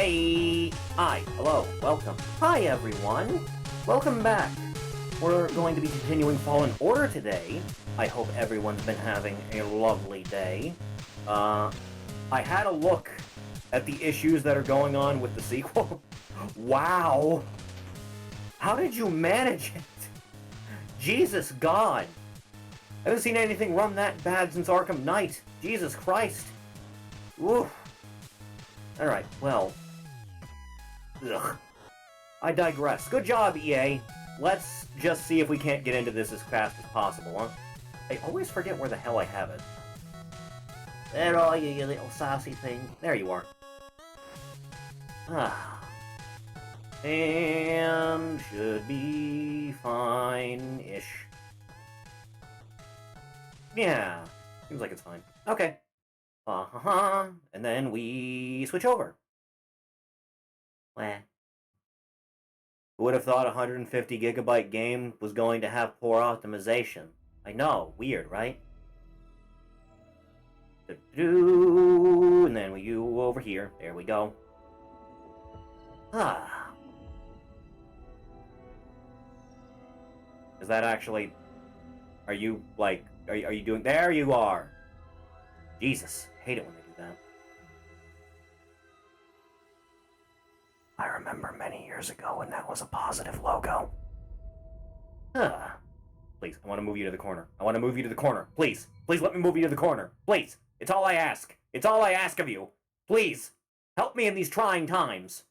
Hi, hello, welcome. Hi, everyone. Welcome back. We're going to be continuing Fallen Order today. I hope everyone's been having a lovely day. I had a look at the issues that are going on with the sequel. Wow. How did you manage it? Jesus God. I haven't seen anything run that bad since Arkham Knight. Jesus Christ. Oof. Alright, well. Ugh. I digress. Good job, EA. Let's just see if we can't get into this as fast as possible, huh? I always forget where the hell I have it. There are you, you little saucy thing. There you are. Ah. And should be fine-ish. Yeah. Seems like it's fine. Okay. And then we switch over. Wah. Who would have thought a 150 gigabyte game was going to have poor optimization? I know, weird, right? And then we go over here. There we go. Ah. Is that actually... Are you, like... Are you doing... There you are! Jesus. I hate it when they do that. I remember many years ago when that was a positive logo. Huh. Please, I want to move you to the corner. I want to move you to the corner. Please. Please let me move you to the corner. Please. It's all I ask. It's all I ask of you. Please. Help me in these trying times.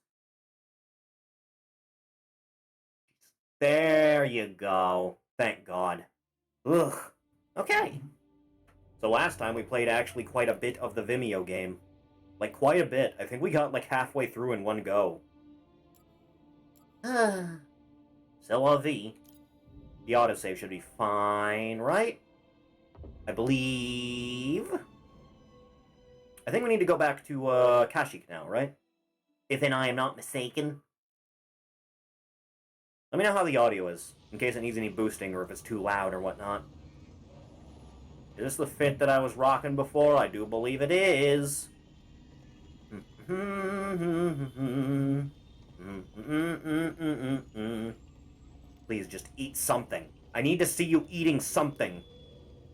There you go. Thank God. Ugh. Okay. So last time we played actually quite a bit of the Vimeo game. Like, quite a bit. I think we got, like, halfway through in one go. C'est la vie. The autosave should be fine, right? I believe... I think we need to go back to, Kashyyyk now, right? If then I am not mistaken. Let me know how the audio is, in case it needs any boosting or if it's too loud or whatnot. Is this the fit that I was rocking before? I do believe it is. Please, just eat something. I need to see you eating something.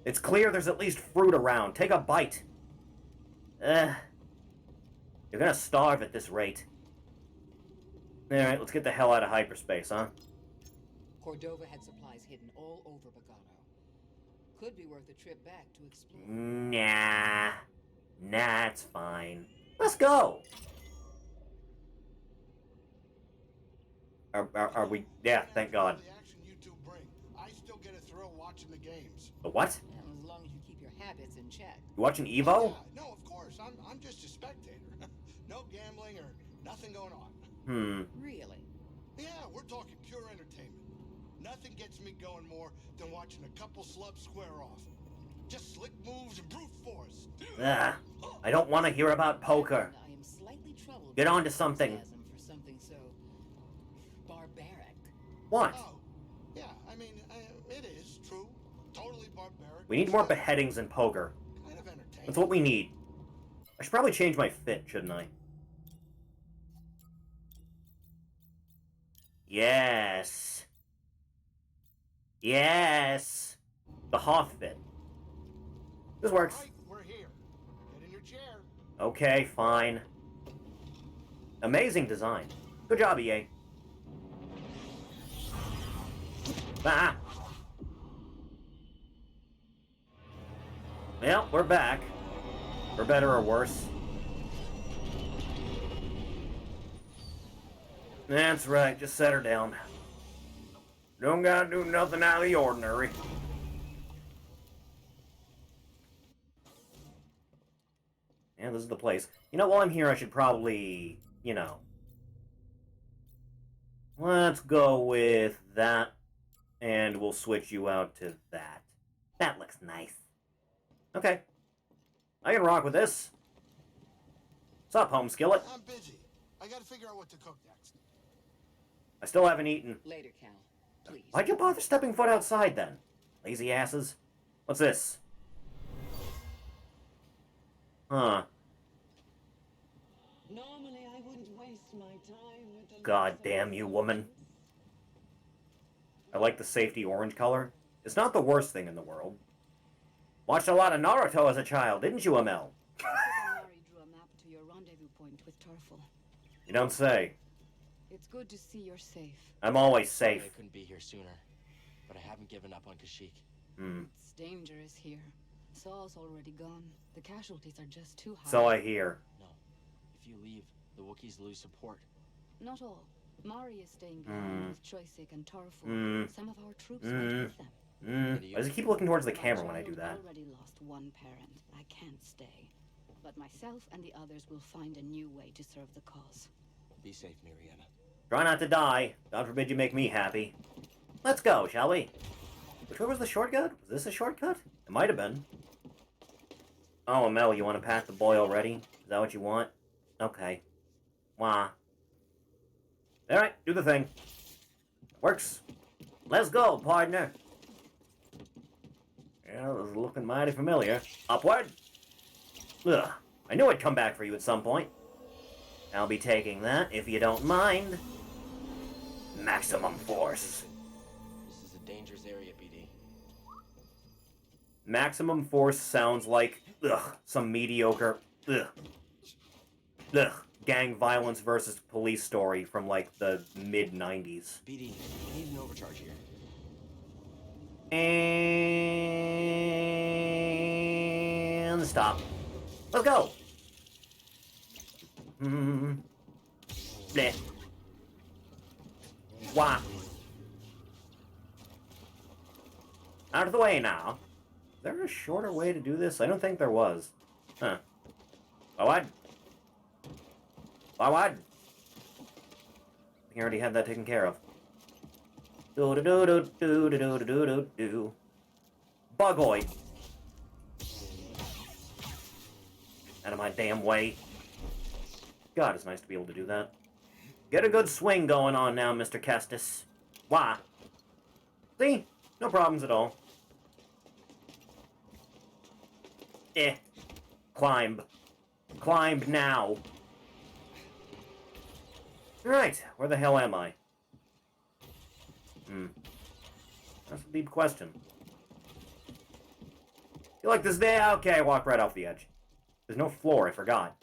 It's clear there's at least fruit around. Take a bite. You're gonna starve at this rate. Alright, let's get the hell out of hyperspace, huh? Cordova had supplies hidden all over Bogano. Could be worth a trip back to explore. Nah. Nah, it's fine. Let's go! Are we... Yeah, thank God. The action you two bring. I still get a thrill watching the games. The what? And as long as you keep your habits in check. You watching Evo? Yeah, no, of course. I'm just a spectator. No gambling or nothing going on. Really? Yeah, we're talking pure entertainment. Nothing gets me going more than watching a couple slubs square off. Just slick moves and brute force. Ugh, I don't want to hear about poker. I am slightly troubled. Get on to something. For something so barbaric. What? Oh, yeah. I mean, it is true. Totally barbaric. We need more beheadings in poker. Kind of entertaining. That's what we need. I should probably change my fit, shouldn't I? Yes. Yes. The Hoth fit. This works. Right, we're here. Get in your chair. Okay, fine. Amazing design. Good job, EA. Ah! Well, we're back. For better or worse. That's right, just set her down. Don't gotta do nothing out of the ordinary. Yeah, this is the place. You know, while I'm here, I should probably, you know... Let's go with that, and we'll switch you out to that. That looks nice. Okay. I can rock with this. What's up, home skillet? I'm busy. I gotta figure out what to cook next. I still haven't eaten. Later, Cal. Please. Why'd you bother stepping foot outside, then? Lazy asses. What's this? Huh. Normally I wouldn't waste God damn you, woman. I like the safety orange color. It's not the worst thing in the world. Watched a lot of Naruto as a child, didn't you, Amel? Mari drew a map to your rendezvous point with Tarful. You don't say. It's good to see you're safe. I'm always Sorry safe. I couldn't be here sooner, but I haven't given up on Kashyyyk. It's dangerous here. Saul's already gone. The casualties are just too high. So I hear. No. If you leave, the Wookiees lose support. Not all. Mari is staying behind with Choisik and Tarful. Some of our troops went with them. I just keep looking towards the My camera when I do child that. already lost one parent. I can't stay. But myself and the others will find a new way to serve the cause. Be safe, Mariana. Try not to die. God forbid you make me happy. Let's go, shall we? Which way was the shortcut? Was this a shortcut? It might have been. Oh, Mel, you want to pack the boy already? Is that what you want? Okay. Wah. Alright, do the thing. Works. Let's go, partner. Yeah, this is looking mighty familiar. Upward. Ugh. I knew I'd come back for you at some point. I'll be taking that, if you don't mind. Maximum force. This is a dangerous area, BD. Maximum force sounds like, some mediocre, gang violence versus police story from, like, the mid-90s. BD, I need an overcharge here. And stop. Let's go! Bleh. Wah. Out of the way now. Is there a shorter way to do this? I don't think there was. Huh. Forward. Forward. I think I already had that taken care of. Do do do do do do do do do do. Bugoid. Out of my damn way. God, it's nice to be able to do that. Get a good swing going on now, Mr. Kestis. Why? See? No problems at all. Climb. Climb now. Right, where the hell am I? That's a deep question. You like this day? Okay, I walked right off the edge. There's no floor, I forgot.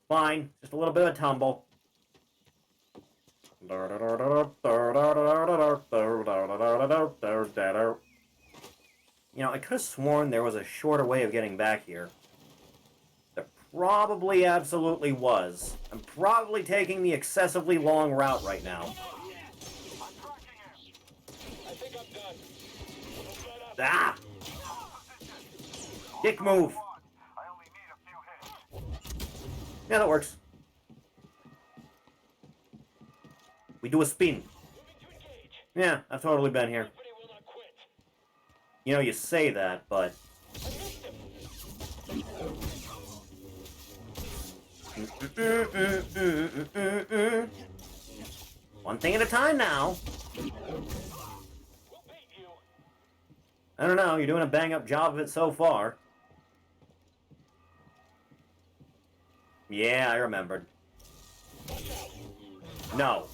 Fine, just a little bit of tumble. You know, I could have sworn there was a shorter way of getting back here. There probably absolutely was. I'm probably taking the excessively long route right now. Ah! Dick move! Yeah, that works. We do a spin. Yeah, I've totally been here. You know, you say that, but... One thing at a time now. I don't know, you're doing a bang-up job of it so far. Yeah, I remembered. No.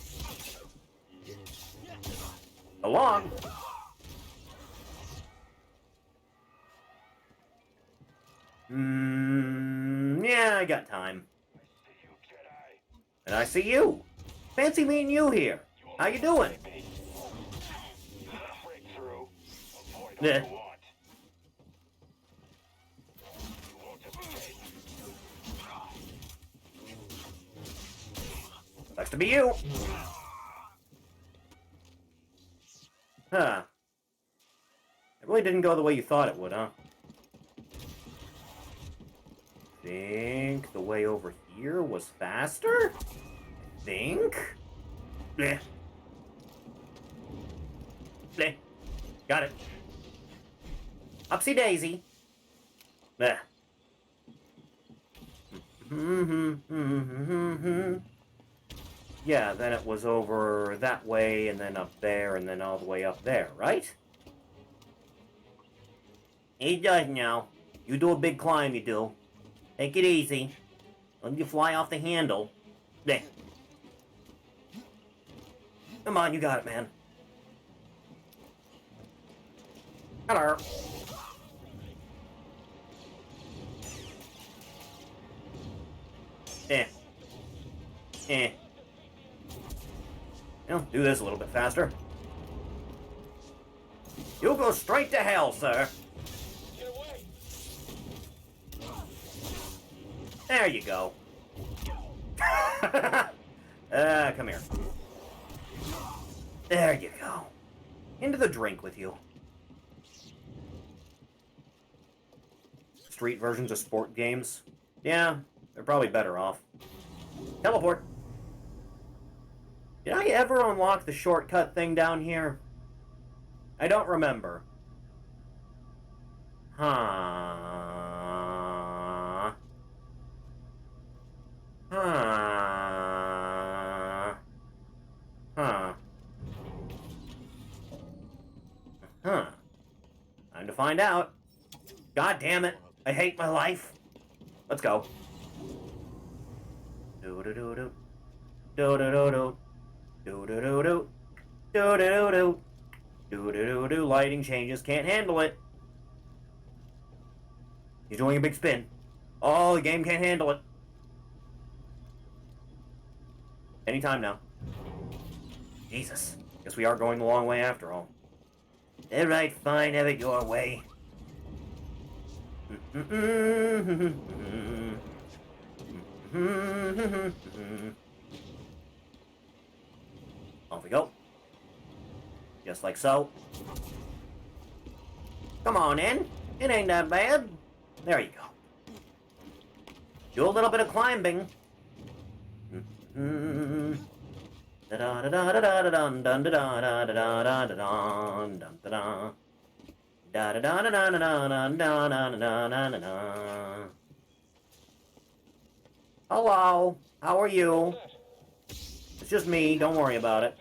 Along. Yeah, I got time. And I see you. Fancy meeting you here. How you doing? Yeah. Sucks to be you. Huh. It really didn't go the way you thought it would, huh? Think the way over here was faster? Think? Bleh. Bleh. Got it. Upsy daisy. Bleh. Yeah, then it was over that way, and then up there, and then all the way up there, right? He does now. You do a big climb, you do. Take it easy. Let you fly off the handle. Bleh. Come on, you got it, man. Hello. Eh. Eh. Well, do this a little bit faster. You'll go straight to hell, sir. Get away! There you go. Come here. There you go. Into the drink with you. Street versions of sport games? Yeah, they're probably better off. Teleport. Did I ever unlock the shortcut thing down here? I don't remember. Huh. Huh. Huh. Huh. Time to find out. God damn it. I hate my life. Let's go. Do-do-do-do. Do-do-do-do. Do-do-do-do. Do-do-do-do. Do-do-do-do. Lighting changes. Can't handle it. He's doing a big spin. Oh, the game can't handle it. Anytime now. Jesus. Guess we are going the long way after all. Alright, fine. Have it your way. Off we go. Just like so. Come on in. It ain't that bad. There you go. Do a little bit of climbing. Hello. How are you? It's just me. Don't worry about it.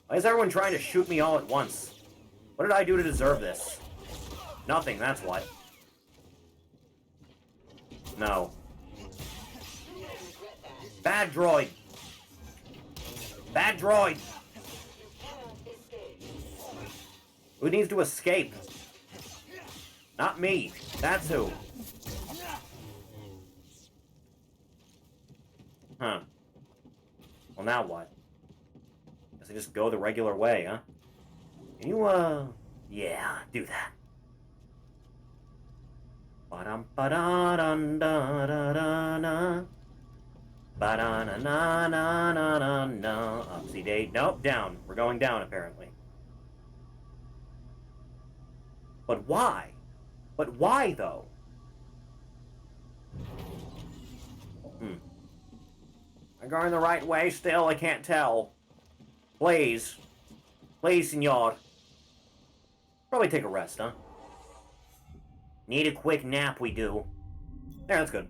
Why is everyone trying to shoot me all at once? What did I do to deserve this? Nothing, that's what. No. Bad droid. Bad droid. Who needs to escape? Not me. That's who. Huh. Well, now what? Guess I just go the regular way, huh? Can you, yeah, do that. Ba-dum-ba-da-dun-da-da-da-na. Ba-da-na-na-na-na-na. Upsy date. Nope, down. We're going down, apparently. But why? But why, though? Am I going the right way still? I can't tell. Please. Please, senor. Probably take a rest, huh? Need a quick nap, we do. There, that's good.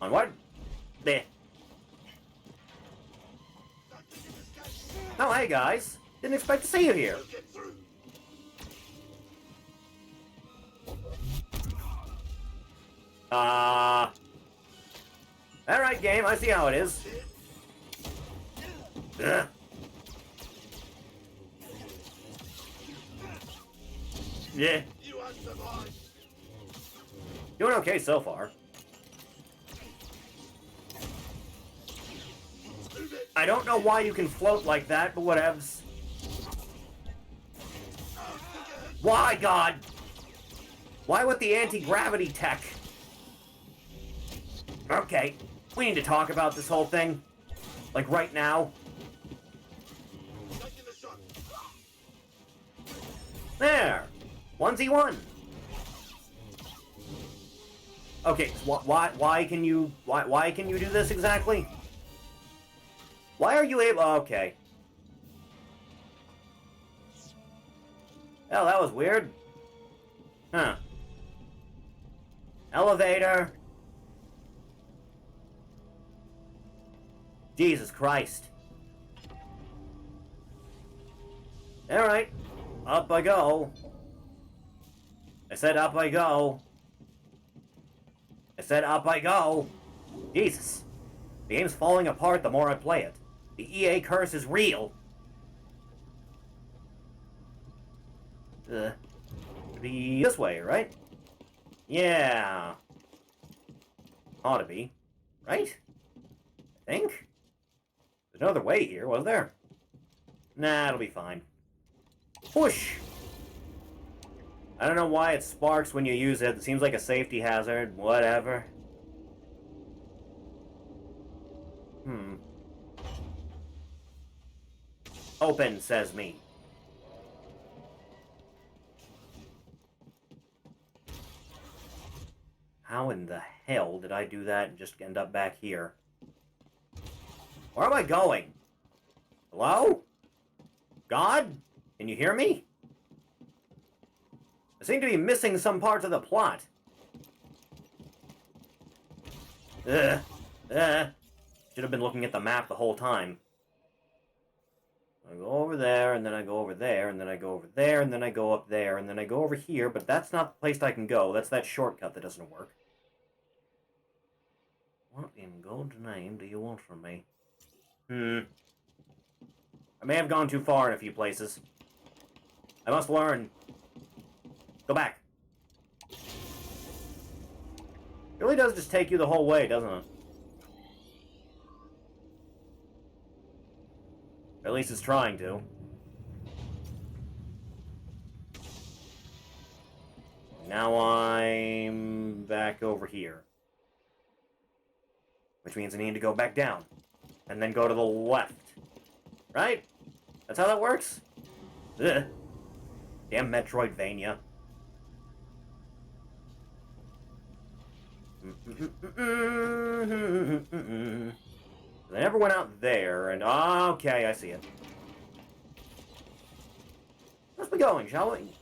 Onward. There. Oh, hey, guys. Didn't expect to see you here. Alright, game, I see how it is. Ugh. Yeah. Doing okay so far. I don't know why you can float like that, but whatevs. Why, God? Why with the anti-gravity tech? Okay, we need to talk about this whole thing. Like, right now. There! 1v1! Okay, so why can you do this exactly? Why are you able... Okay. Oh, that was weird. Huh. Elevator. Jesus Christ. Alright. up I go. I said up I go. I said up I go. Jesus. The game's falling apart the more I play it. The EA curse is real. Be this way, right? Yeah. Ought to be. Right? I think? There's another way here, was there? Nah, it'll be fine. Push! I don't know why it sparks when you use it. It seems like a safety hazard. Whatever. Open, says me. How in the hell did I do that and just end up back here? Where am I going? Hello? God? Can you hear me? I seem to be missing some parts of the plot. Should have been looking at the map the whole time. I go over there, and then I go over there, and then I go over there, and then I go up there, and then I go over here, but that's not the place I can go. That's that shortcut that doesn't work. What in God's name do you want from me? I may have gone too far in a few places. I must learn. Go back. It really does just take you the whole way, doesn't it? At least it's trying to. Now I'm back over here. Which means I need to go back down. And then go to the left. Right? That's how that works? Ugh. Damn Metroidvania. I never went out there, and okay, I see it. Let's be going, shall we?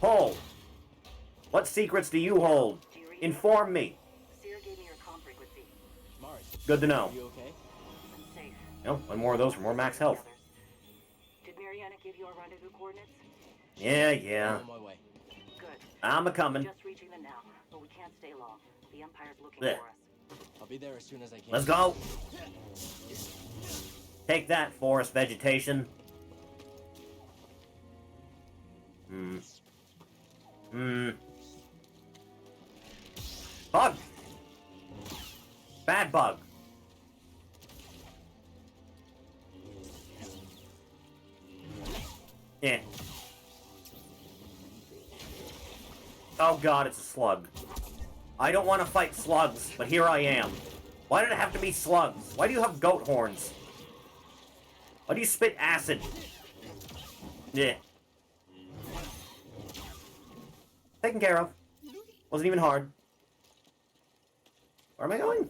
Hold. What secrets do you hold? Inform me. Seer gave me your comm frequency. Mari, Good to know. are you okay? I'm safe. No, one more of those for more max health. Did Mariana give you our rendezvous coordinates? Yeah. I'm on my way. Good. I'm a-coming. Just reaching them now, but we can't stay long. The Empire's looking Blech. for us. I'll be there as soon as I can. Let's go. Take that, forest vegetation. Bug! Bad bug. Yeah. Oh god, it's a slug. I don't want to fight slugs, but here I am. Why did it have to be slugs? Why do you have goat horns? Why do you spit acid? Yeah. Taken care of. Wasn't even hard. Where am I going?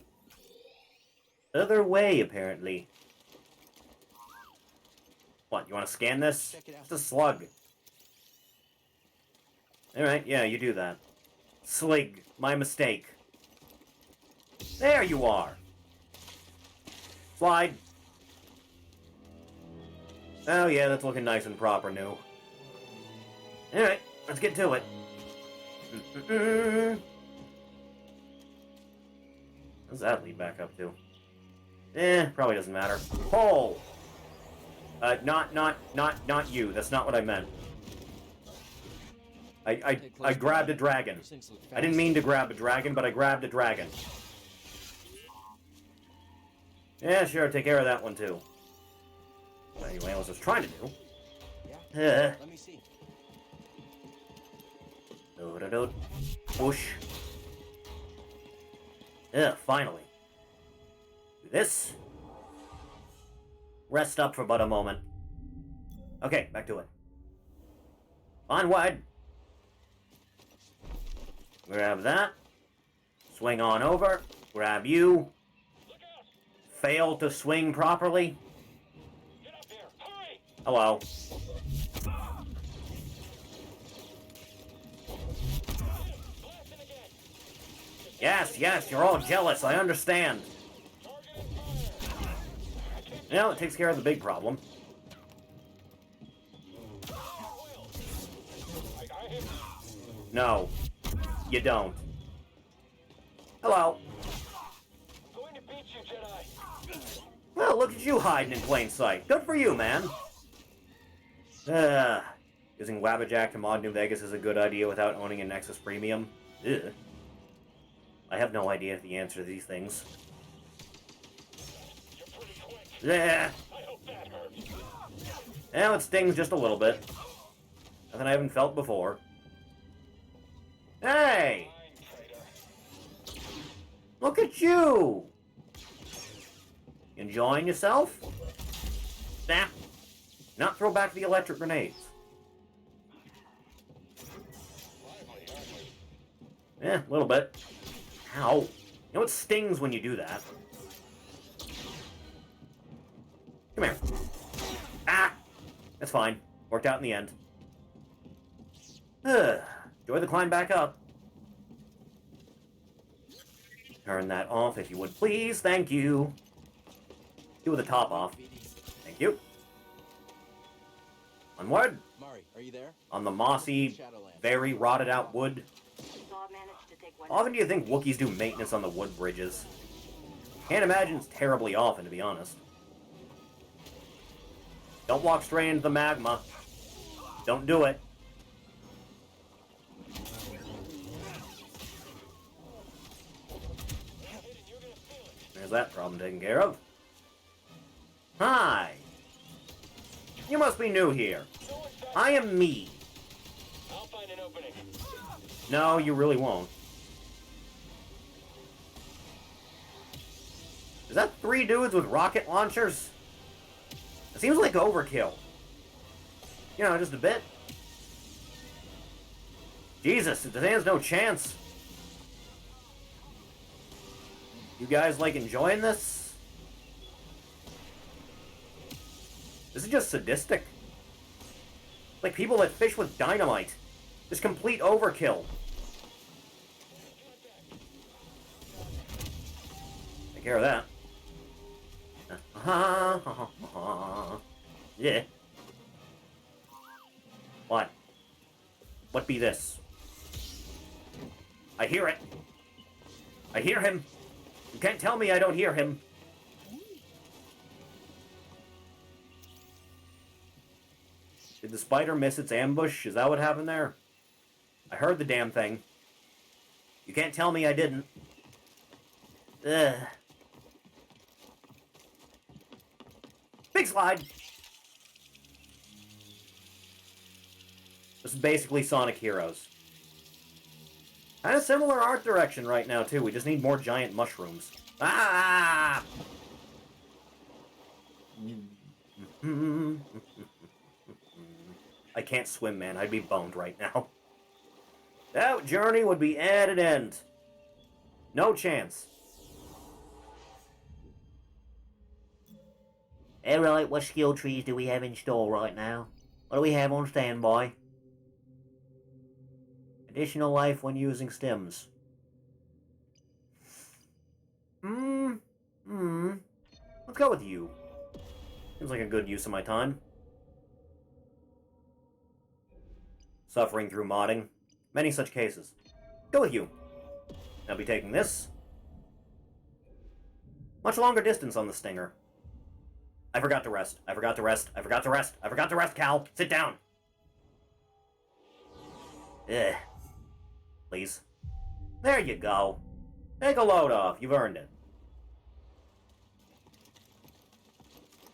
Other way, apparently. What, you want to scan this? Check it out. It's a slug. Alright, yeah, you do that. Slig, my mistake. There you are. Slide. Oh yeah, that's looking nice and proper new. Alright, let's get to it. What does that lead back up to? Probably doesn't matter. Hole! Not you. That's not what I meant. I grabbed a dragon. Those things look I didn't mean to grab a dragon, but I grabbed a dragon. Yeah, sure, take care of that one too. Anyway, I was just trying to do. Yeah. Let me see. Push. Yeah, finally. Do this. Rest up for but a moment. Okay, back to it. Onward. Grab that. Swing on over. Grab you. Fail to swing properly. Get up there! Hurry! Hello. Blasting again! Yes, you're all jealous, I understand. Target fire! Well, it takes care of the big problem. No. You don't. Hello. I'm going to beat you, Jedi. Well, look at you hiding in plain sight. Good for you, man. Using Wabbajack to mod New Vegas is a good idea without owning a Nexus Premium. Ugh. I have no idea the answer to these things. You're pretty quick. Yeah. I hope that hurts. Now it stings just a little bit. Nothing I haven't felt before. Hey! Fine, traitor. Look at you! Enjoying yourself? Nah. Not throw back the electric grenades. Lively, aren't we? A little bit. Ow. You know it stings when you do that. Come here. Ah! That's fine. Worked out in the end. Enjoy the climb back up. Turn that off if you would please. Thank you. Do with the top off. Thank you. Onward. Mari, are you there? On the mossy, Shadowlands. very rotted out wood. Saw managed to take one. How often do you think Wookiees do maintenance on the wood bridges? Can't imagine it's terribly often, to be honest. Don't walk straight into the magma. Don't do it. There's that problem taken care of. Hi. You must be new here. I am me. I'll find an opening. No, you really won't. Is that 3 dudes with rocket launchers? It seems like overkill. You know, just a bit. Jesus, it stands no chance. You guys, like, enjoying this? This is just sadistic. Like people that fish with dynamite. Just complete overkill. Take care of that. Yeah. What? What be this? I hear it. I hear him. You can't tell me I don't hear him. Did the spider miss its ambush? Is that what happened there? I heard the damn thing. You can't tell me I didn't. Ugh. Big slide! This is basically Sonic Heroes. Kind of similar art direction right now, too. We just need more giant mushrooms. Ah! I can't swim, man. I'd be boned right now. That journey would be at an end. No chance. Alright, what skill trees do we have in store right now? What do we have on standby? Additional life when using stims. Let's go with you. Seems like a good use of my time. Suffering through modding. Many such cases. Go with you. I'll be taking this. Much longer distance on the Stinger. I forgot to rest. I forgot to rest. I forgot to rest. I forgot to rest, Cal. Sit down. Ugh. Please. There you go. Take a load off. You've earned it.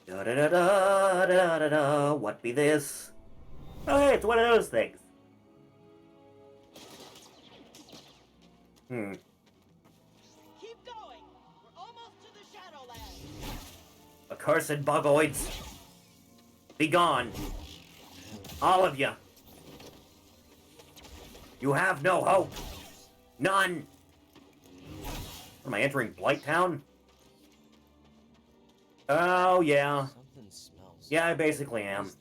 Da-da-da-da-da-da-da. What be this? Oh, hey, it's one of those things. Keep going. We're almost to the Shadowlands. Accursed bugoids. Be gone. All of you. You have no hope. None. Am I entering Blighttown? Oh, yeah. Something smells. Yeah, I basically am.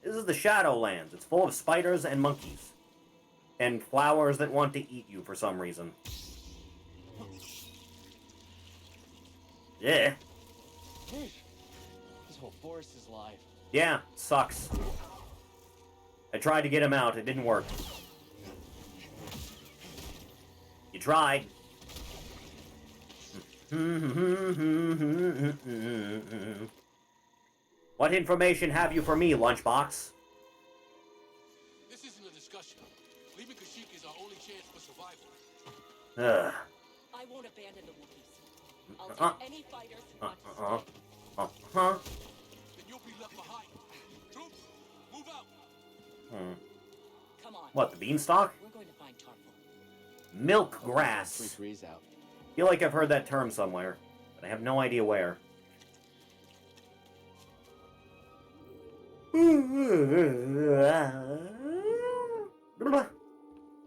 This is the Shadowlands. It's full of spiders and monkeys. And flowers that want to eat you for some reason. Yeah. This whole forest is live. Yeah, sucks. I tried to get him out. It didn't work. You tried. What information have you for me, Lunchbox? This isn't a discussion. Leaving Kashyyyk is our only chance for survival. Ugh. I won't abandon the Wookiees. I'll take any fighters who want to stay. Then you'll be left behind. Troops, move out. Come on. What, the beanstalk? We're going to find Tarful. Milk grass. 3-3's out. Feel like I've heard that term somewhere, but I have no idea where.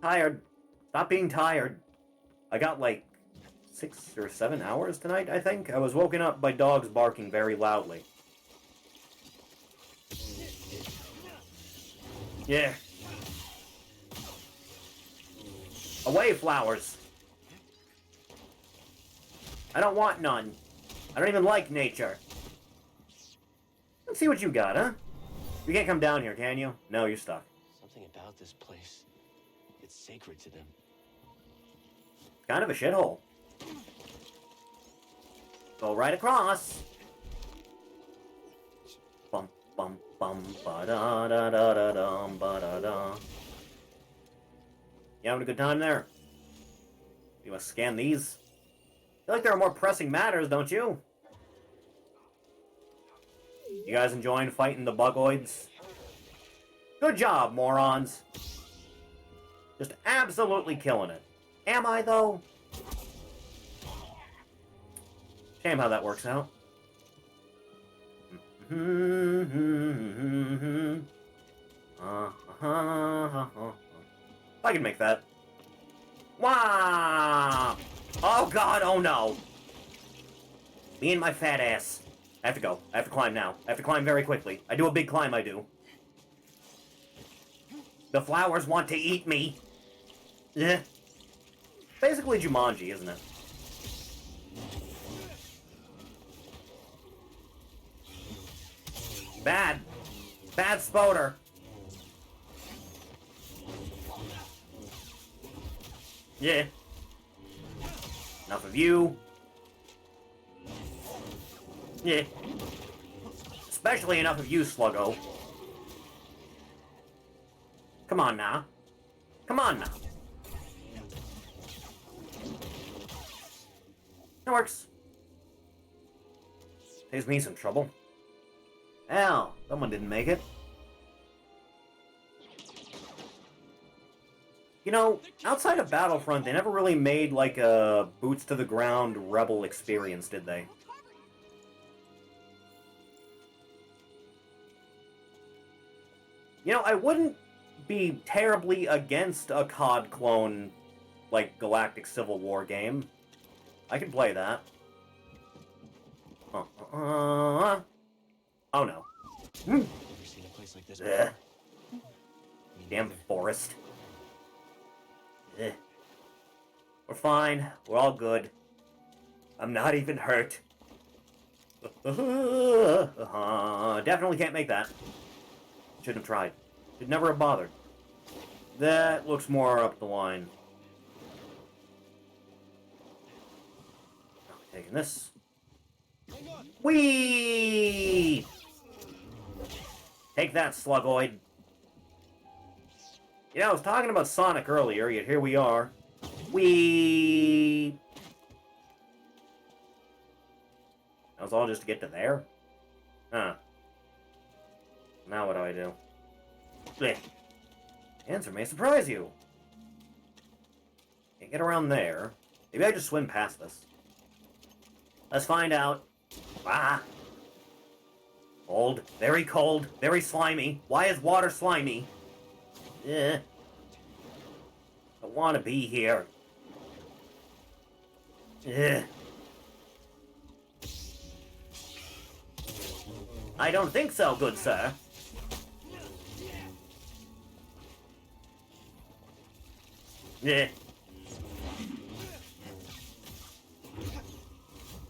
Tired. Stop being tired. I got like 6 or 7 hours tonight, I think. I was woken up by dogs barking very loudly. Yeah. Away, flowers. I don't want none. I don't even like nature. Let's see what you got, huh? You can't come down here, can you? No, you're stuck. Something about this place. It's sacred to them. Kind of a shithole. Go right across. Bum bum bum ba da da da da dum ba da da. You having a good time there? You must scan these. I feel like there are more pressing matters, don't you? You guys enjoying fighting the bugoids? Good job, morons. Just absolutely killing it. Am I, though? Shame how that works out. I can make that. Wow! Oh god, oh no! Me and my fat ass. I have to go. I have to climb now. I have to climb very quickly. I do a big climb, I do. The flowers want to eat me. Yeah. Basically Jumanji, isn't it? Bad. Bad spoder. Yeah. Enough of you. Yeah. Especially enough of you, Sluggo. Come on now. Come on now. That works. Saves me some trouble. Hell, someone didn't make it. You know, outside of Battlefront, they never really made, like, a boots-to-the-ground rebel experience, did they? You know, I wouldn't be terribly against a COD clone, like, Galactic Civil War game. I can play that. Oh no. Never seen a place like this before. Damn forest. We're fine. We're all good. I'm not even hurt. Definitely can't make that. Shouldn't have tried. Should never have bothered. That looks more up the line. Taking this. Whee! Take that, Slugoid. Yeah, I was talking about Sonic earlier, yet here we are. Whee! That was all just to get to there? Huh. Now what do I do? Blech. Answer may surprise you. Can't get around there. Maybe I just swim past this. Let's find out. Ah! Cold. Very cold. Very slimy. Why is water slimy? I want to be here. I don't think so, good sir.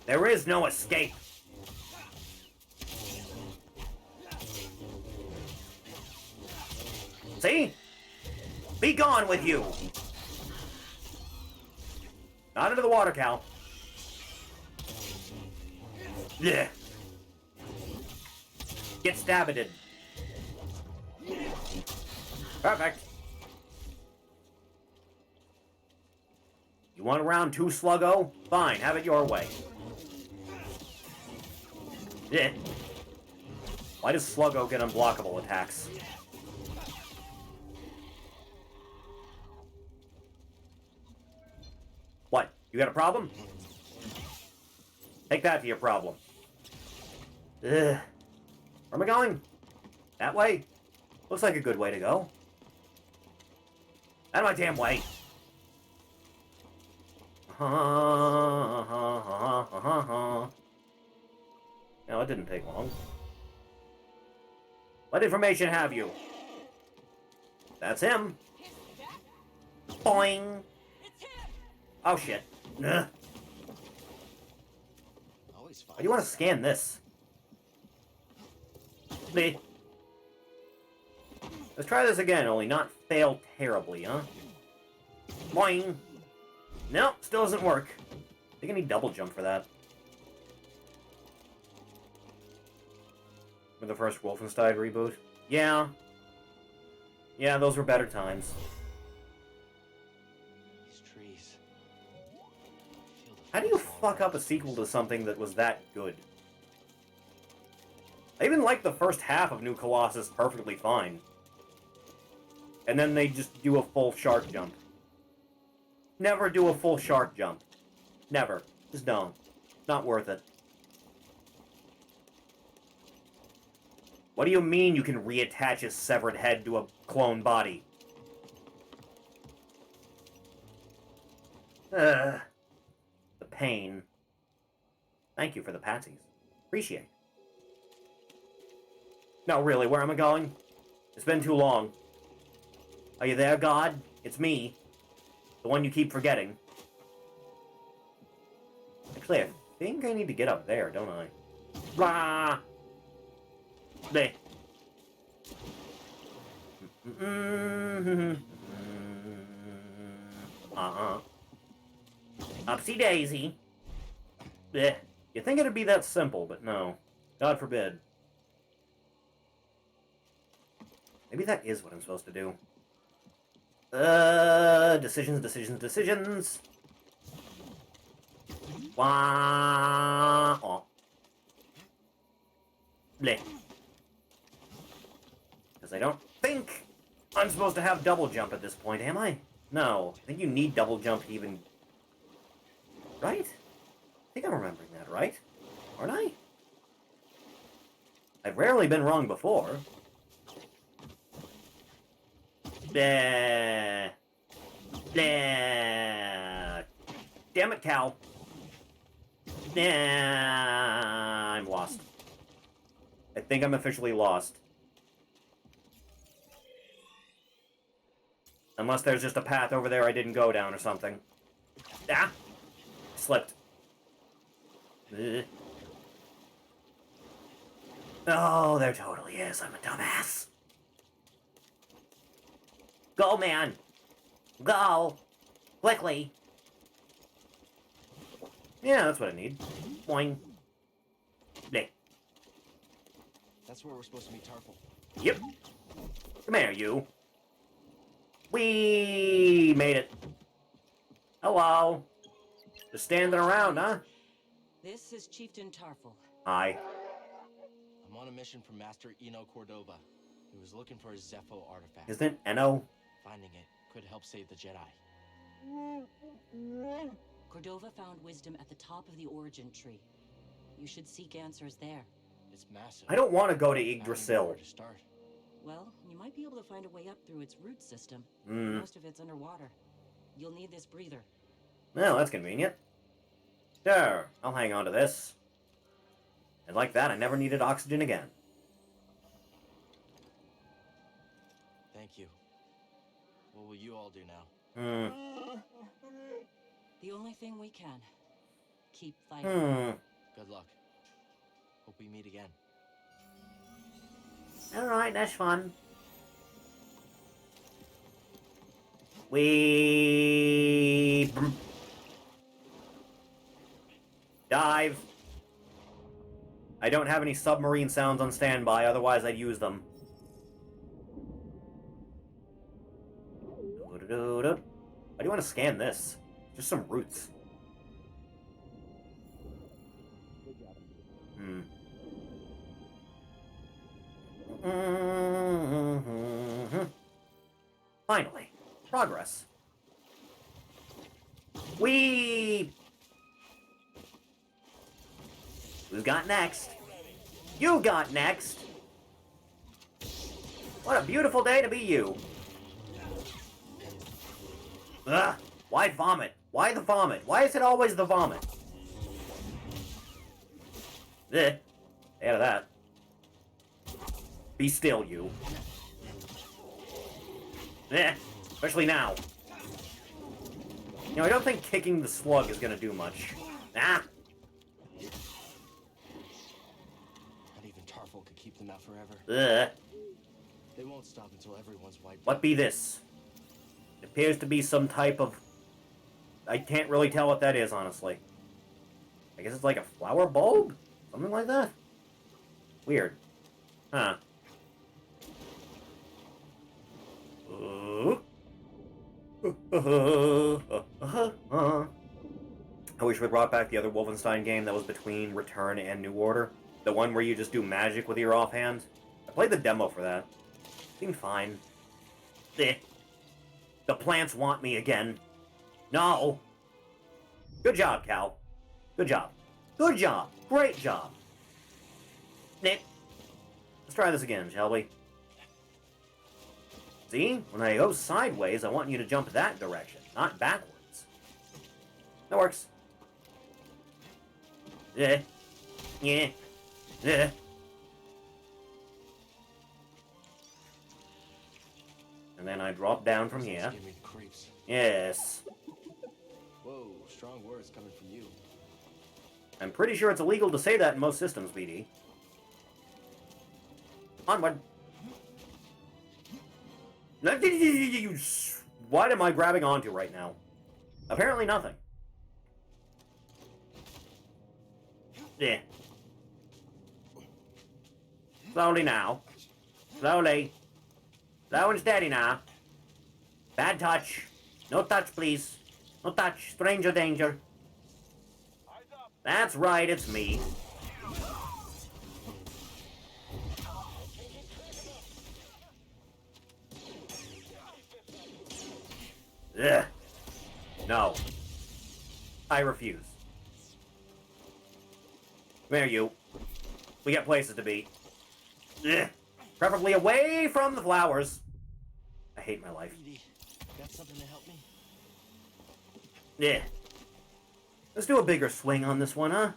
There is no escape. See? Be gone with you! Not into the water, Cal. Yeah. Get stabbed. Perfect. You want round 2, Sluggo? Fine, have it your way. Yeah. Why does Sluggo get unblockable attacks? What? You got a problem? Take that to your problem. Ugh. Where am I going? That way? Looks like a good way to go. Out of my damn way. No, it didn't take long. What information have you? That's him. Boing. Oh shit. Ugh. Why do you want to scan this? Me. Let's try this again, only not fail terribly, huh? Boing. Nope, still doesn't work. I think I need double jump for that. With the first Wolfenstein reboot? Yeah. Yeah, those were better times. These trees. How do you fuck up a sequel to something that was that good? I even liked the first half of New Colossus perfectly fine. And then they just do a full shark jump. Never do a full shark jump. Never. Just don't. Not worth it. What do you mean you can reattach his severed head to a clone body? The pain. Thank you for the patsies. Appreciate it. No, really, where am I going? It's been too long. Are you there, God? It's me. The one you keep forgetting. Actually, I think I need to get up there, don't I? Blah! Bleh. Upsy daisy. Bleh. You'd think it'd be that simple, but no. God forbid. Maybe that is what I'm supposed to do. Decisions. Wah. Oh. Bleh. Because I don't think I'm supposed to have double jump at this point, am I? No. I think you need double jump to even... Right? I think I'm remembering that, right? Aren't I? I've rarely been wrong before. Bleh. Bleh. Damn it, Cal. Nah, I'm lost. I think I'm officially lost. Unless there's just a path over there I didn't go down or something. Ah! Slipped. Ugh. Oh, there totally is. I'm a dumbass. Go, man! Go! Quickly! Yeah, that's what I need. Boing. Bleh. That's where we're supposed to meet Tarful. Yep. Come here, you. We made it. Hello. Just standing around, huh? This is Chieftain Tarful. Hi. I'm on a mission from Master Eno Cordova. He was looking for a Zepho artifact. Isn't Eno? Finding it could help save the Jedi. Cordova found wisdom at the top of the origin tree. You should seek answers there. It's massive. I don't want to go to I don't even know Yggdrasil. where to start. Well, you might be able to find a way up through its root system. Hmm. Most of it's underwater. You'll need this breather. Well, that's convenient. Sure, I'll hang on to this. And like that, I never needed oxygen again. Thank you. What will you all do now? The only thing we can. Keep fighting. Good luck. Hope we meet again. Alright, that's fun. We dive. I don't have any submarine sounds on standby, otherwise I'd use them. Why do you want to scan this? Just some roots. Finally, progress. Who's got next? You got next! What a beautiful day to be you! Ugh! Why vomit? Why the vomit? Why is it always the vomit? Stay out of that. Be still, you. Especially now. You know, I don't think kicking the slug is gonna do much. Ah! Not even Tarful could keep them out forever. Ugh. They won't stop until everyone's wiped What out. be this? It appears to be some type of... I can't really tell what that is, honestly. I guess it's like a flower bulb? Something like that? Weird. Huh. I wish we brought back the other Wolfenstein game that was between Return and New Order. The one where you just do magic with your offhand. I played the demo for that. Seemed fine. The plants want me again. No! Good job, Cal. Good job. Good job. Great job. Nick. Let's try this again, shall we? See? When I go sideways, I want you to jump that direction, not backwards. That works. Yeah. Yeah. Yeah. And then I drop down from here. Give me the creeps. Yes. Whoa, strong words coming from you. I'm pretty sure it's illegal to say that in most systems, BD. Onward. What am I grabbing onto right now? Apparently nothing. Yeah. Slowly now. Slowly. Slow and steady now. Bad touch. No touch, please. No touch. Stranger danger. That's right, it's me. Ugh. No. I refuse. Come here, you. We got places to be. Ugh. Preferably away from the flowers. I hate my life. Edie, got something to help me? Yeah. Let's do a bigger swing on this one, huh?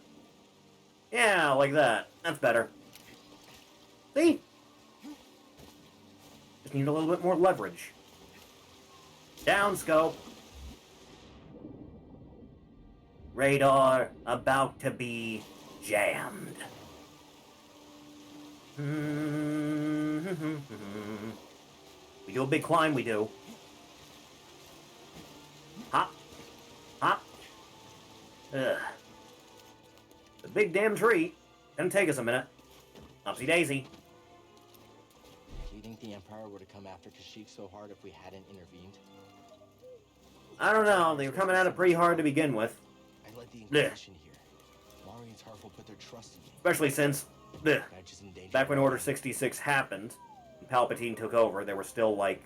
Yeah, like that. That's better. See? Just need a little bit more leverage. Down scope. Radar about to be jammed. We do a big climb, we do. Hop. Hop. Ugh. The big damn tree. Gonna take us a minute. Upsy daisy. Do you think the Empire would have come after Kashyyyk so hard if we hadn't intervened? I don't know. They were coming at it pretty hard to begin with. I led the Inquisition here. Mari and Tarful put their trust in me. Especially since, I just endangered back when my Order life. 66 happened, and Palpatine took over, there were still, like,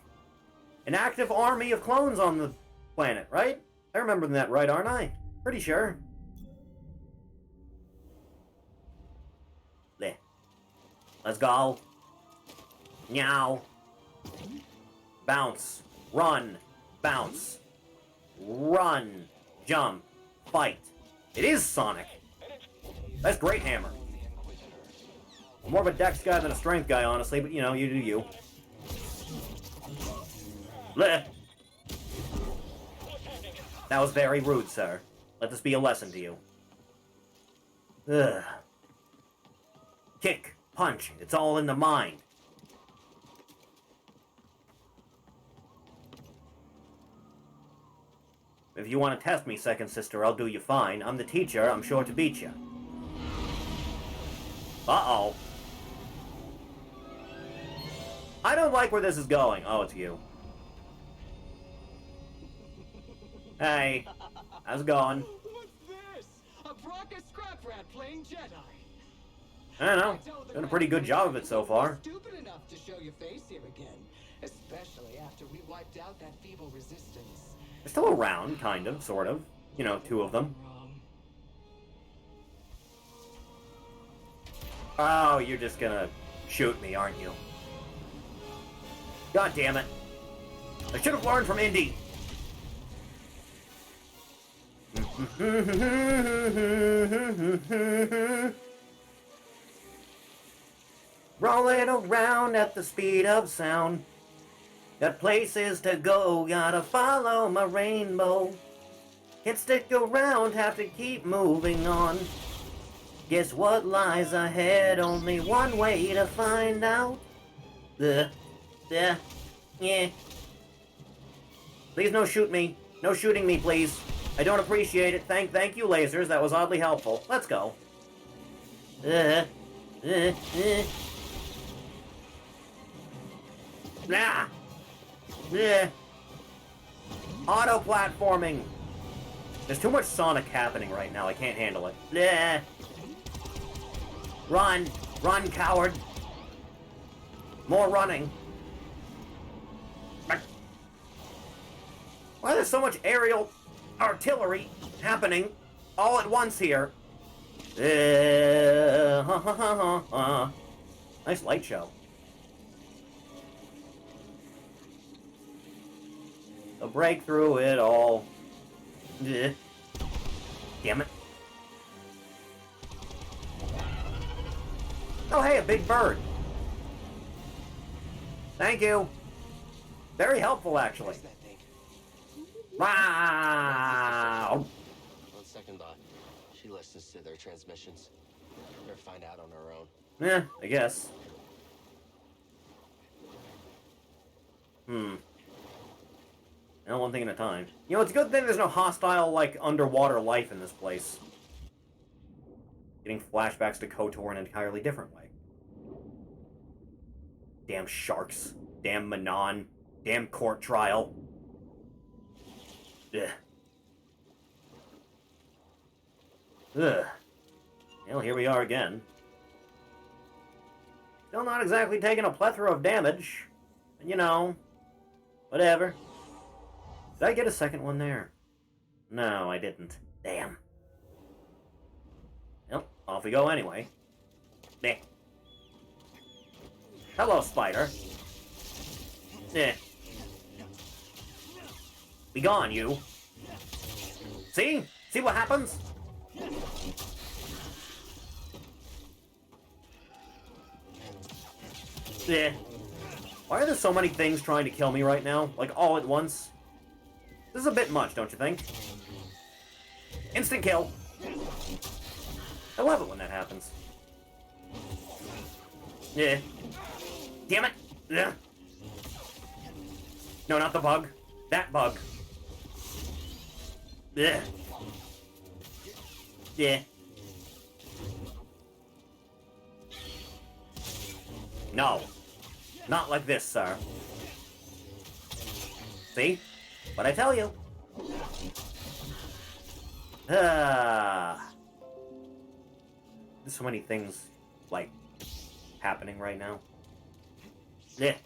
an active army of clones on the planet, right? I remember that right, aren't I? Pretty sure. There. Let's go. Meow. Bounce. Run. Bounce. Run. Jump. Fight. It is Sonic. That's great hammer. I'm more of a dex guy than a strength guy, honestly, but you know, you do you. Blech. That was very rude, sir. Let this be a lesson to you. Ugh. Kick, punch, it's all in the mind. If you want to test me, second sister, I'll do you fine. I'm the teacher, I'm sure to beat you. Uh-oh. I don't like where this is going. Oh, it's you. Hey. How's it going? What's this? A Bronca scrap rat playing Jedi. I don't know. Doing a pretty good job of it so far. Stupid enough to show your face here again, especially after we wiped out that feeble resistance. They're still around, kind of, sort of. You know, two of them. Oh, you're just gonna shoot me, aren't you? God damn it. I should have learned from Indy. Rolling around at the speed of sound. Got places to go, gotta follow my rainbow. Can't stick around, have to keep moving on. Guess what lies ahead? Only one way to find out. Yeah. Please no shoot me. No shooting me, please. I don't appreciate it. Thank you, lasers. That was oddly helpful. Let's go. Nah. Auto platforming. There's too much Sonic happening right now. I can't handle it. Run. Run, coward. More running. Why there's so much aerial artillery happening all at once here? Nice light show. A break through it all. Damn it. Oh, hey, a big bird. Thank you. Very helpful, actually. What's that thing? Wow. On second thought, she listens to their transmissions. Better find out on her own. Yeah, I guess. Now one thing at a time. You know, it's a good thing there's no hostile, like, underwater life in this place. Getting flashbacks to KOTOR in an entirely different way. Damn sharks. Damn Manon. Damn court trial. Ugh. Ugh. Well, here we are again. Still not exactly taking a plethora of damage. You know, whatever. Did I get a second one there? No, I didn't. Damn. Well, off we go anyway. Meh. Hello, spider. Eh. Be gone, you. See? See what happens? Eh. Why are there so many things trying to kill me right now? Like, all at once? This is a bit much, don't you think? Instant kill. I love it when that happens. Yeah. Damn it! Yeah. No, not the bug. That bug. Yeah. Yeah. No. Not like this, sir. See? What'd I tell you? There's so many things, like, happening right now. Yeah.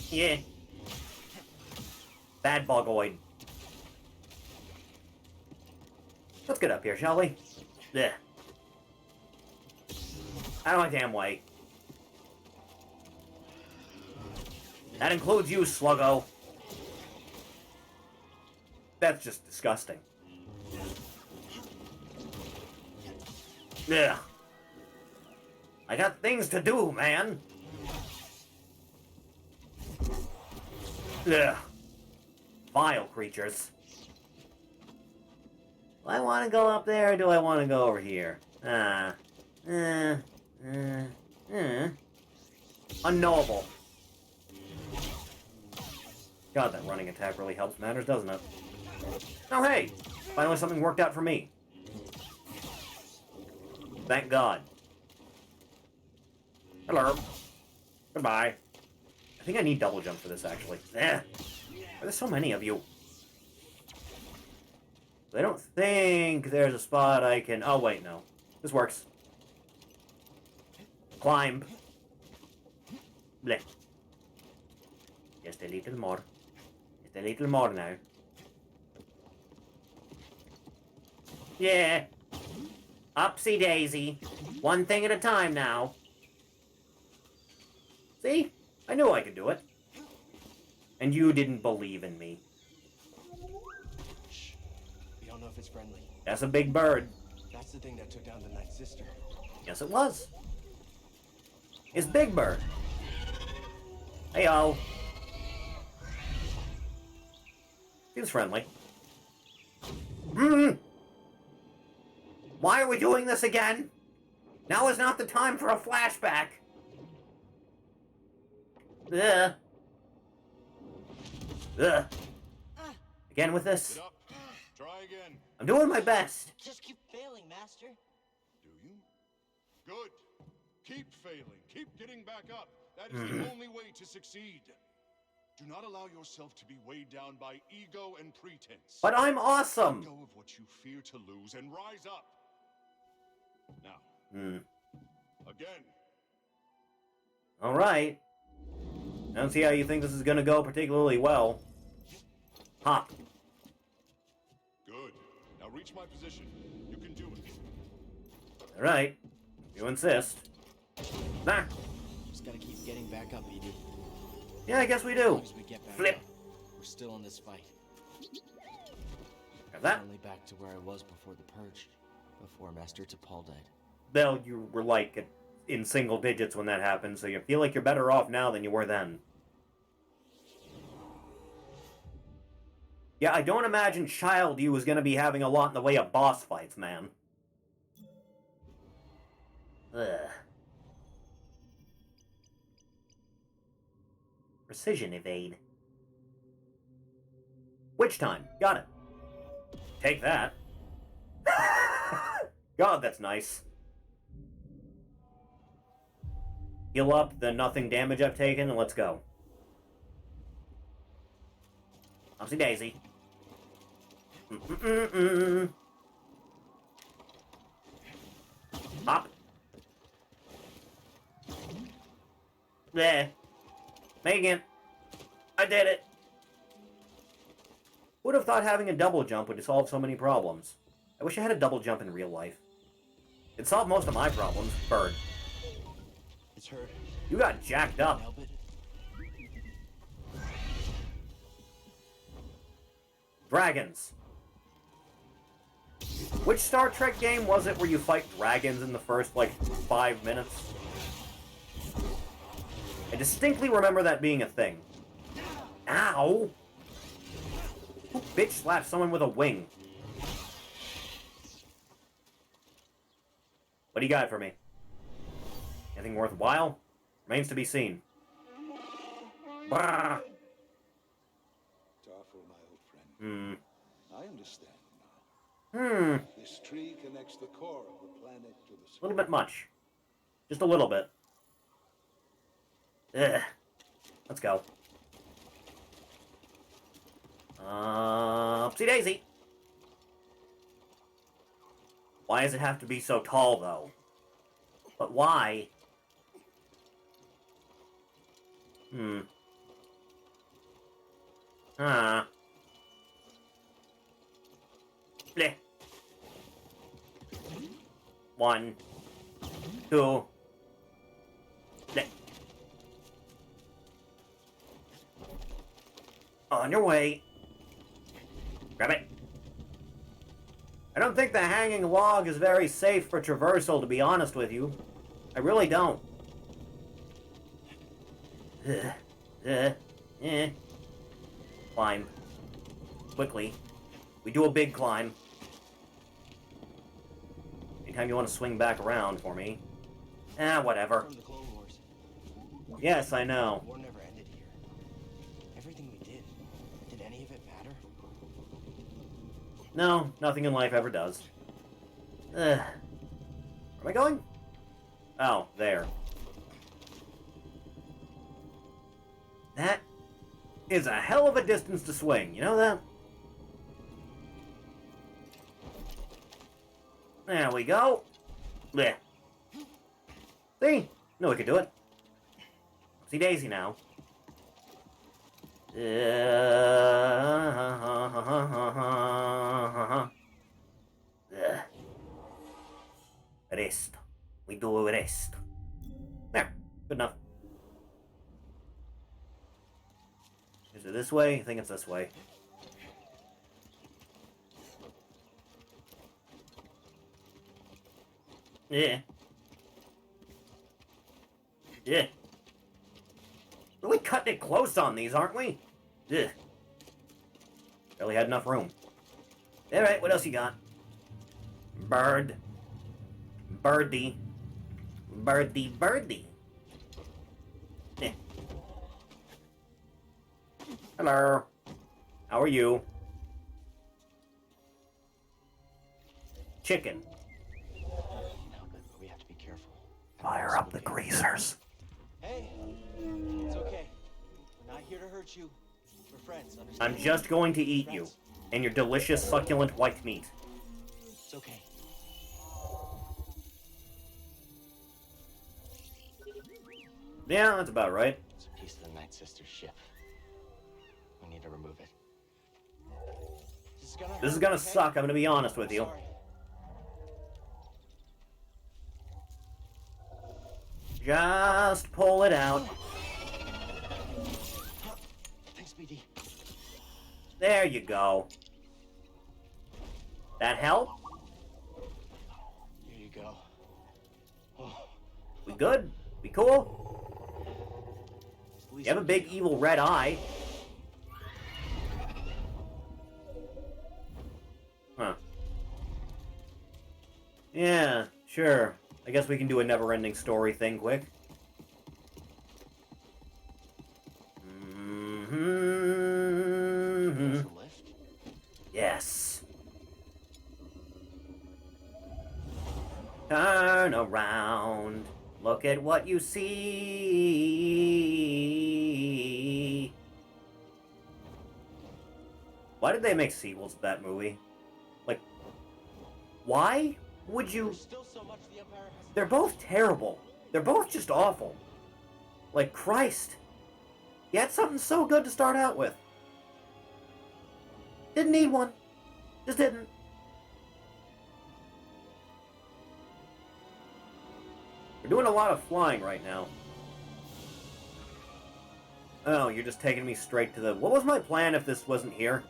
Yeah. Bad bogoid. Let's get up here, shall we? Yeah. Out of my damn way. That includes you, Sluggo. That's just disgusting. Yeah. I got things to do, man. Yeah. Vile creatures. Do I want to go up there, or do I want to go over here? Unknowable. God, that running attack really helps matters, doesn't it? Oh, hey! Finally something worked out for me. Thank God. Hello. Goodbye. I think I need double jump for this, actually. Eh. There's so many of you. I don't think there's a spot I can... Oh, wait, no. This works. Climb. Bleh. Just a little more. Just a little more now. Yeah. Upsy daisy. One thing at a time now. See? I knew I could do it. And you didn't believe in me. Shh. We don't know if it's friendly. That's a big bird. That's the thing that took down the Night Sister. Yes, it was. It's Big Bird. Hey-o. Seems friendly. Why are we doing this again? Now is not the time for a flashback. Ugh. Ugh. Again with this? Get up. Try again. I'm doing my best. Just keep failing, Master. Do you? Good. Keep failing. Keep getting back up. That is the only way to succeed. Do not allow yourself to be weighed down by ego and pretense. But I'm awesome. Let go of what you fear to lose and rise up. Now. Again. All right. I don't see how you think this is gonna go particularly well. Hop. Good. Now reach my position. You can do it. All right. You insist. Nah. Just gotta keep getting back up, Edie. Yeah, I guess we As do. long as we get back Flip. up, we're still in this fight. Got that? Only back to where I was before the purge, before Master T'Pol died. Well, you were like in single digits when that happened, so you feel like you're better off now than you were then. Yeah, I don't imagine Child You was gonna be having a lot in the way of boss fights, man. Ugh. Precision evade. Witch time. Got it. Take that. God, that's nice. Heal up the nothing damage I've taken, and let's go. Upsy daisy. Hop. There. Megan. I did it. Would have thought having a double jump would solve so many problems. I wish I had a double jump in real life. It'd solve most of my problems. Bird. It's hurt. You got jacked up. Help it. Dragons. Which Star Trek game was it where you fight dragons in the first, like, 5 minutes? I distinctly remember that being a thing. Ow! Who bitch slapped someone with a wing? What do you got for me? Anything worthwhile? Remains to be seen. Bah! Awful, my old friend. I understand now. This tree connects the core of the planet to the A sun. little bit much. Just a little bit. Ugh. Let's go. Upsy daisy. Why does it have to be so tall, though? But why? Bleh. 1, 2. Bleh. On your way. Grab it. I don't think the hanging log is very safe for traversal, to be honest with you. I really don't. Climb. Quickly. We do a big climb. Anytime you want to swing back around for me. Whatever. From the Clone Wars. Yes, I know. The war never ended here. Everything we did any of it matter? No, nothing in life ever does. Where am I going? Oh, there. That is a hell of a distance to swing, you know that? There we go. Blech. See? No, we could do it. See Daisy now. Rest. We do rest. There. Good enough. Is it this way? I think it's this way. Yeah. Yeah. Really cutting it close on these, aren't we? Yeah. Barely had enough room. Alright, what else you got? Bird. Birdie. Birdie, birdie. Eh. Hello. How are you? Chicken. No, but we have to be careful. Fire up the greasers. Hey, it's okay. We're not here to hurt you. We're friends, understand? I'm just going to eat you and your delicious, succulent white meat. It's okay. Yeah, that's about right. It's a piece of the Night Sister's ship. We need to remove it. This is gonna suck, I'm gonna be honest with you. Sorry. Just pull it out. Thanks, BD. There you go. That help? Here you go. Oh, We good? We cool? please You have a big evil red eye. Huh. Yeah, sure. I guess we can do a never-ending story thing quick. There's a lift. Yes. Turn around. Look at what you see. Why did they make sequels to that movie? Like, why would you... There's still so much the Empire has. They're both terrible. They're both just awful. Like, Christ. You had something so good to start out with. Didn't need one. Just didn't. We're doing a lot of flying right now. Oh, you're just taking me straight to the... What was my plan if this wasn't here?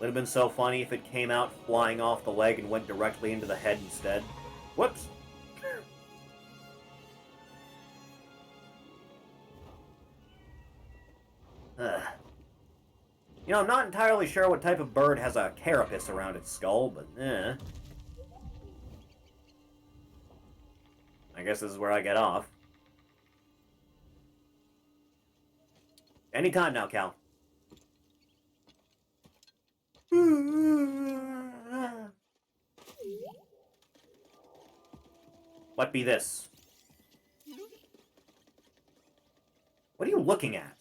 Would have been so funny if it came out flying off the leg and went directly into the head instead. Whoops! You know, I'm not entirely sure what type of bird has a carapace around its skull, but I guess this is where I get off. Anytime now, Cal. What be this? What are you looking at?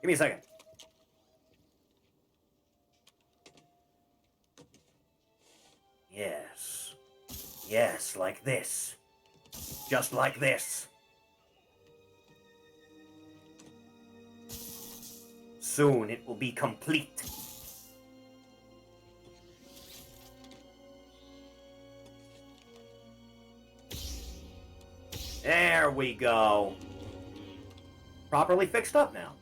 Give me a second. Yes. Yes, like this. Just like this. Soon it will be complete. There we go. Properly fixed up now.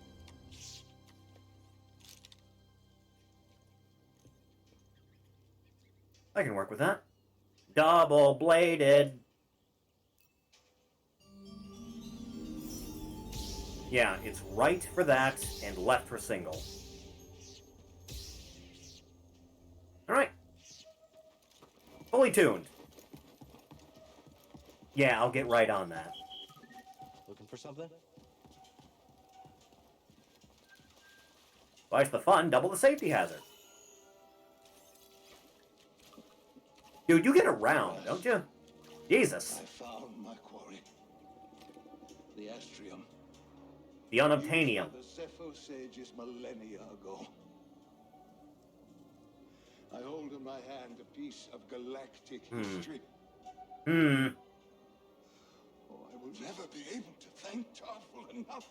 I can work with that. Double-bladed. Yeah, it's right for that and left for single. Alright. Fully tuned. Yeah, I'll get right on that. Looking for something? Twice the fun, double the safety hazard. Dude, you get around, don't you? Jesus. I found my quarry. The Astrium. The unobtainium. The Zepho sages millennia ago. I hold in my hand a piece of galactic history. Hmm. Oh, I will never be able to thank Tarful enough.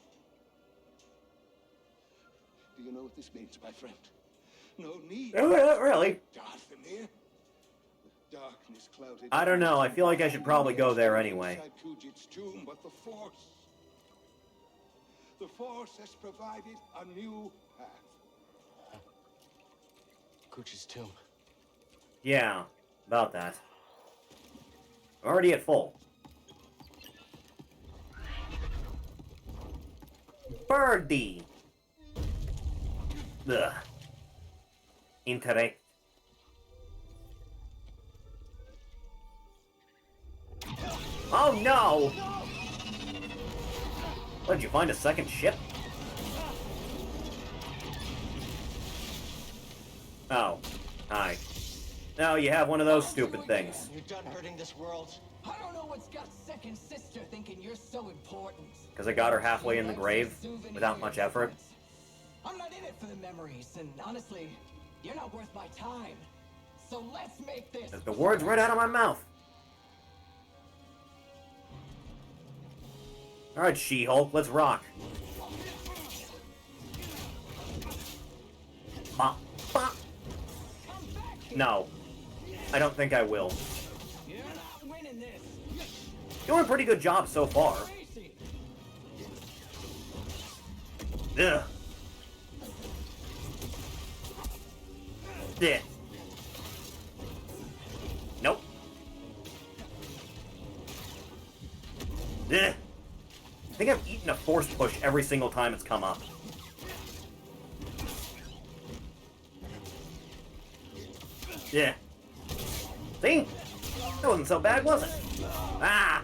Do you know what this means, my friend? No need. Really? Darthanir. Darkness clouded. I don't know. I feel like I should probably go there anyway. Inside Kujit's tomb, but the Force has provided a new path. Kuchi's tomb. Yeah, about that. Already at full. Birdie. Ugh. Incorrect. Oh no! What, did you find a second ship? Oh. Hi. Now you have one of those stupid things. You're done hurting this world. I don't know what's got second sister thinking you're so important. Because I got her halfway in the grave without much effort. I'm not in it for the memories, and honestly, you're not worth my time. So let's make this. The words right out of my mouth. Alright, She-Hulk, let's rock. Bop, bop. No. I don't think I will. You're not winning this. Doing a pretty good job so far. Ugh. Yeah. Nope. Ugh. I think I've eaten a force push every single time it's come up. Yeah. See? That wasn't so bad, was it? Ah!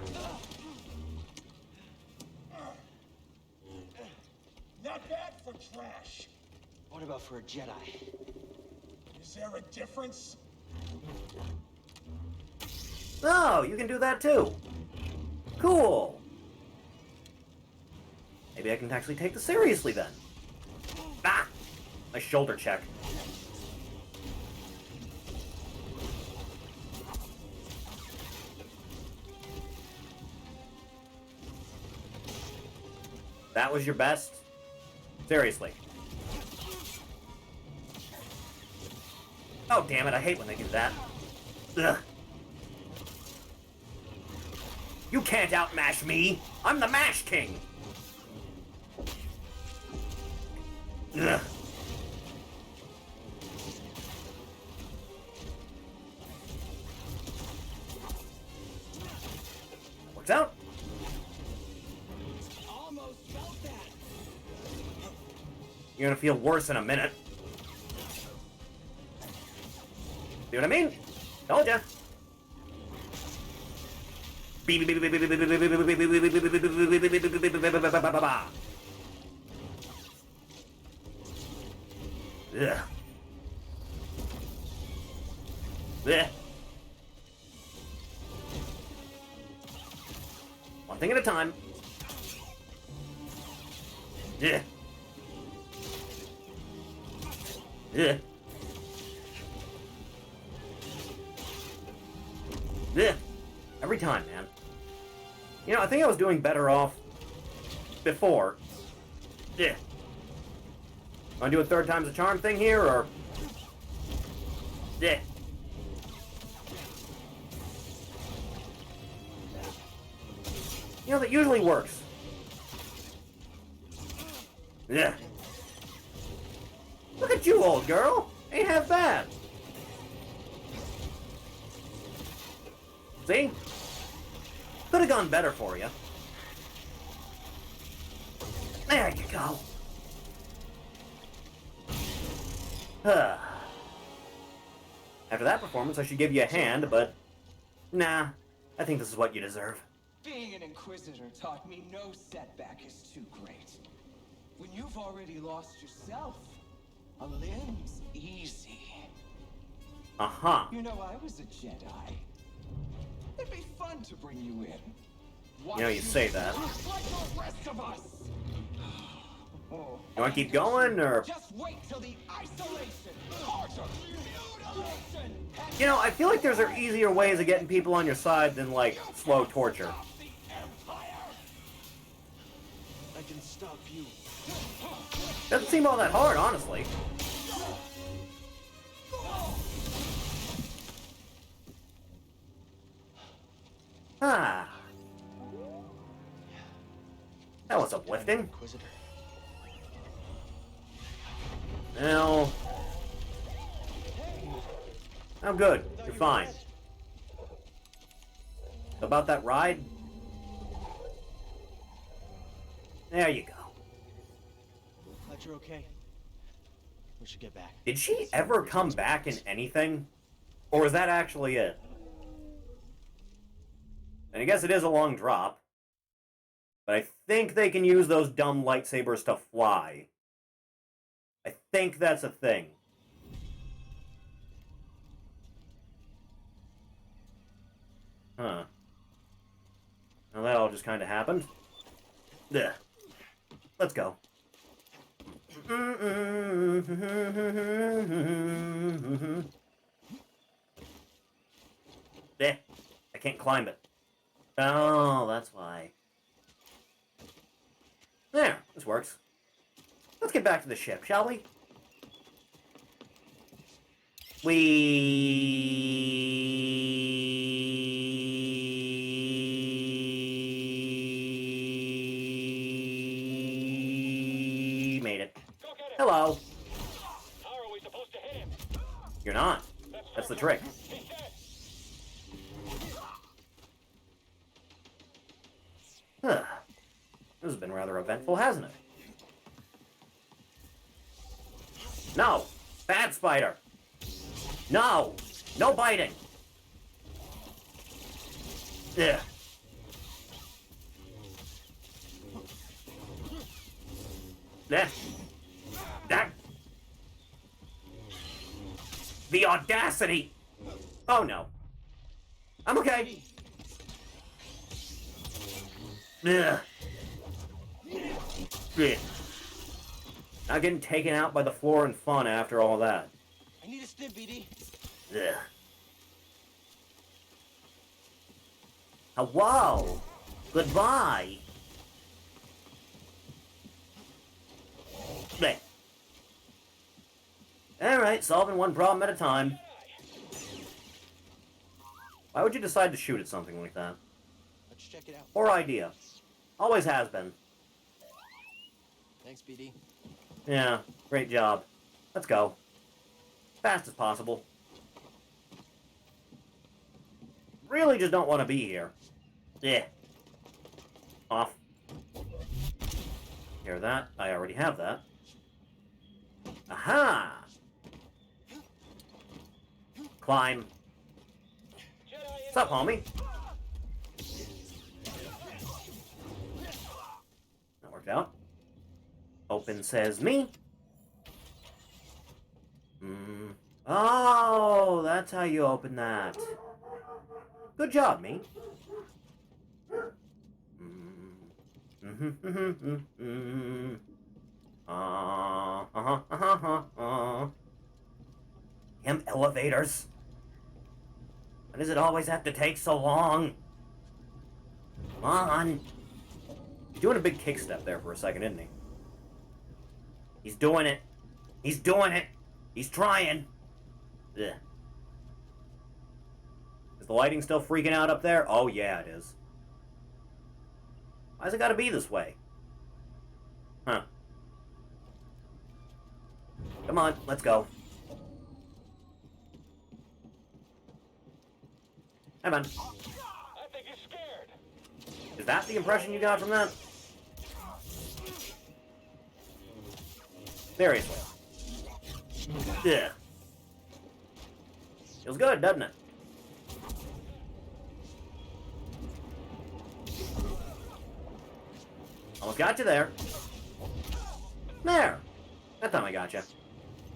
Not bad for trash. What about for a Jedi? Is there a difference? Oh, you can do that too. Cool. Maybe I can actually take this seriously then. Ah! My shoulder check. That was your best? Seriously. Oh, damn it, I hate when they do that. Ugh. You can't outmash me! I'm the Mash King! Ugh. Works out. Almost felt that. You're gonna feel worse in a minute. See what I mean? Told ya. Ugh. Ugh. One thing at a time. Yeah. Yeah. Yeah. Every time, man. You know, I think I was doing better off before. Yeah. Wanna do a third time's a charm thing here, or? Yeah. You know, that usually works. Yeah. Look at you, old girl. Ain't half bad. See? Could have gone better for you. There you go. After that performance, I should give you a hand, but... Nah, I think this is what you deserve. Being an Inquisitor taught me no setback is too great. When you've already lost yourself, A limb's easy. Uh-huh. You know, I was a Jedi. It'd be fun to bring you in. You know, you say that. Just like the rest of us. Oh, You want to keep going, or... just wait till the isolation. Torture. Mutilation. You know, I feel like there's easier ways of getting people on your side than, like, slow torture. I can stop you. Doesn't seem all that hard, honestly. Ah. That was uplifting. Inquisitor. Now... Oh, good. You're fine. About that ride? There you go. Glad you're okay. We should get back. Did she ever come back in anything? Or is that actually it? And I guess it is a long drop. But I think they can use those dumb lightsabers to fly. I think that's a thing. Huh. Well, that all just kind of happened. Ugh. Let's go. Eh, I can't climb it. Oh, that's why. There, this works. Let's get back to the ship, shall we? We made it. Go get him. Hello. How are we supposed to hit him? You're not. That's the trick. He's dead. Huh. This has been rather eventful, hasn't it? No! Bad spider! No! No biting! Ugh. That. The audacity! Oh no. I'm okay. Ugh. Ugh. Not getting taken out by the floor and fun after all that. I need a stim, BD. Ugh. Hello. Goodbye. Bleh. Alright, solving one problem at a time. Why would you decide to shoot at something like that? Let's check it out. Poor idea. Always has been. Thanks, BD. Yeah, great job. Let's go. Fast as possible. Really just don't want to be here. Yeah. Off. Hear that? I already have that. Aha! Climb. What's up, homie? That worked out. Open says me. Oh, that's how you open that. Good job, me. Him elevators. Why does it always have to take so long? Come on. He's doing a big kick step there for a second, isn't he? He's doing it. He's doing it. He's trying. Ugh. Is the lighting still freaking out up there? Oh, yeah, it is. Why's it gotta be this way? Huh. Come on, let's go. Come on. I think he's scared. Is that the impression you got from that? Seriously. Ugh. Feels good, doesn't it? Almost got you there. There. That time I got you.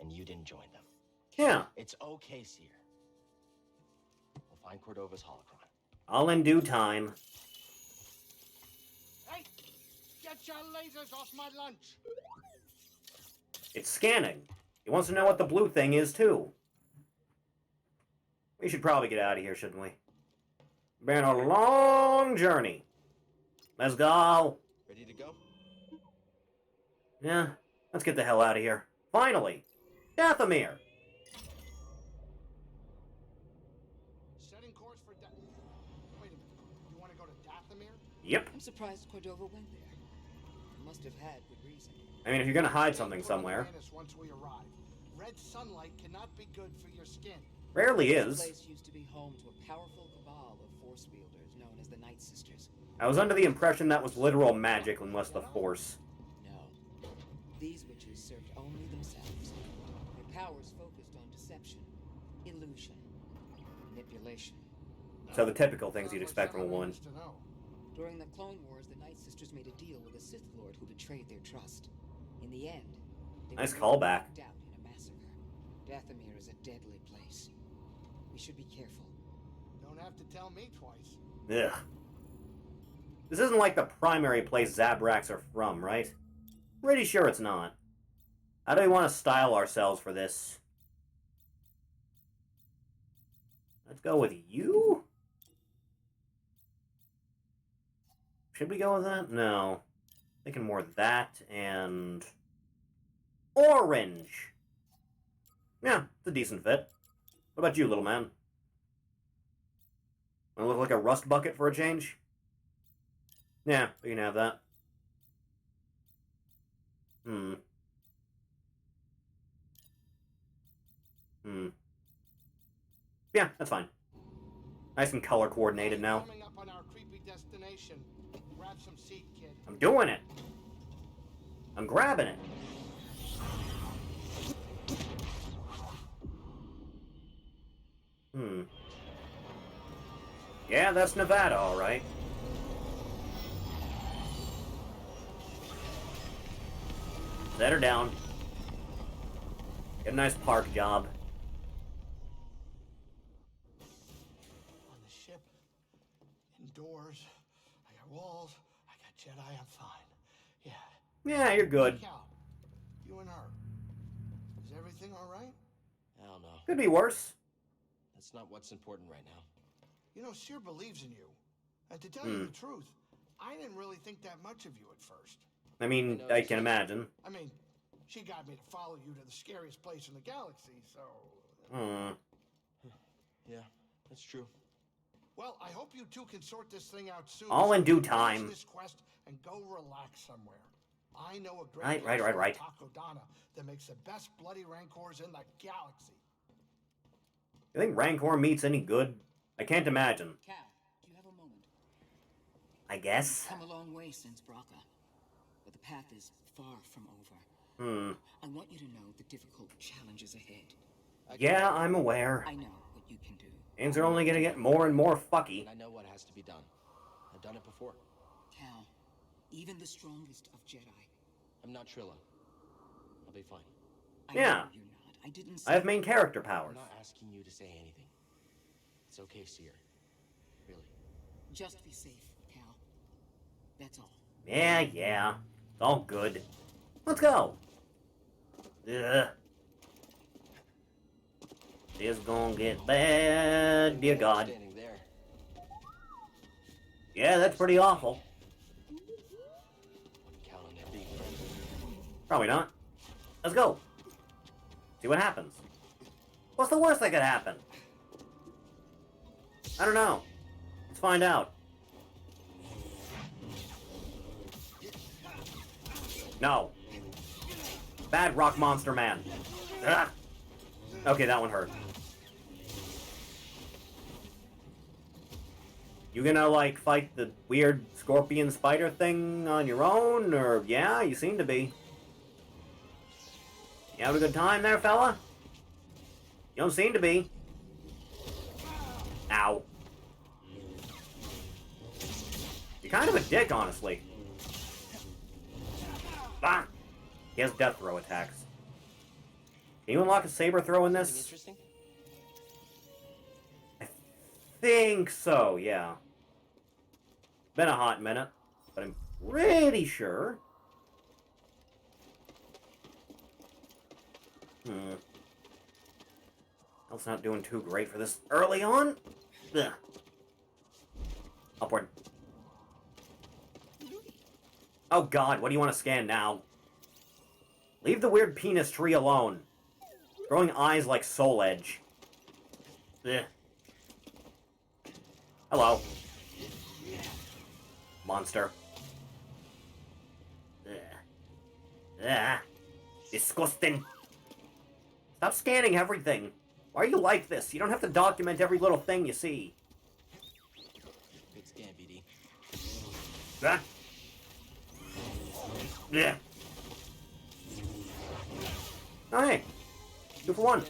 and you didn't join them. Yeah. It's okay, Seer. We'll find Cordova's holocron. All in due time. Hey! Get your lasers off my lunch! It's scanning. He wants to know what the blue thing is, too. We should probably get out of here, shouldn't we? Been a long journey. Let's go. Ready to go? Yeah, let's get the hell out of here. Finally! Dathomir! Setting course for Wait a minute. You want to go to Dathomir? Yep. I'm surprised Cordova went there. He must have had good reason. I mean, if you're gonna hide something somewhere. Once we arrive. Red sunlight cannot be good for your skin. Rarely This is. place used to be home to a powerful cabal of force wielders known as the Night Sisters. I was under the impression that was literal magic unless the Force. No. These witches served only themselves. Their powers focused on deception, illusion, manipulation. So the typical things you'd expect from a one. During the Clone Wars, the Night Sisters made a deal with a Sith Lord who betrayed their trust. In the end, they Nice were callback. wiped out in a massacre. Dathomir is a deadly place. We should be careful. Don't have to tell me twice. Ugh. This isn't like the primary place Zabraks are from, right? Pretty sure it's not. How do we want to style ourselves for this? Let's go with you? Should we go with that? No. Thinking more that and... orange! Yeah, it's a decent fit. What about you, little man? Wanna look like a rust bucket for a change? Yeah, we can have that. Yeah, that's fine. Nice and color coordinated now. Coming up on our creepy destination. Grab some seat, kid. I'm doing it. I'm grabbing it. Yeah, that's Nevada, all right. Set her down. Get a nice park job. On the ship, indoors, I got walls, I got Jedi, I'm fine. Yeah. Yeah, you're good. Cal, you and her. Is everything all right? I don't know. Could be worse. That's not what's important right now. You know, Seer believes in you. And to tell you the truth, I didn't really think that much of you at first. I mean, I can imagine. I mean, she got me to follow you to the scariest place in the galaxy, so... Yeah, that's true. Well, I hope you two can sort this thing out soon. All in due Finish time. this quest and go relax somewhere. I know a great Right. Takodana that makes the best bloody rancors in the galaxy. You think Rancor meat's any good? I can't imagine. Cal, do you have a moment? I guess. Come a long way since Braca, but the path is far from over. I want you to know the difficult challenges ahead. Yeah, I'm aware. I know what you can do. Things are only gonna get more and more fucky. And I know what has to be done. I've done it before. Cal, even the strongest of Jedi. I'm not Trilla. I'll be fine. I Yeah. know you're not. I didn't say I have main character I'm powers. not asking you to say anything. It's okay, Seer. Really. Just be safe, Cal. That's all. Yeah. It's all good. Let's go. Ugh. It's gonna get bad, dear God. Standing there. Yeah, that's pretty awful. Wouldn't count on their being friends. Probably not. Let's go. See what happens. What's the worst that could happen? I don't know. Let's find out. No. Bad rock monster man. Ugh. Okay, that one hurt. You gonna, like, fight the weird scorpion spider thing on your own? Or, yeah, you seem to be. You have a good time there, fella? You don't seem to be. Ow. You're kind of a dick, honestly. Ah! He has death throw attacks. Can you unlock a saber throw in Something this? interesting? I think so, yeah. Been a hot minute, but I'm pretty sure. Health's not doing too great for this early on. Ugh. Upward. Oh god, what do you want to scan now? Leave the weird penis tree alone. Growing eyes like Soul Edge. Ugh. Hello. Monster. Ugh. Ugh. Disgusting. Stop scanning everything. Why are you like this? You don't have to document every little thing you see. Good scan, BD. Ugh. Yeah. Oh, hey. 2 for 1.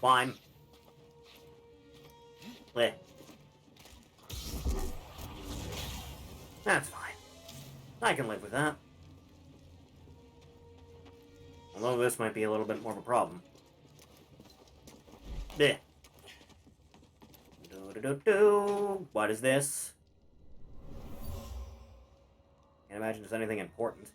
Fine. Bleh. That's fine. I can live with that. Although this might be a little bit more of a problem. Bleh. Do-do-do-do. What is this? Can't imagine there's anything important.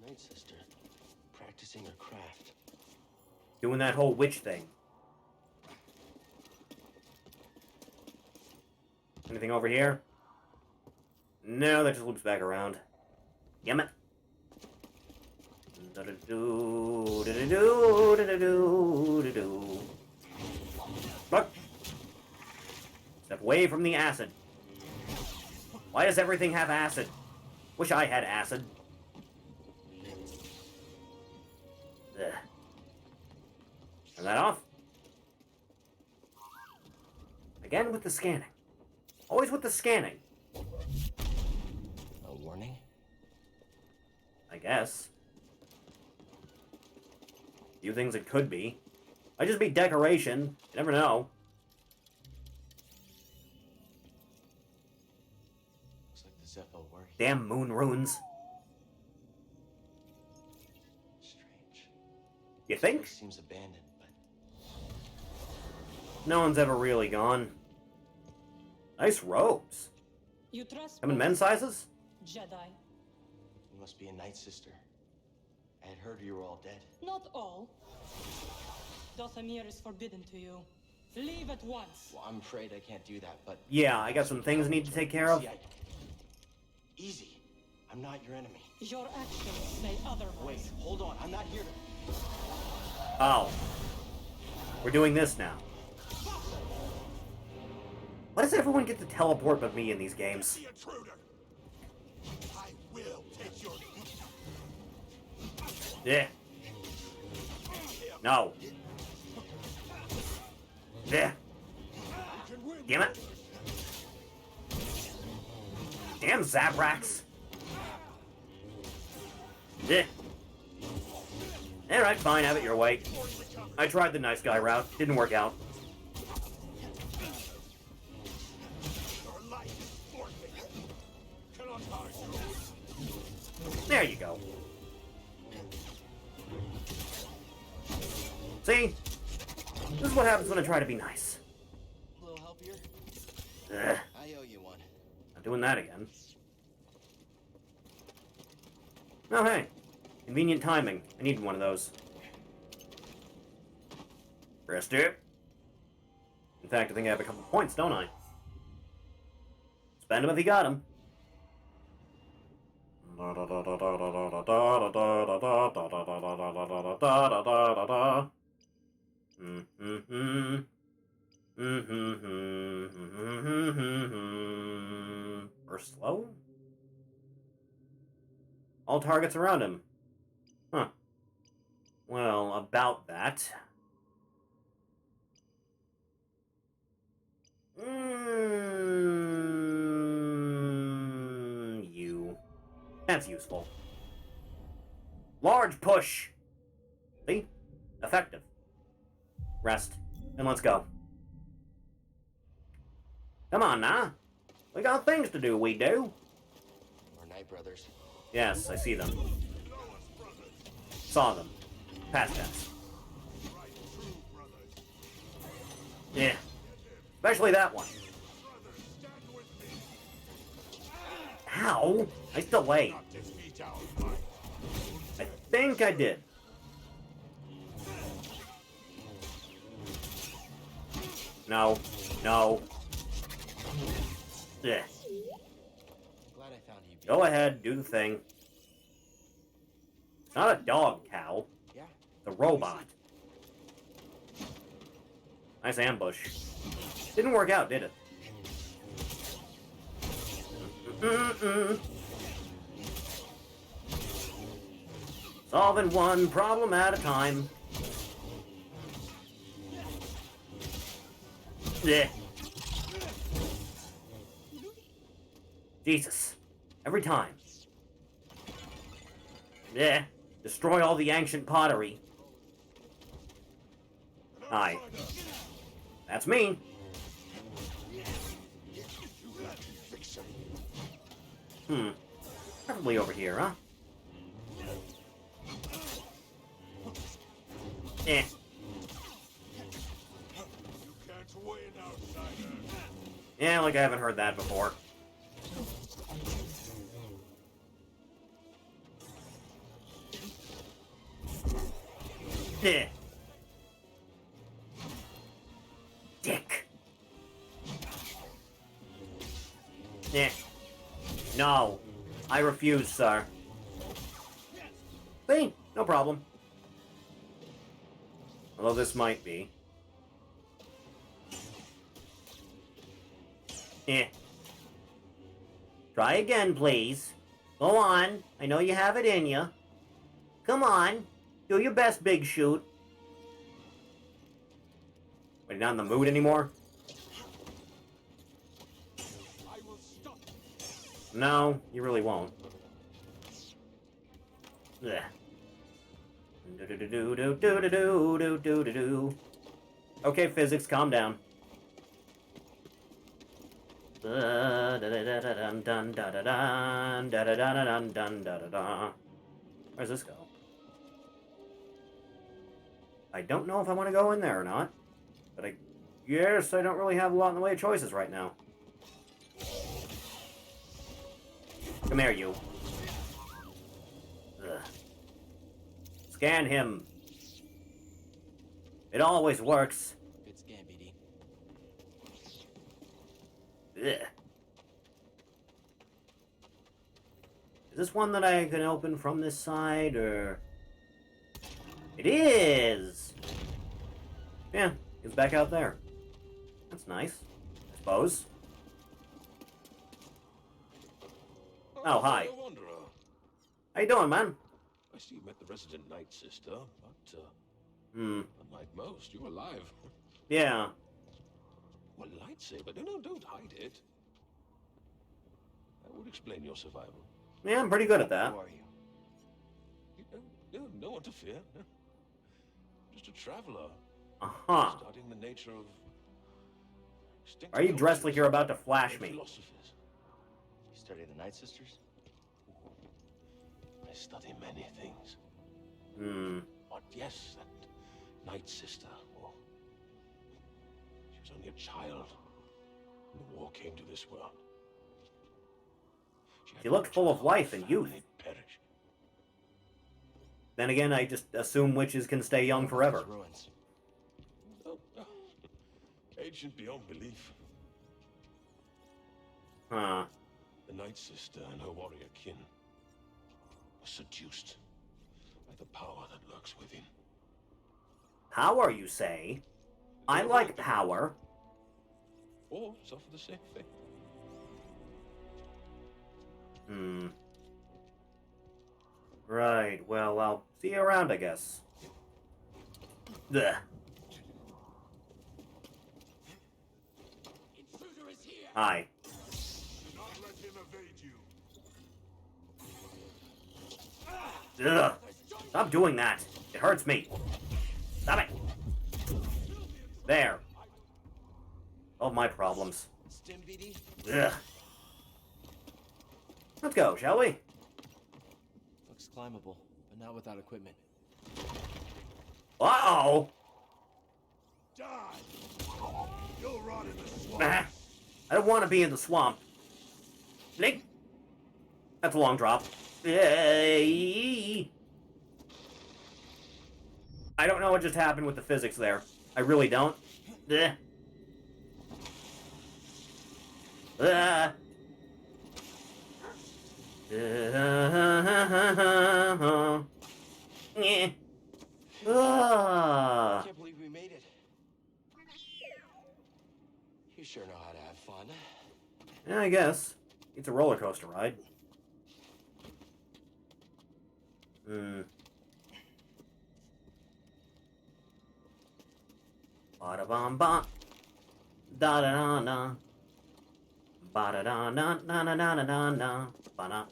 Night sister, practicing her craft. Doing that whole witch thing. Anything over here? No, that just loops back around. Damn it. Look. Step away from the acid. Why does everything have acid? Wish I had acid. Ugh. Turn that off. Again with the scanning. Always with the scanning. A warning? I guess. Few things it could be. Might just be decoration. You never know. Looks like the Zeppo were here. Damn moon runes. Strange. You think? Place seems abandoned, but No one's ever really gone. Nice robes. You trust Come in men's sizes? Jedi. you must be a Night Sister. I had heard you were all dead. Not all. Dothamir is forbidden to you. Leave at once. Well, I'm afraid I can't do that, but... Yeah, I got some things I need to take care of. See, Easy. I'm not your enemy. Your actions say otherwise. Wait, hold on. I'm not here to... Oh. We're doing this now. Why does everyone get to teleport but me in these games? The intruder. I will take your... Yeah. No. Yeah. Damn it. Damn Zabrax. Yeah. Alright, fine, have it your way. I tried the nice guy route. Didn't work out. There you go. See? This is what happens when I try to be nice. A little help here? Ugh. I owe you one. Not doing that again. Oh, hey. Convenient timing. I needed one of those. Rest it. In fact, I think I have a couple points, don't I? Spend them if you got them. Or slow? All targets around him. Huh. Well, about that. You. That's useful. Large push! See? Effective. Rest. And let's go. Come on now. We got things to do, we do. brothers. Yes, I see them. Saw them. Past tense. Yeah. Especially that one. Ow! Nice delay. I think I did. No. No. Yeah. Glad I found you. Go ahead, do the thing. It's not a dog, Cal. Yeah. It's a robot. Nice ambush. Didn't work out, did it? Solving one problem at a time. Yeah. Jesus. Every time. Yeah. Destroy all the ancient pottery. Hi. That's me. Probably over here, huh? Eh. Yeah, like I haven't heard that before. Eh. Dick. Eh. No. I refuse, sir. See? No problem. Although this might be. Eh. Try again, please. Go on. I know you have it in you. Come on. Do your best, Big Shoot. Are you not in the mood anymore? No, you really won't. Ugh. Okay, physics, calm down. Where's this go? I don't know if I want to go in there or not, but I guess I don't really have a lot in the way of choices right now. Come here, you. Ugh. Scan him. It always works. Good scan, BD. Ugh. Is this one that I can open from this side, or... It is! Yeah, it's back out there. That's nice, I suppose. Oh, hi. How you doing, man? I see you met the resident Night Sister, but, unlike most, you're alive. Yeah. Well, lightsaber, no, don't hide it. That would explain your survival. Yeah, I'm pretty good at that. Who are you? No one to fear. Just a traveler. Uh-huh. Studying the nature of... Are you dressed like you're about to flash me? Philosophers. You study the Night Sisters? I study many things. But yes, that Night Sister, well, she was only a child when the war came to this world. She looked full of life and youth. Perish. Then again, I just assume witches can stay young forever. Ruins. Oh, ancient beyond belief. Huh. The Night Sister and her warrior kin were seduced by the power that lurks within. Power, you say? I like power. Or suffer the same fate. Right, well, I'll see you around, I guess. Ugh. Hi. Not let him evade you. Ugh. Stop doing that. It hurts me. Stop it. There. All my problems. Stim, BD? Ugh. Let's go, shall we? Looks climbable, but not without equipment. Uh-oh! Die! You'll rot in the swamp. Nah. I don't want to be in the swamp. Nick! That's a long drop. Yay! I don't know what just happened with the physics there. I really don't. Ugh. Ah. Yeah. I can't believe we made it. You sure know how to have fun. Yeah, I guess. It's a roller coaster ride. Ba-da-bum-ba. Da-da-da-da. Ba-da-da-da-da-da-da-da-da. Ba-da.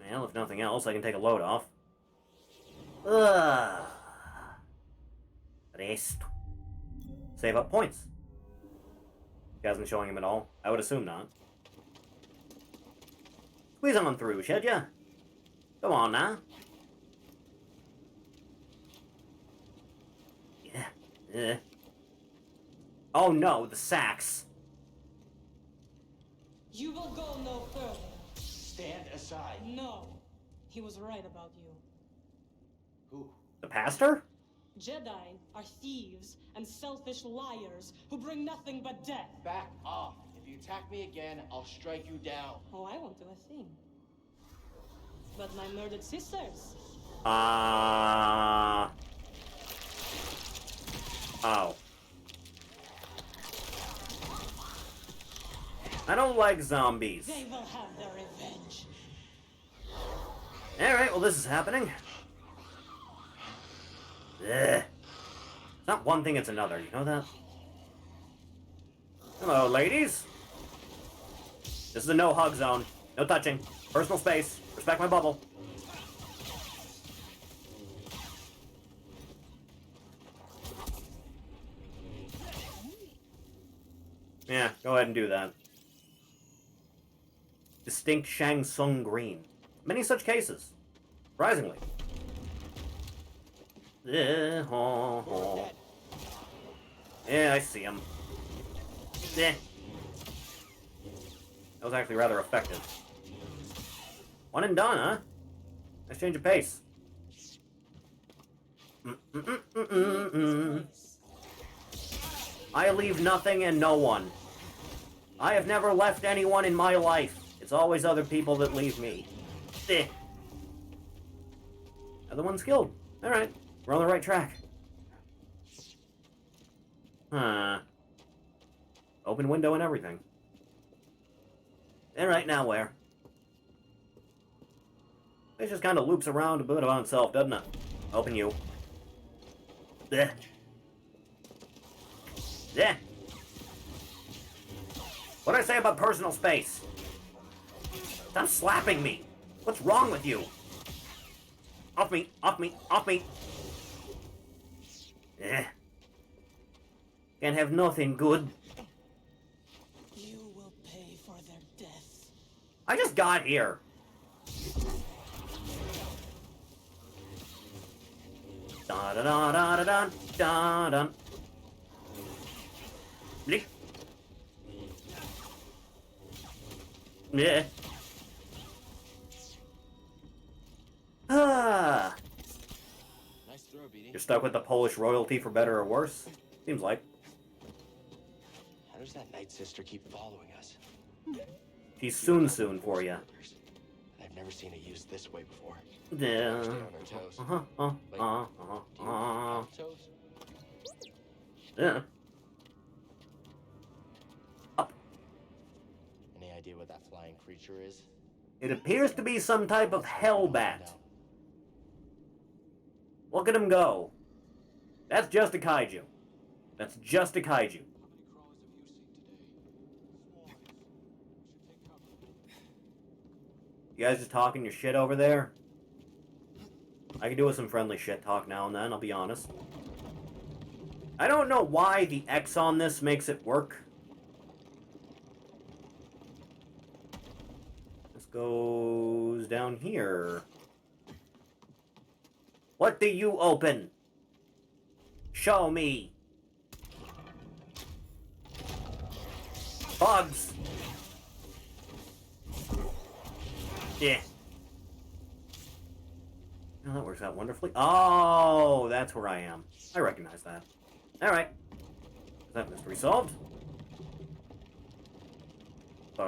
Well, if nothing else, I can take a load off. Ugh. Rest. Save up points. He hasn't showing him at all. I would assume not. Squeeze on through, should ya? Come on now. Yeah. Oh no, the sacks. You will go no further. Stand aside. No. He was right about you. Who? The pastor? Jedi are thieves and selfish liars who bring nothing but death. Back off. If you attack me again, I'll strike you down. Oh, I won't do a thing. But my murdered sisters. Oh. I don't like zombies. They will have their revenge. Alright, well this is happening. Ugh. It's not one thing, it's another, you know that? Hello, ladies. This is a no-hug zone. No touching. Personal space. Respect my bubble. Yeah, go ahead and do that. Distinct Shang Tsung green. Many such cases. Surprisingly. Yeah, I see him. That was actually rather effective. One and done, huh? Nice change of pace. I leave nothing and no one. I have never left anyone in my life. It's always other people that leave me. Other one's killed. Alright, we're on the right track. Huh. Open window and everything. Alright, now where? It just kind of loops around a bit on itself, doesn't it? Open you. Blech. Yeah. What'd I say about personal space? Stop slapping me. What's wrong with you? Off me, off me, off me. Eh. Can't have nothing good. You will pay for their death. I just got here. Da da da da da da da da. Blick. Yeah. Ah. Nice throw, BD. You're stuck with the Polish royalty for better or worse? Seems like. How does that Night Sister keep following us? She's soon for you. I've never seen it used this way before. Yeah. Stay on our toes. Toes? Yeah. Up. Any idea what that flying creature is? It appears to be some type of hell bat. Look at him go. That's just a kaiju. That's just a kaiju. You guys just talking your shit over there? I can do with some friendly shit talk now and then, I'll be honest. I don't know why the X on this makes it work. goes down here. What do you open? Show me. Bugs. Yeah. Oh, that works out wonderfully. Oh, that's where I am. I recognize that. Alright. That mystery solved. Did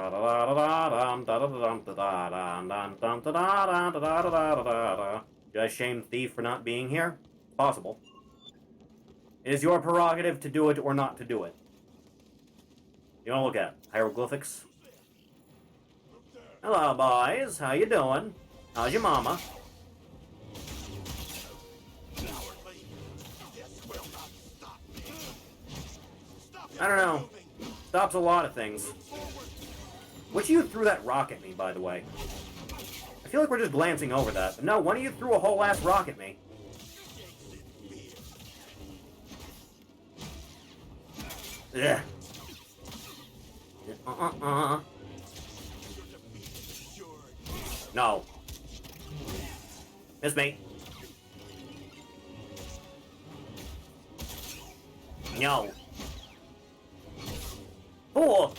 I shame Thief for not being here? Possible. It is your prerogative to do it or not to do it. You wanna look at hieroglyphics? Hello, boys. How you doing? How's your mama? I don't know. Stops a lot of things. Which of you threw that rock at me, by the way? I feel like we're just glancing over that. But no, one of you threw a whole ass rock at me. Ugh. No. Miss me. No. Oh.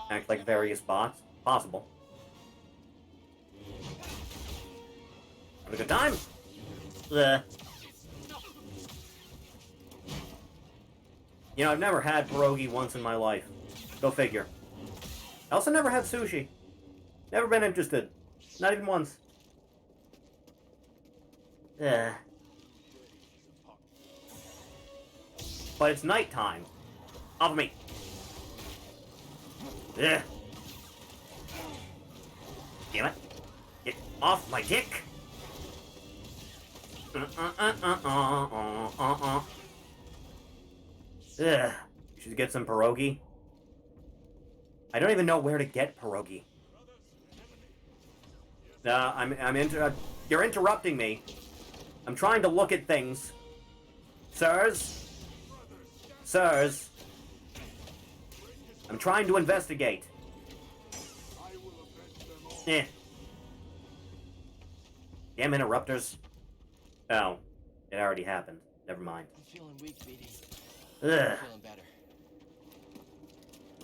Act like various bots. Possible. Have a good time? Ugh. You know, I've never had pierogi once in my life. Go figure. I also never had sushi. Never been interested. Not even once. Ugh. But it's nighttime. Off of me. Ugh. Damn it. Get off my dick. Ugh. Should get some pierogi. I don't even know where to get pierogi. You're interrupting me. I'm trying to look at things. Sirs? Sirs? I'm trying to investigate. Eh. Damn interrupters. Oh. It already happened. Never mind. I'm feeling weak, BD. Ugh. I'm feeling better.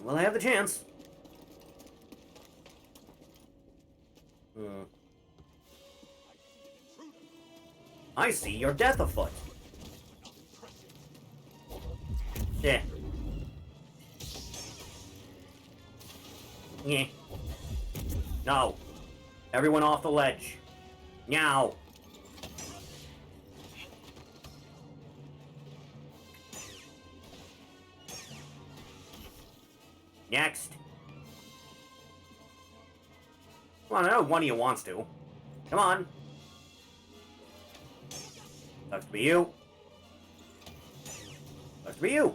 Well, I have the chance. I see your death afoot. Yeah. Yeah. No. Everyone off the ledge. Now. Next. Come on, I know one of you wants to. Come on. Sucks to be you. Sucks to be you.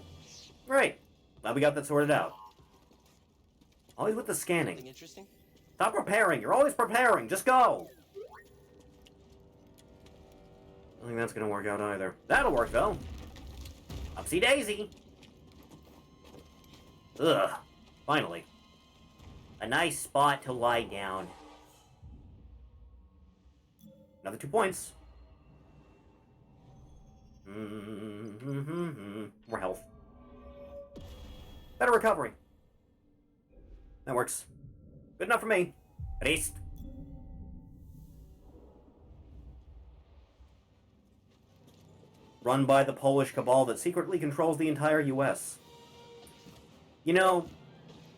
Right. Glad we got that sorted out. Always with the scanning. Something interesting? Stop preparing. You're always preparing. Just go. I don't think that's gonna work out either. That'll work, though. Upsy daisy. Ugh. Finally. A nice spot to lie down. Another 2 points. More health. Better recovery. That works. Good enough for me. At least. Run by the Polish cabal that secretly controls the entire US. You know,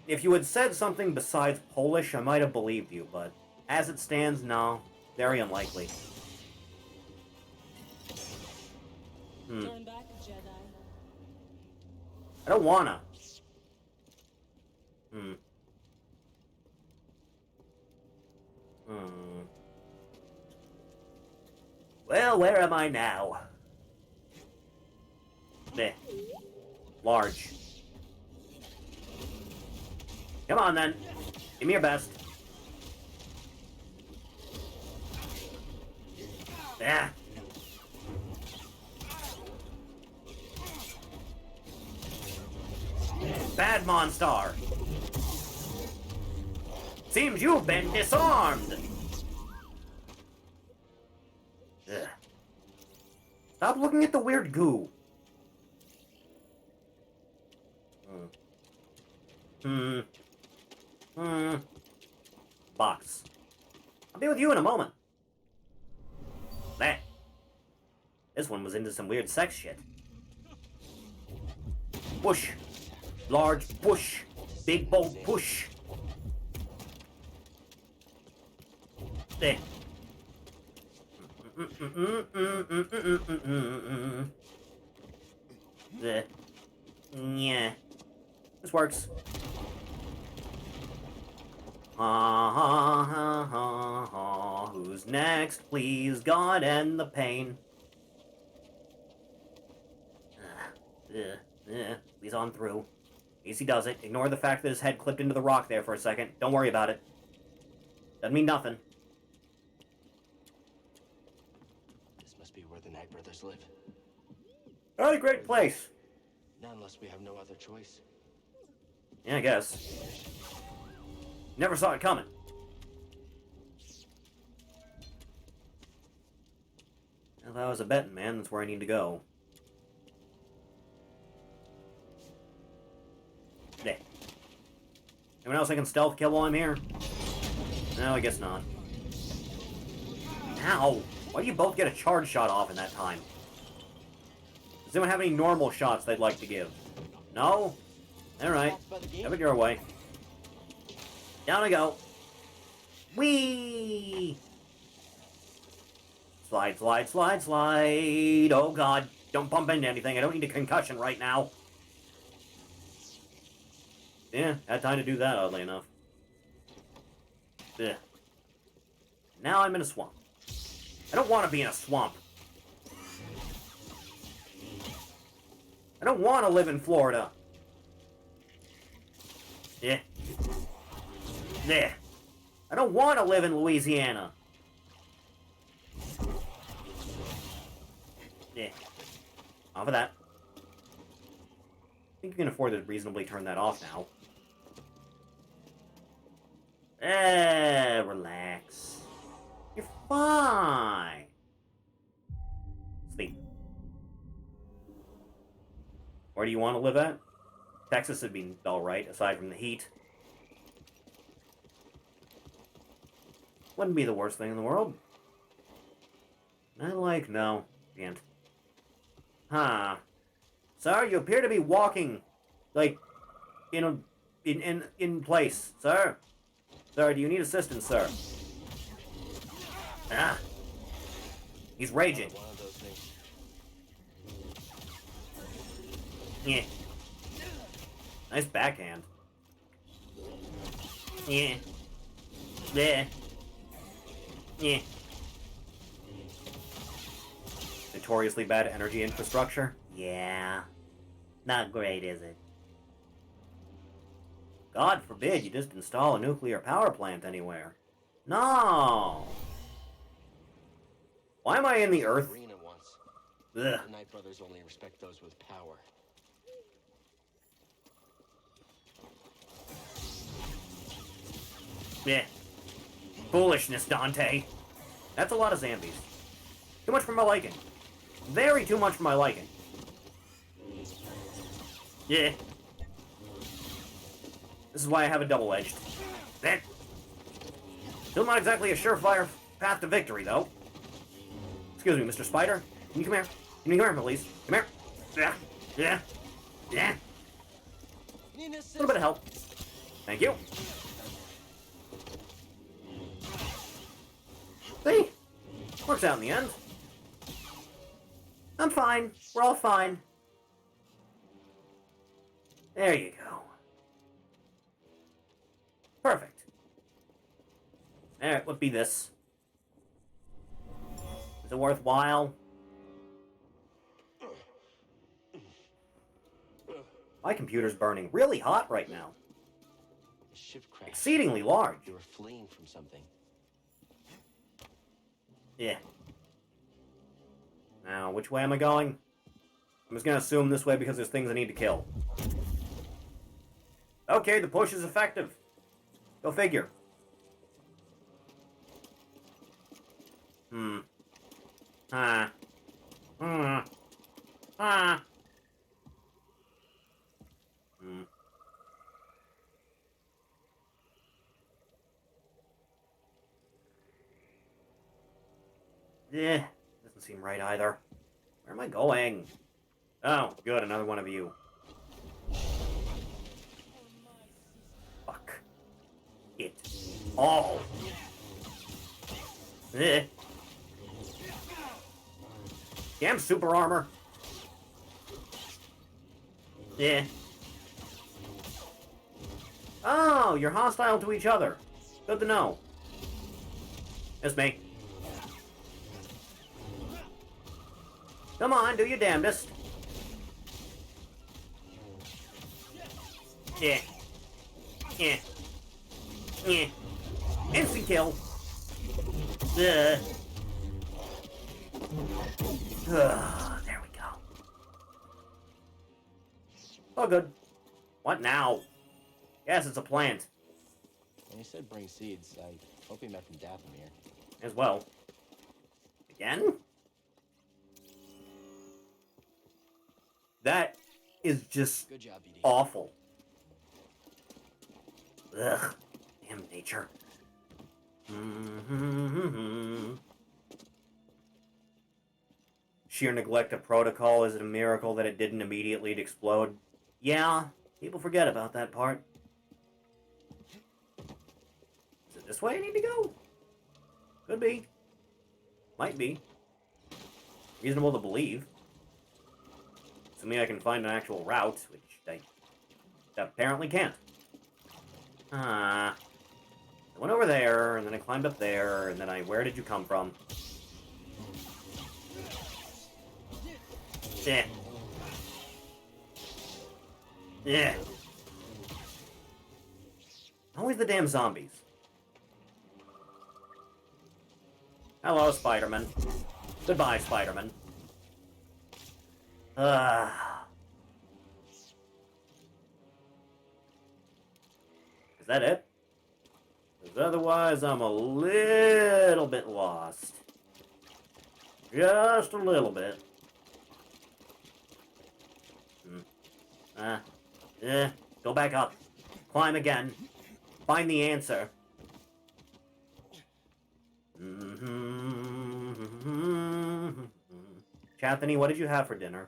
if you had said something besides Polish, I might have believed you, but as it stands, no. Very unlikely. Turn back, Jedi. I don't wanna. Well, where am I now? There. Large. Come on, then. Give me your best. Yeah. bad Monstar. Seems you've been disarmed. Ugh. Stop looking at the weird goo. Box. I'll be with you in a moment. There. This one was into some weird sex shit. Push. Large push. Big bold push. There. There. Yeah. This works. Ha ha ha ha ha. Who's next? Please, God, end the pain. Please on through. Easy does it. Ignore the fact that his head clipped into the rock there for a second. Don't worry about it. Doesn't mean nothing. This must be where the Knight brothers live. Not a great place. Not unless we have no other choice. Yeah, I guess. Never saw it coming. If I was a betting man, that's where I need to go. There. Anyone else I can stealth kill while I'm here? No, I guess not. Ow! Why do you both get a charge shot off in that time? Does anyone have any normal shots they'd like to give? No? Alright. Have it your way. Down I go. Whee! Slide, slide, slide, slide. Oh god, don't bump into anything. I don't need a concussion right now. Yeah, had time to do that, oddly enough. Ugh. Now I'm in a swamp. I don't want to be in a swamp. I don't want to live in Florida. Yeah. Yeah. I don't want to live in Louisiana. Yeah. Off of that. I think you can afford to reasonably turn that off now. Relax. You're fine. Sleep. Where do you want to live at? Texas would be alright, aside from the heat. Wouldn't be the worst thing in the world. No, can't. Huh. Sir, you appear to be walking, like, in place, sir. Sir, do you need assistance, sir? Ah. He's raging. Yeah. Nice backhand. Yeah. Yeah. Yeah. Notoriously bad energy infrastructure? Yeah. Not great, is it? God forbid you just install a nuclear power plant anywhere. No! Why am I in the Earth? Arena once. Ugh. The Knight brothers only respect those with power. Yeah. Foolishness, Dante. That's a lot of zombies. Too much for my liking. Very too much for my liking. Yeah. This is why I have a double-edged. That. Still not exactly a surefire path to victory, though. Excuse me, Mr. Spider. Can you come here? Can you come here, please? Come here. Yeah. Yeah. Yeah. A little bit of help. Thank you. See? Works out in the end. I'm fine. We're all fine. There you go. Perfect. Alright, what be this? Is it worthwhile? My computer's burning really hot right now. The ship crashed. Exceedingly large. You were fleeing from something. Yeah. Now, which way am I going? I'm just gonna assume this way because there's things I need to kill. Okay, the push is effective. Go figure. Ah. Ah. Yeah, doesn't seem right either. Where am I going? Oh, good, another one of you. Fuck. It. All. Eh. Damn super armor. Yeah. Oh, you're hostile to each other. Good to know. It's me. Come on, do your damnedest. Yeah. Yeah. Yeah. Instant kill. There we go. Oh, good. What now? Yes, it's a plant. When you said bring seeds, I hope you meant from Dathomir. As well. Again? That is just Good job, BD. awful. Ugh. Damn nature. Sheer neglect of protocol. Is it a miracle that it didn't immediately explode? Yeah, people forget about that part. Is it this way I need to go? Could be. Might be. Reasonable to believe. Assuming I can find an actual route, which I apparently can't. I went over there, and then I climbed up there, and then where did you come from? Yeah. Yeah. Always the damn zombies. Hello, Spider-Man. Goodbye, Spider-Man. Is that it? Because otherwise, I'm a little bit lost. Just a little bit. Go back up. Climb again. Find the answer. Chathany, what did you have for dinner?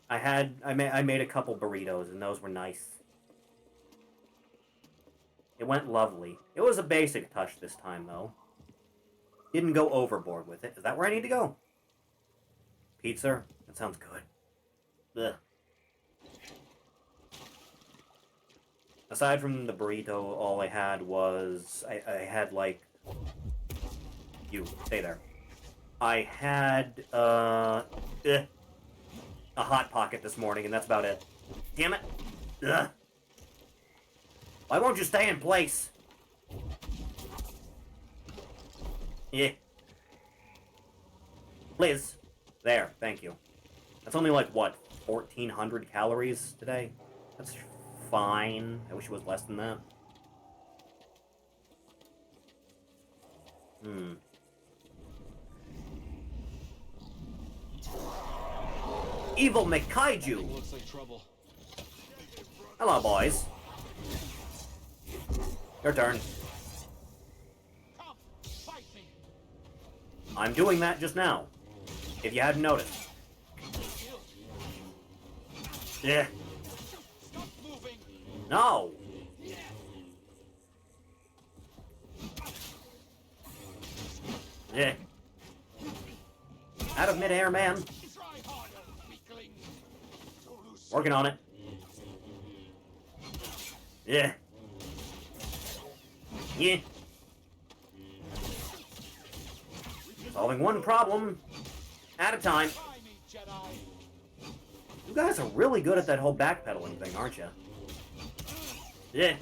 I made a couple burritos, and those were nice. It went lovely. It was a basic touch this time, though. Didn't go overboard with it. Is that where I need to go? Pizza? That sounds good. Ugh. Aside from the burrito, all I had was... I had, like... You, stay there. I had, a Hot Pocket this morning, and that's about it. Damn it! Ugh. Why won't you stay in place? Yeah. Liz. There, thank you. That's only like, what, 1,400 calories today? That's fine. I wish it was less than that. Evil McKaiju! Looks like trouble. Hello, boys. Your turn. Come, fight me. I'm doing that just now. If you hadn't noticed. Yeah. Stop moving. No! Yeah. Out of midair, man. Try harder, weakling. Working on it. Yeah. Yeah. Solving one problem at a time. Try me, Jedi. You guys are really good at that whole backpedaling thing, aren't you? Yeah.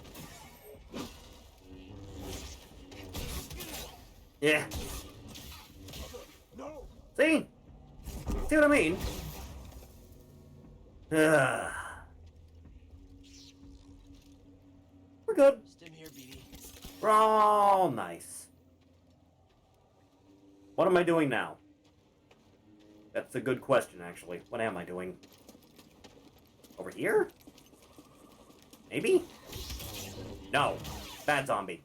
Yeah. No. See? See what I mean? good. Stim here, BD. Oh, nice. What am I doing now? That's a good question, actually. What am I doing? Over here? Maybe? No. Bad zombie.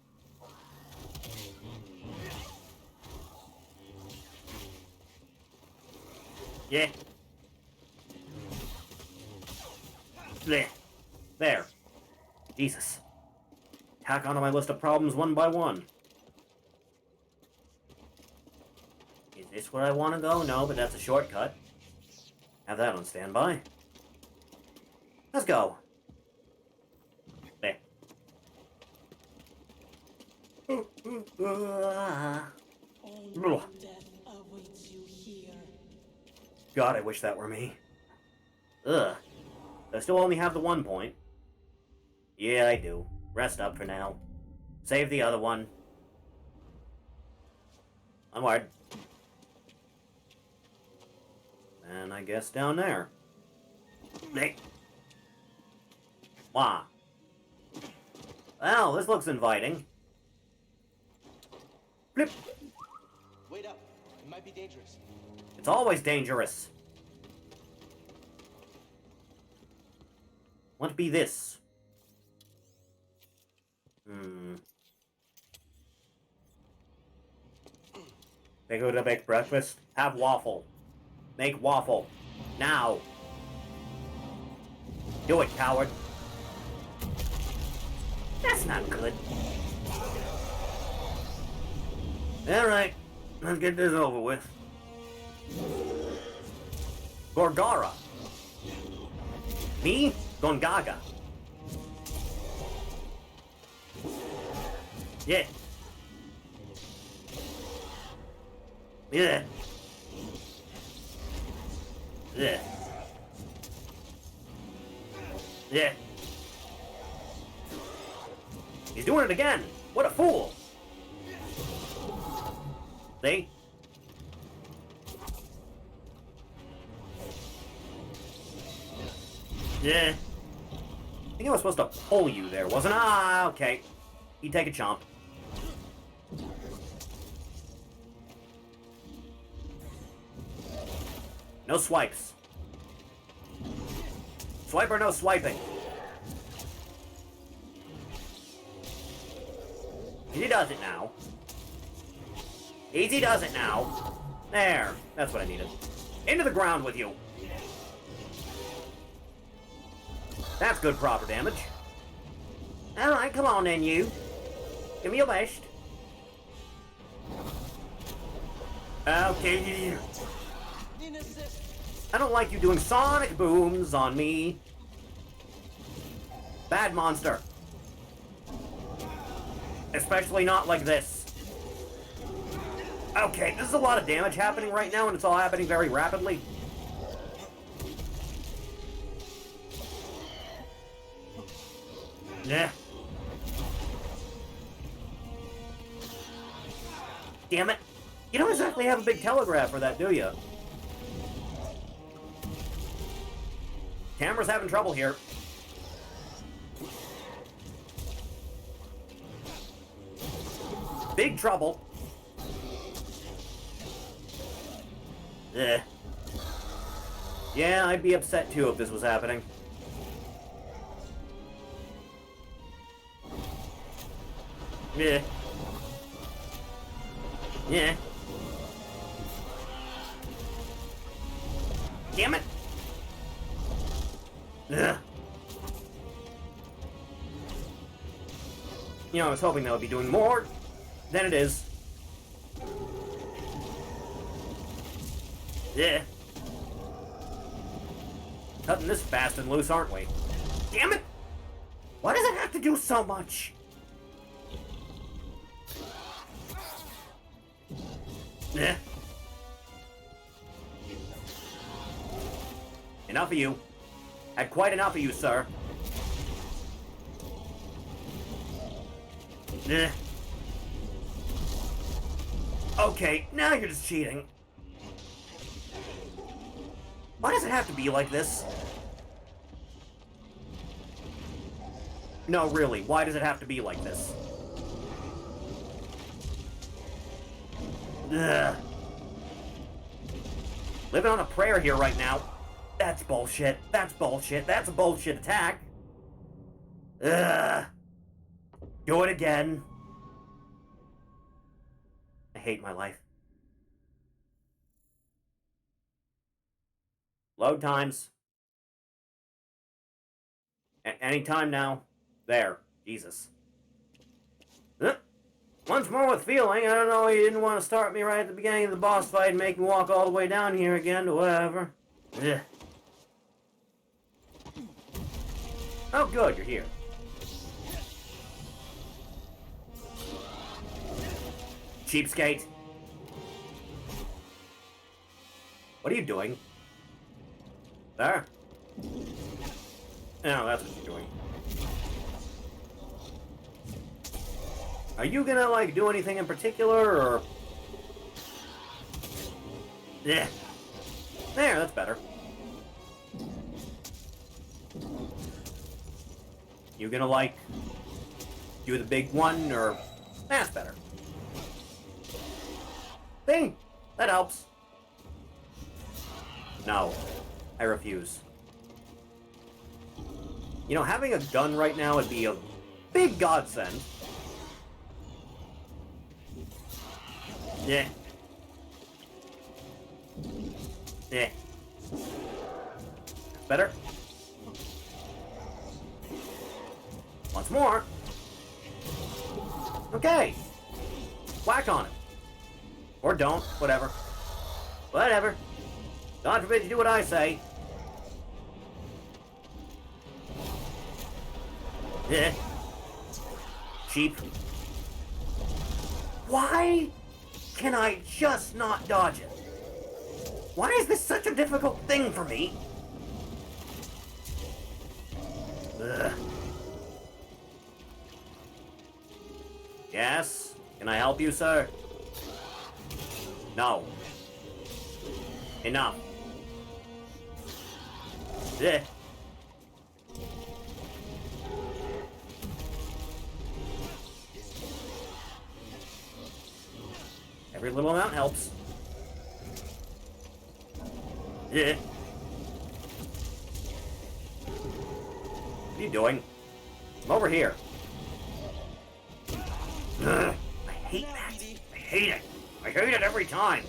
Yeah. There. There. Jesus. Tack onto my list of problems one by one. Is this where I want to go? No, but that's a shortcut. Have that on standby. Let's go. There. Only death awaits you here. God, I wish that were me. Ugh. I still only have the 1 point. Yeah, I do. Rest up for now. Save the other one. Onward. And I guess down there. Hey. Wah. Well, this looks inviting. Flip. Wait up. It might be dangerous. It's always dangerous. Won't be this. They go to make breakfast. Have waffle. Make waffle. Now. Do it, coward. That's not good. Alright. Let's get this over with. Gorgara. Me? Gongaga. Yeah. Yeah. Yeah. Yeah. He's doing it again. What a fool. See? Yeah. I think I was supposed to pull you there, wasn't I? Ah, okay. You take a chomp. No swipes. Swipe or no swiping. Easy does it now. Easy does it now. There. That's what I needed. Into the ground with you. That's good proper damage. Alright, come on then, you. Give me your best. Okay. I don't like you doing sonic booms on me. Bad monster. Especially not like this. Okay, this is a lot of damage happening right now, and it's all happening very rapidly. Yeah. Damn it. You don't exactly have a big telegraph for that, do you? Camera's having trouble here. Big trouble. Yeah, I'd be upset too if this was happening. Yeah. Yeah. Damn it. Ugh. You know, I was hoping that would be doing more than it is. Yeah. Cutting this fast and loose, aren't we? Damn it! Why does it have to do so much? Yeah. Enough of you. Had quite enough of you, sir. Yeah. Okay, now you're just cheating. Why does it have to be like this? No, really, why does it have to be like this? Ugh. Living on a prayer here right now. That's bullshit. That's bullshit. That's a bullshit attack. Ugh. Do it again. I hate my life. Load times. Any time now. There. Jesus. Once more with feeling. I don't know, he didn't want to start me right at the beginning of the boss fight and make me walk all the way down here again to whatever. Ugh. Oh, good, you're here. Cheapskate. What are you doing? There? No, that's what you're doing. Are you gonna, like, do anything in particular, or... Yeah. There, that's better. You gonna, like, do the big one, or... That's better. See? That helps. No. I refuse. You know, having a gun right now would be a big godsend. Yeah. Yeah. Better. Once more. Okay. Whack on it. Or don't. Whatever. Whatever. God forbid you do what I say. Yeah. Cheap. Why can I just not dodge it? Why is this such a difficult thing for me? Ugh. Yes? Can I help you, sir? No. Enough. Ugh. Every little amount helps. Yeah. What are you doing? I'm over here. Ugh. I hate that. I hate it. I hate it every time.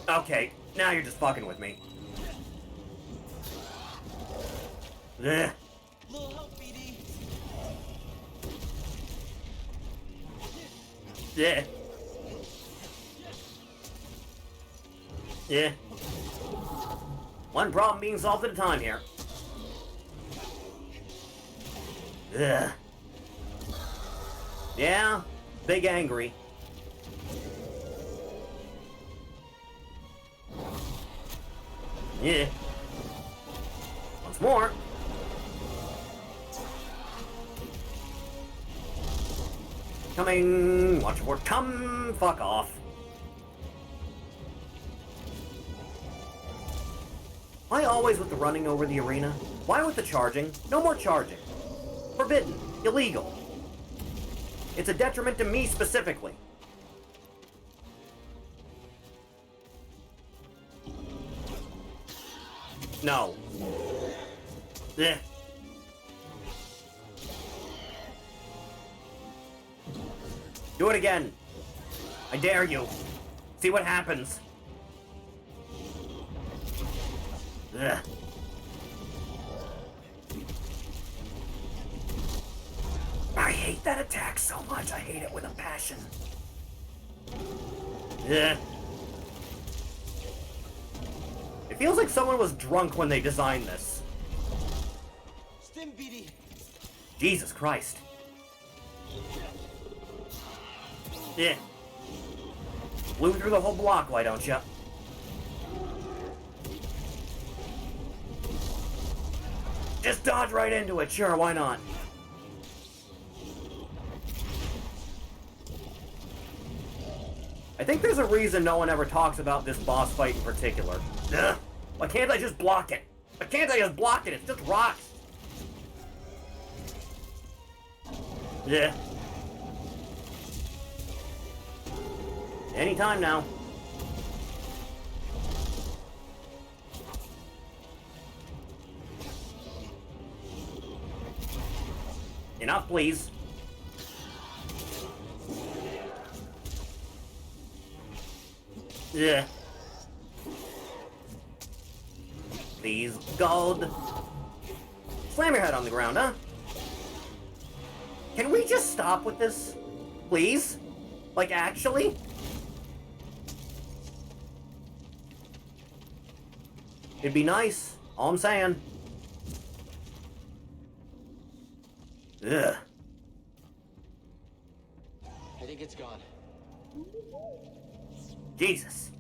Okay, now you're just fucking with me. Ugh. Yeah. Yeah. One problem being solved at a time here. Ugh. Yeah, big angry. Yeah. Once more. Coming. Watch for it. Come. Fuck off. Why always with the running over the arena? Why with the charging? No more charging. Forbidden. Illegal. It's a detriment to me specifically. No. Ugh. Do it again. I dare you. See what happens. Ugh. I hate that attack so much. I hate it with a passion. Ugh. It feels like someone was drunk when they designed this. Jesus Christ. Yeah. Blew through the whole block, why don't ya? Just dodge right into it, sure, why not? I think there's a reason no one ever talks about this boss fight in particular. Ugh. Why can't I just block it? I can't I just blocked it, it's just rocks. Yeah. Anytime now. Enough, please. Yeah. Please, gold. Slam your head on the ground, huh? Can we just stop with this? Please? Like, actually? It'd be nice. All I'm saying. Ugh. I think it's gone. Jesus.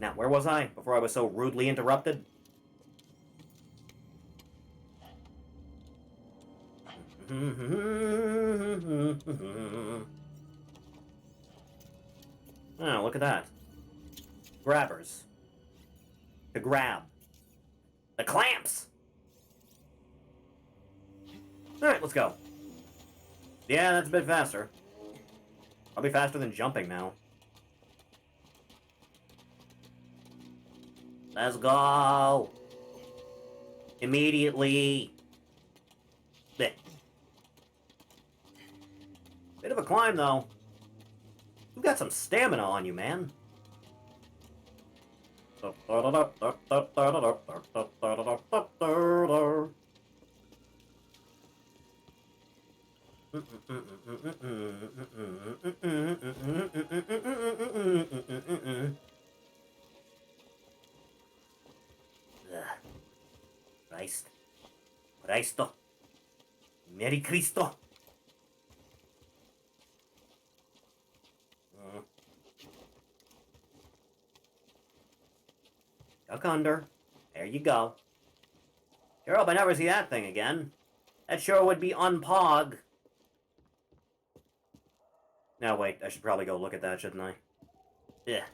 Now, where was I before I was so rudely interrupted? Oh, look at that. Grabbers. To grab. The clamps! Alright, let's go. Yeah, that's a bit faster. Probably faster than jumping now. Let's go! Immediately! Blech. Bit of a climb, though. You've got some stamina on you, man. Christ. Christo. Merry Cristo. Duck under. There you go. Sure hope I never see that thing again. That sure would be unpog. Now wait, I should probably go look at that, shouldn't I? Yeah.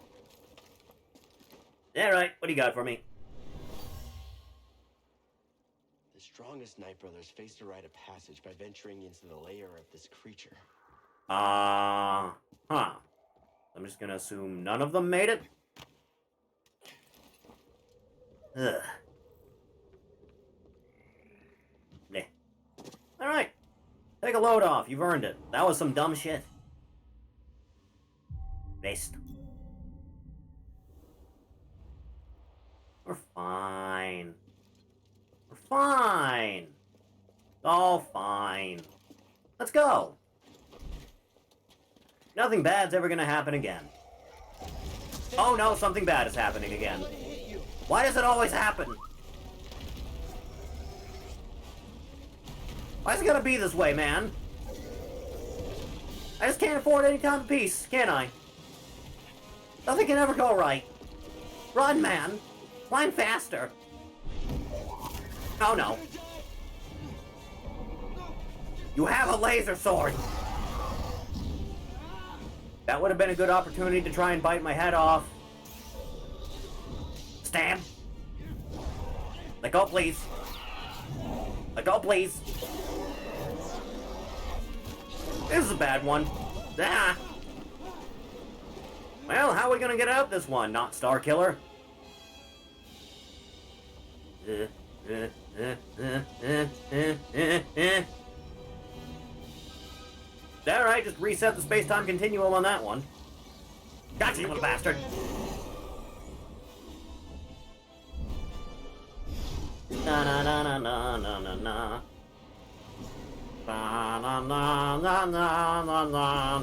Alright, what do you got for me? The strongest Night Brothers faced a rite of passage by venturing into the lair of this creature. Huh. I'm just gonna assume none of them made it? Ugh. Nah. Alright. Take a load off. You've earned it. That was some dumb shit. Rest. We're fine. We're fine. All fine. Let's go. Nothing bad's ever gonna happen again. Oh no, something bad is happening again. Why does it always happen? Why is it gonna be this way, man? I just can't afford any time of peace, can I? Nothing can ever go right. Run, man. Climb faster. Oh no. You have a laser sword. That would have been a good opportunity to try and bite my head off. Stab. Let go, please. Let go, please. This is a bad one. Ah. Well, how are we gonna get out this one, not Star Killer? Alright, just reset the space-time continuum on that one. Gotcha, you little bastard! Na na na na na na na na. Na na na na na na na na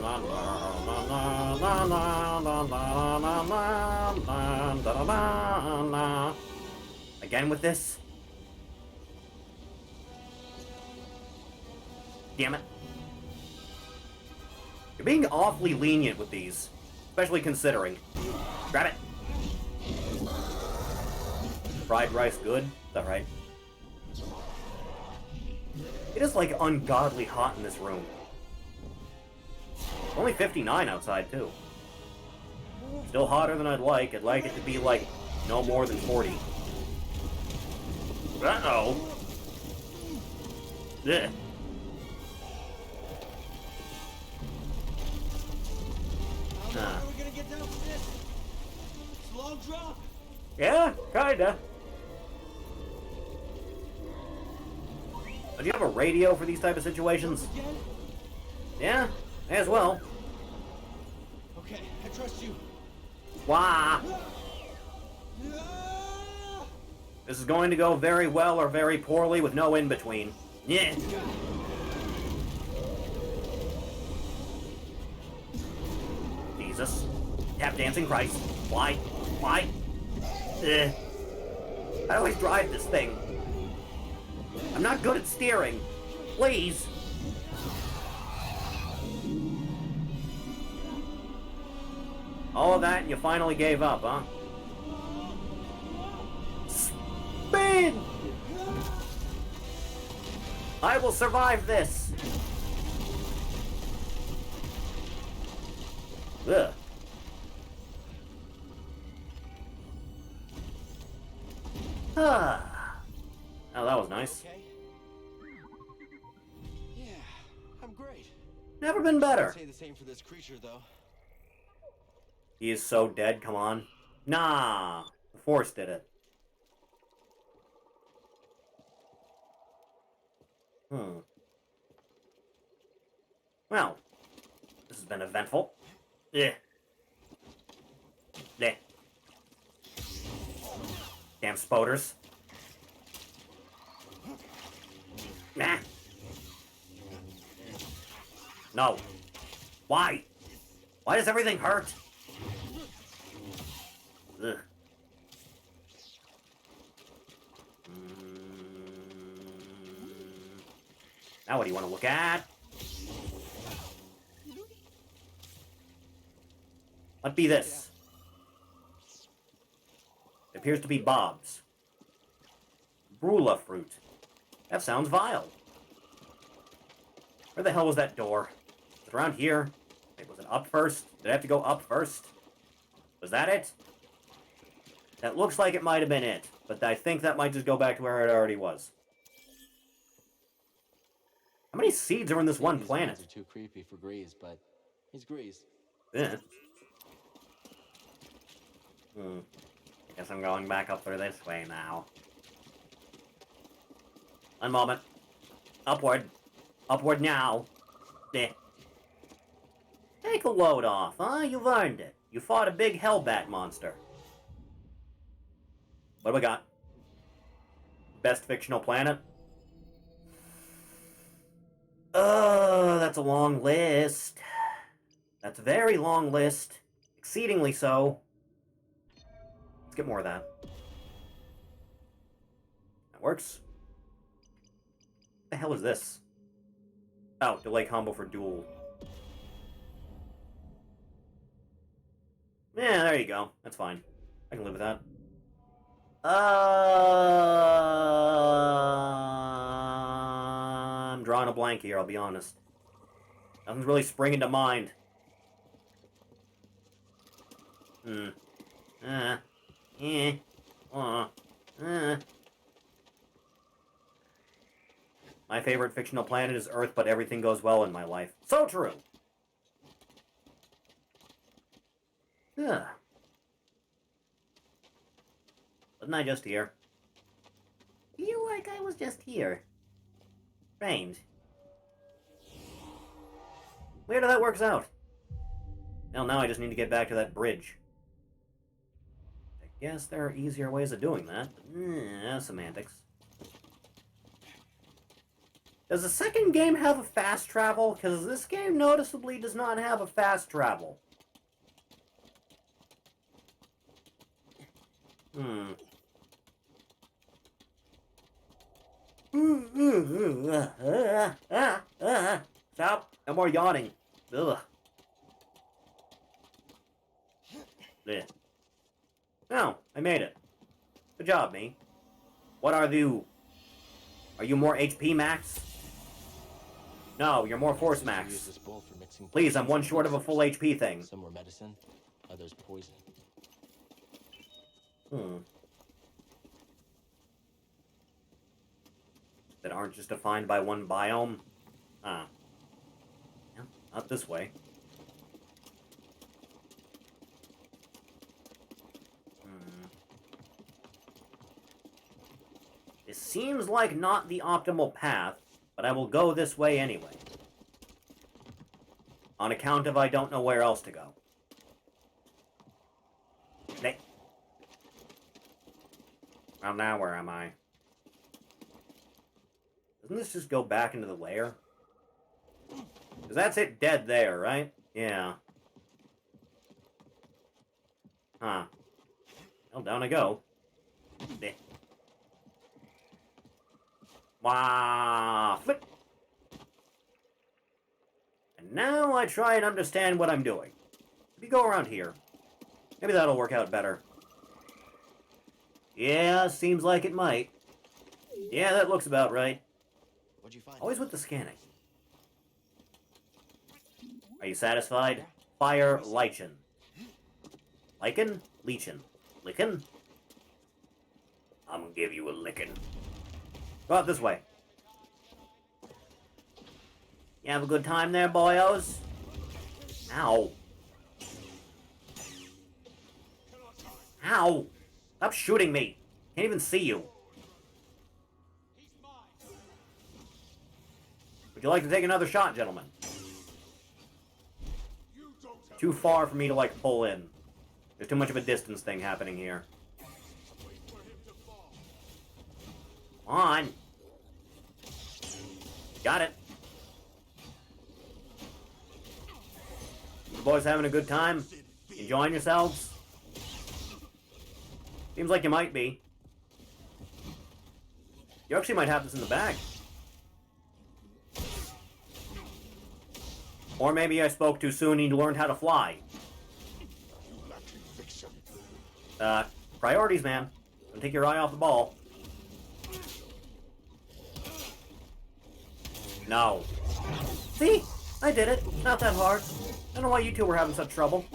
na. Again with this? Damn it. You're being awfully lenient with these, especially considering. Grab it. Fried rice good? Is that right? It is like ungodly hot in this room. Only 59 outside too. Still hotter than I'd like. I'd like it to be like no more than 40. Uh-oh. Ugh. How are we gonna get down to this? It's a long drop. Yeah, kinda. Do you have a radio for these type of situations? Again? Yeah, may as well. Okay, I trust you. Wah! This is going to go very well or very poorly with no in-between. Yeah. Jesus. Tap dancing Christ. Why? Why? I always drive this thing. I'm not good at steering. Please. All of that and you finally gave up, huh? Spin! I will survive this. Ugh. Ah. Oh, that was nice. Okay. Yeah, I'm great. Never been better. I'd say the same for this creature, though. He is so dead, come on. Nah. The Force did it. Well, this has been eventful. Yeah. Yeah. Damn spoders. Nah. No. Why? Why does everything hurt? Ugh. Now what do you want to look at? What be this? It appears to be Bob's. Brula fruit. That sounds vile. Where the hell was that door? Was it around here? Wait, was it up first? Did I have to go up first? Was that it? That looks like it might have been it, but I think that might just go back to where it already was. How many seeds are in this one planet? These are too creepy for Grease, but he's Grease. Yeah. I guess I'm going back up through this way now. One moment. Upward. Upward now. There. Take a load off, huh? You've earned it. You fought a big hellbat monster. What do we got? Best fictional planet? That's a long list. That's a very long list. Exceedingly so. Let's get more of that. That works. What the hell is this? Oh, delay combo for duel. Yeah, there you go. That's fine. I can live with that. I'm drawing a blank here, I'll be honest. Nothing's really springing to mind. My favorite fictional planet is Earth, but everything goes well in my life. So true! Yeah. Wasn't I just here? Feel like I was just here. Strange. Weird how that works out. Well, now I just need to get back to that bridge. I guess there are easier ways of doing that, but semantics. Does the second game have a fast travel? Because this game noticeably does not have a fast travel. Stop. No more yawning. Ugh. There. Oh, I made it. Good job, me. What are you? Are you more HP max? No, you're more force max. Please, I'm one short of a full HP thing. Some were medicine, others poison. That aren't just defined by one biome? Ah. Yeah, not this way. This seems like not the optimal path, but I will go this way anyway. On account of I don't know where else to go. Well, now where am I? Doesn't this just go back into the lair? Because that's it dead there, right? Yeah. Huh. Well, down I go. Wow. Flip. And now I try and understand what I'm doing. If you go around here, maybe that'll work out better. Yeah, seems like it might. Yeah, that looks about right. What'd you find? Always with the scanning. Are you satisfied? Fire Lichen. Lichen? Lichen. Lichen? I'm gonna give you a licking. Go out this way. You have a good time there, boyos? Ow. Ow! Stop shooting me! Can't even see you. Would you like to take another shot, gentlemen? Too far for me to, like, pull in. There's too much of a distance thing happening here. Come on! Got it. You boys having a good time? Enjoying yourselves? Seems like you might be. You actually might have this in the bag. Or maybe I spoke too soon and you learned how to fly. Priorities, man. Don't take your eye off the ball. No. See? I did it. Not that hard. I don't know why you two were having such trouble.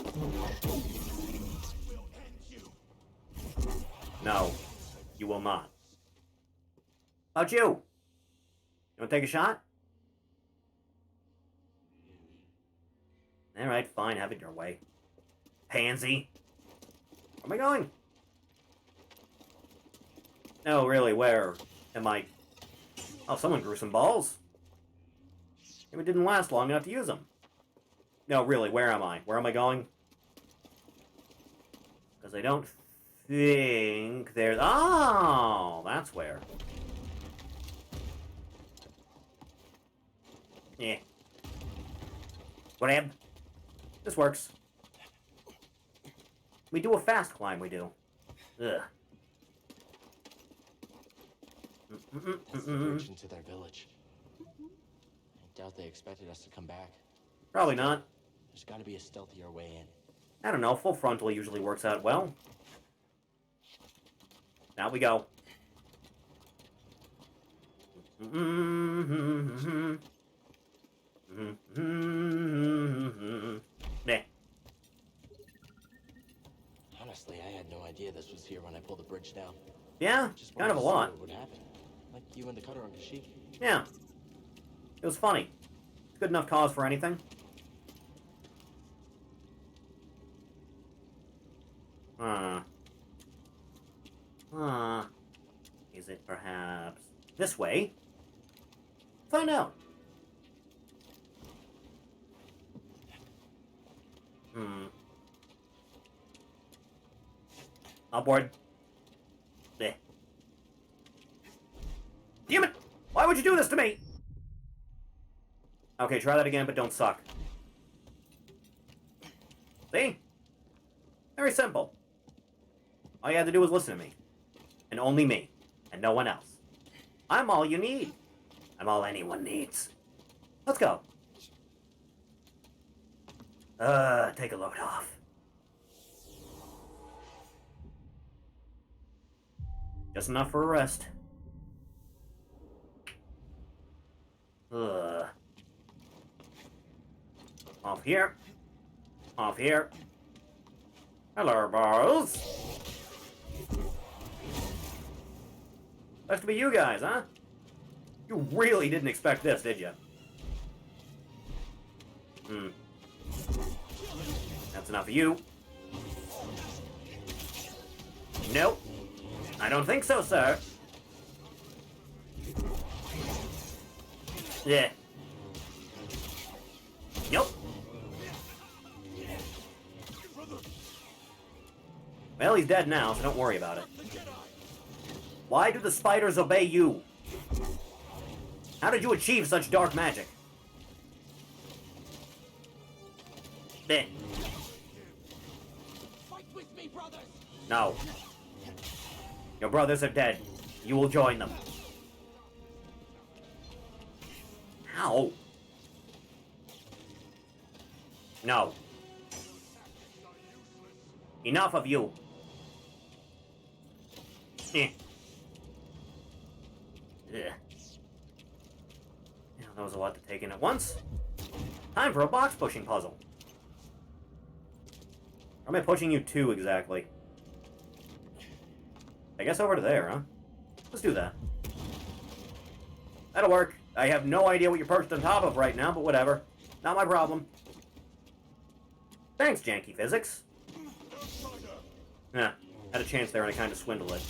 No. You will not. How about you? You want to take a shot? Alright, fine. Have it your way. Pansy. Where am I going? No, really, where am I? Oh, someone grew some balls. Maybe it didn't last long enough to use them. No, really, where am I? Where am I going? Because I don't think there's... Oh, that's where. Yeah. Grab. This works. We do a fast climb, we do. Ugh. That's the bridge into their village. I doubt they expected us to come back. Probably not. There's got to be a stealthier way in. I don't know. Full frontal usually works out well. Now we go. Meh. Honestly, I had no idea this was here when I pulled the bridge down. Yeah, Just kind of a wanted to see lot. what would happen. Like you and the cutter on Kashyyyk. Yeah. It was funny. Good enough cause for anything. Is it perhaps this way? Find out. Aboard. Bleh. Damn it! Why would you do this to me? Okay, try that again, but don't suck. See? Very simple. All you had to do was listen to me. And only me. And no one else. I'm all you need. I'm all anyone needs. Let's go. Take a load off. Just enough for a rest. Off here. Off here. Hello, boys. Supposed to be you guys, huh? You really didn't expect this, did you? That's enough of you. Nope. I don't think so, sir. Yeah. Nope. Well, he's dead now, so don't worry about it. Why do the spiders obey you? How did you achieve such dark magic? There. Fight with me, brothers! No. Your brothers are dead. You will join them. How? No. Enough of you. Eh. Yeah, that was a lot to take in at once. Time for a box pushing puzzle. Where am I pushing you to exactly? I guess over to there, huh? Let's do that. That'll work. I have no idea what you're perched on top of right now, but whatever. Not my problem. Thanks, janky physics. Yeah, had a chance there and I kind of swindled it.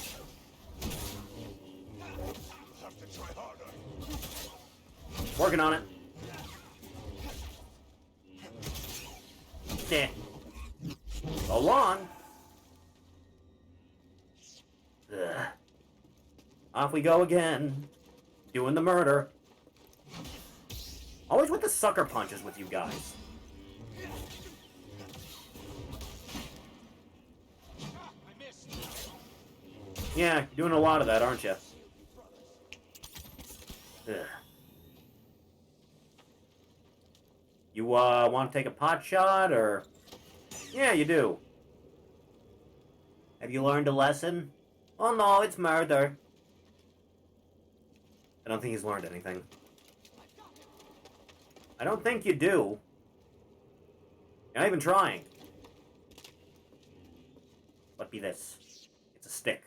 Working on it. Yeah. So long. Ugh. Off we go again. Doing the murder. Always with the sucker punches with you guys. Yeah, you're doing a lot of that, aren't you? Ugh. You, want to take a pot shot, or... Yeah, you do. Have you learned a lesson? Oh no, it's murder. I don't think he's learned anything. I don't think you do. You're not even trying. What be this? It's a stick.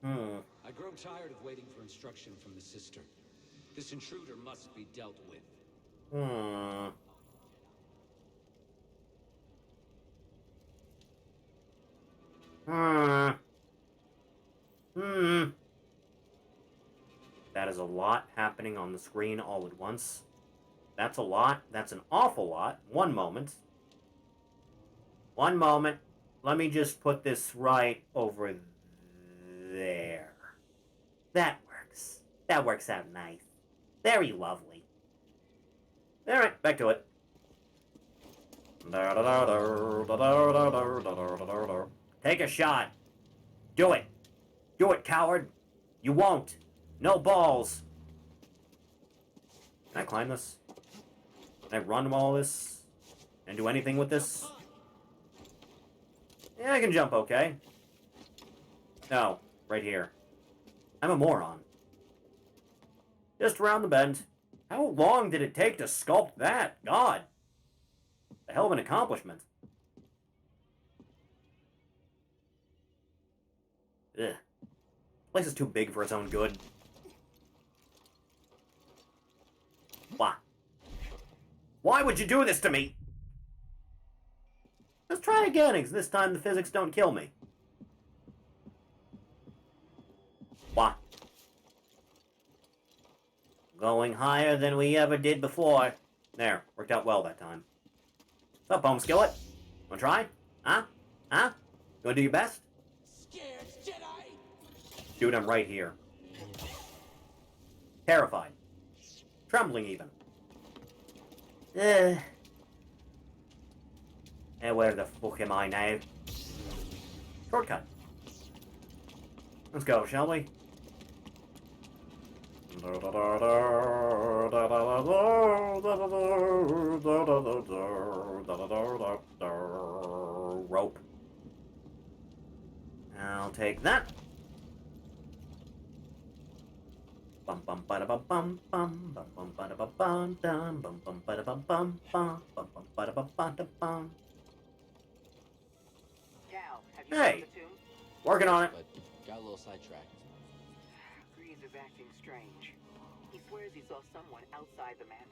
I grow tired of waiting for instruction from the sister. This intruder must be dealt with. That is a lot happening on the screen all at once. That's a lot. That's an awful lot. One moment. One moment. Let me just put this right over there. That works. That works out nice. Very lovely. Alright, back to it. Take a shot. Do it. Do it, coward. You won't. No balls. Can I climb this? Can I run all this? And do anything with this? Yeah, I can jump okay. No, right here. I'm a moron. Just around the bend. How long did it take to sculpt that? God. A hell of an accomplishment. Ugh. This place is too big for its own good. Why? Why would you do this to me? Let's try again, because this time the physics don't kill me. Why? Going higher than we ever did before. There, worked out well that time. What's up, home skillet? Wanna try? Huh? Huh? You wanna do your best? Scared Jedi? Dude, I'm right here. Terrified. Trembling even. And where the fuck am I now? Shortcut. Let's go, shall we? Rope. I'll take that. Bum bum bada bum bum bum bum bum bada bum bum dum bum bum bada bum bum bum bum bum bada bum bum bum. Cal, have you Hey. found the tomb? Working on it. But got a little sidetracked. Grease is acting strange. He swears he saw someone outside the mantis.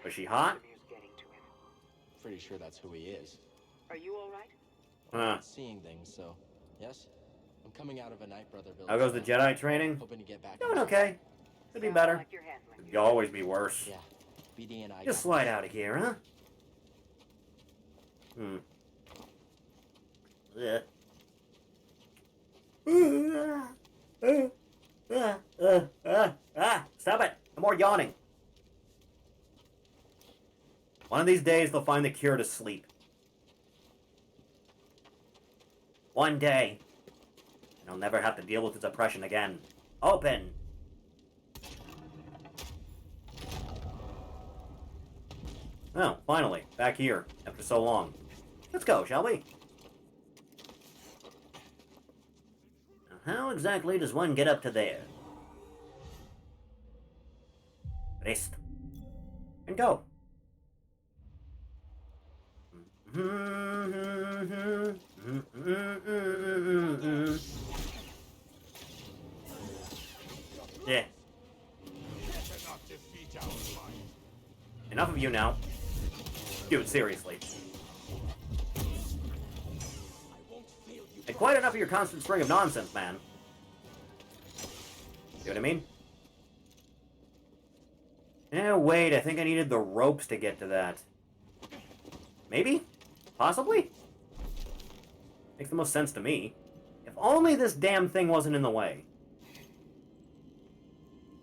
Was she hot? Vesemir's getting to him. Pretty sure that's who he is. Are you all right? I'm not seeing things, so yes. I'm coming out of a Night Brother village. How goes the Jedi training? Hoping to get back. Doing okay. Could be better. Like you're handling Could always be worse. Yeah. BD and I Just slide out of here, huh? Yeah. Stop it! No more yawning. One of these days they'll find the cure to sleep. One day. And I'll never have to deal with the depression again. Open! Oh, finally. Back here. After so long. Let's go, shall we? Now, how exactly does one get up to there? Rest. And go. Yeah. Enough of you now. Dude, seriously. And quite enough of your constant string of nonsense, man. See what I mean? Eh, wait, I think I needed the ropes to get to that. Maybe? Possibly? Makes the most sense to me. If only this damn thing wasn't in the way.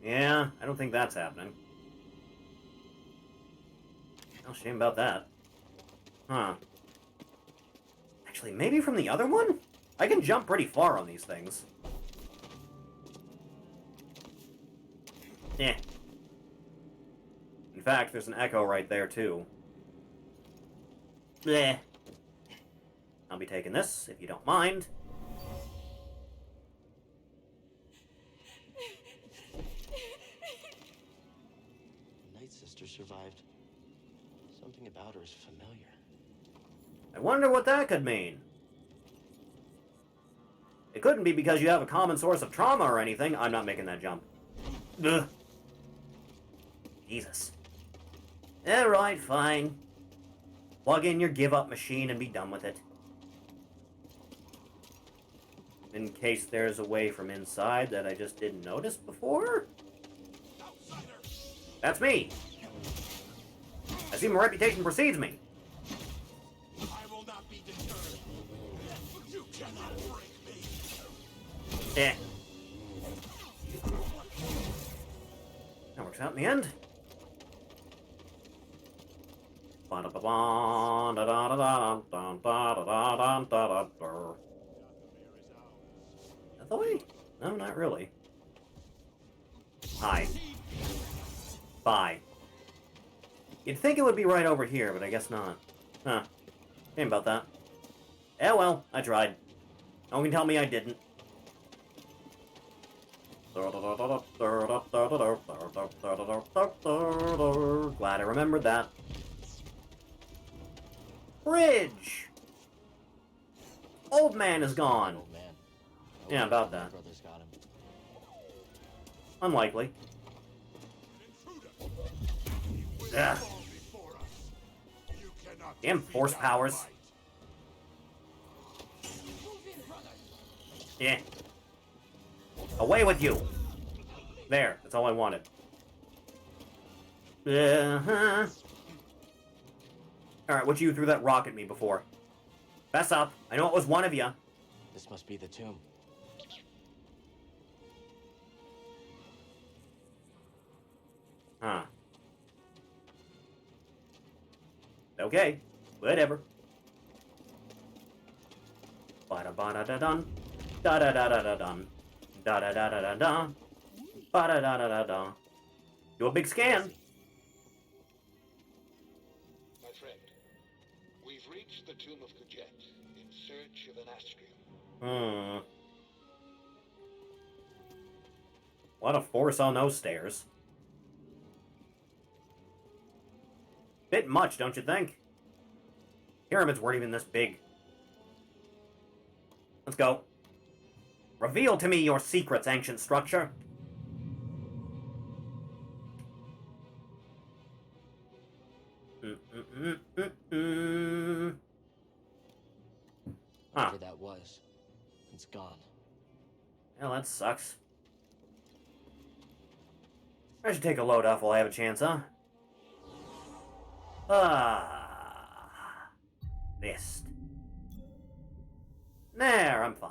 Yeah, I don't think that's happening. Oh, shame about that. Huh. Actually, maybe from the other one? I can jump pretty far on these things. Yeah. In fact, there's an echo right there, too. Bleh. I'll be taking this, if you don't mind. The Night Sister survived. Something about her is familiar. I wonder what that could mean. It couldn't be because you have a common source of trauma or anything. I'm not making that jump. Ugh. Jesus. Alright, fine. Plug in your give-up machine and be done with it. In case there's a way from inside that I just didn't notice before? That's me! I see my reputation precedes me. I will not be deterred. You cannot break me. Eh. That works out in the end. That the way? No, not really. Hi. Bye. You'd think it would be right over here, but I guess not. Huh. Shame about that. Eh, well, I tried. No one can tell me I didn't. Glad I remembered that. Bridge! Old man is gone. Old man. Yeah, about that. Brothers got him. Unlikely. Ugh. Damn force powers. Yeah. Away with you! There, that's all I wanted. Alright, what you threw that rock at me before? Fess up. I know it was one of you. This must be the tomb. Huh. Okay, whatever. Ba-da-ba-da-da-dun. Da-da-da-da-da-dun. Da-da-da-da-da-dun. Ba-da-da-da-da-dun. Do a big scan. My friend, we've reached the tomb of Kujet in search of an astrium. What a force on those stairs. Bit much, don't you think? Pyramids weren't even this big. Let's go. Reveal to me your secrets, ancient structure. Whatever that was, it's gone. Well, that sucks. I should take a load off while I have a chance, huh? Fist. There, I'm fine.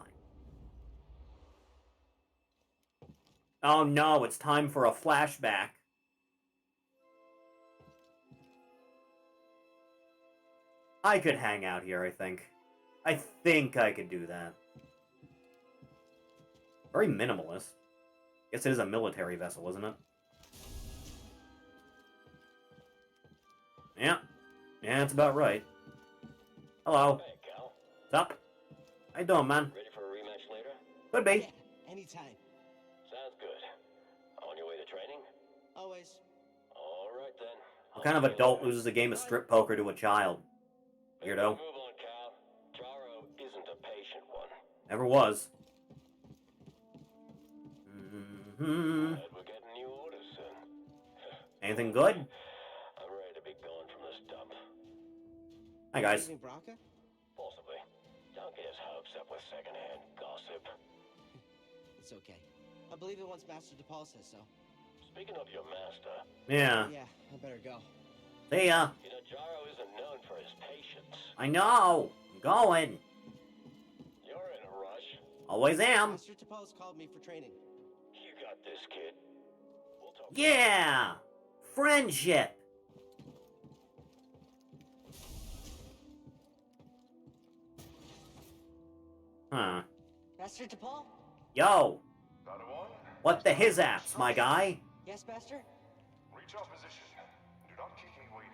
Oh no, it's time for a flashback. I could hang out here, I think. I think I could do that. Very minimalist. Guess it is a military vessel, isn't it? Yeah. Yeah, that's about right. Hello. Hey, Cal. What's up? How you doing, man? Ready for a rematch later? Could be. Yeah, anytime. Sounds good. On your way to training? Always. All right, then. What kind of adult loses a game of strip poker to a child? Weirdo. Move on, Cal. Jaro isn't a patient one. Never was. We're getting new orders soon. Anything good? I'm ready to be gone from this dump. Hi, guys. Leaving Braca? Possibly. Don't get his hopes up with secondhand gossip. It's okay. I believe it once Master DePaul says so. Speaking of your master... Yeah. Yeah, I better go. See ya. You know, Jaro isn't known for his patience. I know. I'm going. You're in a rush. Always am. Master DePaul's called me for training. You got this, kid. We'll talk. Yeah. Friendship. Huh. Master DePaul? Yo. Padawan, What the his apps, my guy? Yes, Master? reach our position. Do not keep me waiting.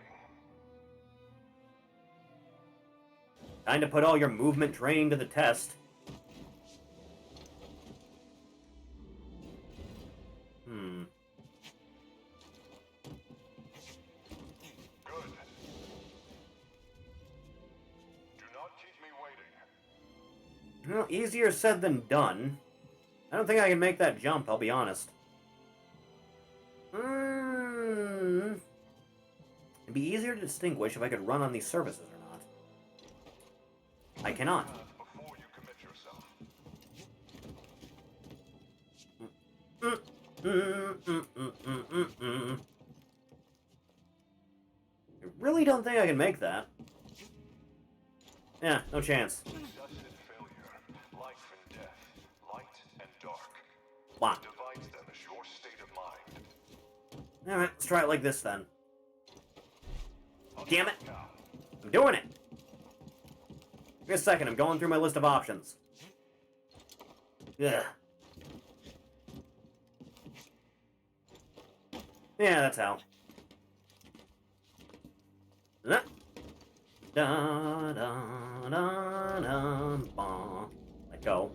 Time to put all your movement training to the test. Good. Do not keep me waiting. Well, easier said than done. I don't think I can make that jump, I'll be honest. It'd be easier to distinguish if I could run on these surfaces or not. I cannot. Before you commit yourself. I really don't think I can make that. Yeah, no chance. Success and failure, life and death, light and dark. Wow. What divides them is your state of mind. Alright, let's try it like this then. Damn it! I'm doing it! Give me a second, I'm going through my list of options. Ugh. Yeah, that's how. Da, da, da, da, da, bah. Let go.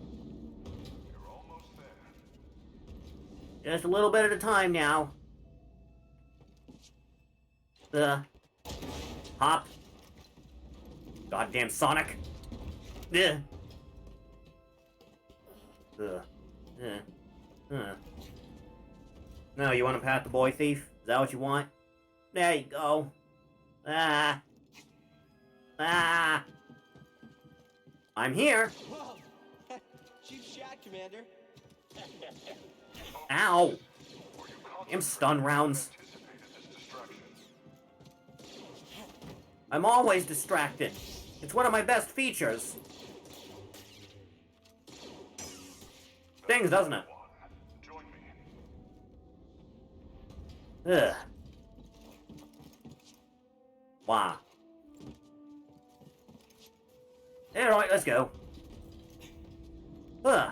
You're almost there. Just a little bit at a time now. Hop. Goddamn Sonic. Ugh. No, you want to pat the boy thief? Is that what you want? There you go. Ah. Ah. I'm here. Whoa! Cheap shot, Commander. Ow. Damn stun rounds. I'm always distracted. It's one of my best features. Stings, doesn't it? Join me. Ugh. Wow. Alright, let's go. Ugh.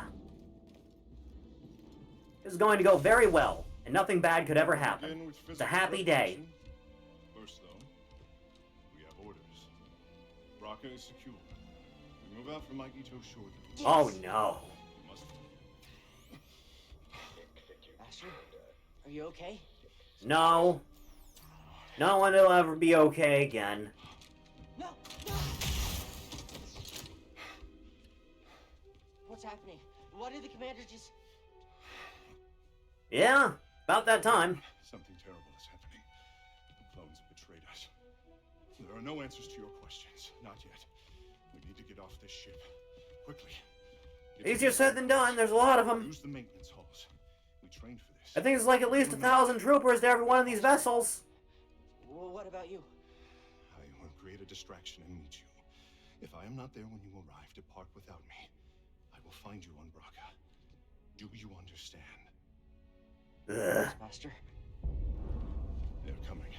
This is going to go very well, and nothing bad could ever happen. It's a happy day. First, though, we have orders. Braca is secure. We move out from Ito shortly. Oh no. We must... Master, are you okay? No. No one will ever be okay again. No! what's happening? Why did the commander just... Yeah, about that time. Something terrible is happening. The clones have betrayed us. There are no answers to your questions. Not yet. We need to get off this ship. Quickly. Easier said than done. There's a lot of them. Use the maintenance halls. We trained for this. I think it's like at least 1,000 troopers to every one of these vessels. Well, what about you? I will create a distraction and meet you. If I am not there when you arrive, depart without me. I will find you on Braca. Do you understand? Master? They're coming.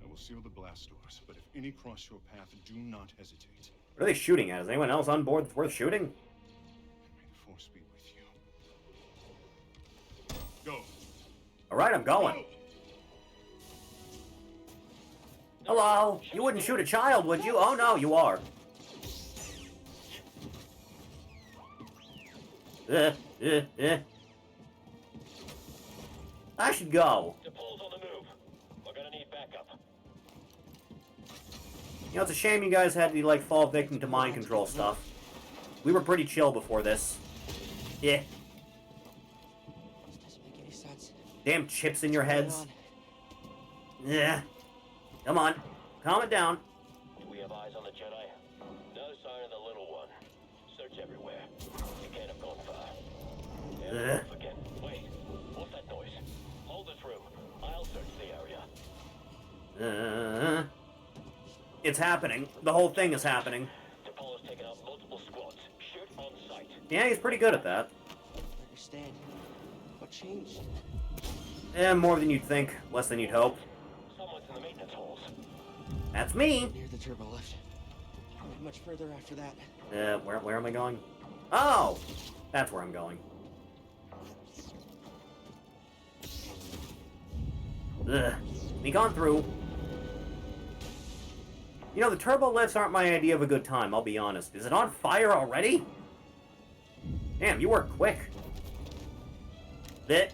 I will seal the blast doors, but if any cross your path, do not hesitate. What are they shooting at? Is anyone else on board that's worth shooting? May the Force be with you. Go. Alright, I'm going. Hello? You wouldn't shoot a child, would you? Oh no, you are. I should go. Depot's on the move. We're gonna need backup. You know, it's a shame you guys had to, like, fall victim to mind control stuff. We were pretty chill before this. Yeah. This doesn't make any sense. Damn chips in your heads. Yeah. Come on. Calm it down. Do we have eyes on the Jedi? No sign of the little one. Search everywhere. You can't have gone far. Yeah, again. Wait. What's that noise? Hold this room. I'll search the area. It's happening. The whole thing is happening. Depot has taken out multiple squads. Shoot on sight. Yeah, he's pretty good at that. I understand. What changed? More than you'd think. Less than you'd hope. Someone's in the maintenance halls. That's me. Near the turbo lift. Not much further after that. Where am I going? Oh! That's where I'm going. Ugh. Sneak on through. You know, the turbo lifts aren't my idea of a good time, I'll be honest. Is it on fire already? Damn, you work quick. We're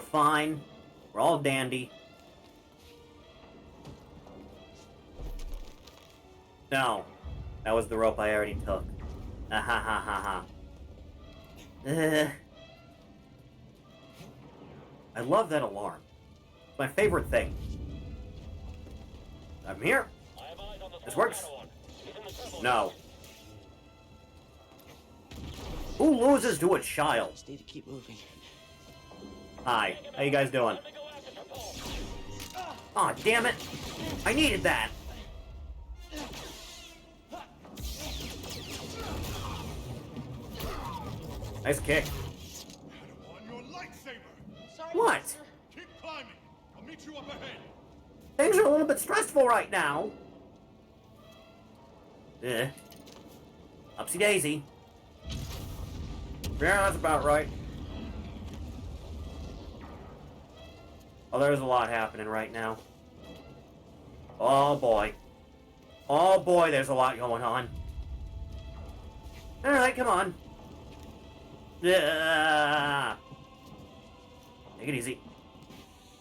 fine. We're all dandy. No. That was the rope I already took. Ah ha ha ha ha. I love that alarm. It's my favorite thing. I'm here. This works. No. Who loses to a child? Just need to keep moving. Hi. How you guys doing? Aw, damn it. I needed that. Nice kick. What? Keep climbing. I'll meet you up ahead. Things are a little bit stressful right now. Upsy daisy. Yeah, that's about right. Oh, there's a lot happening right now. Oh boy. Oh boy, there's a lot going on. Alright, come on. Yeah. Take it easy.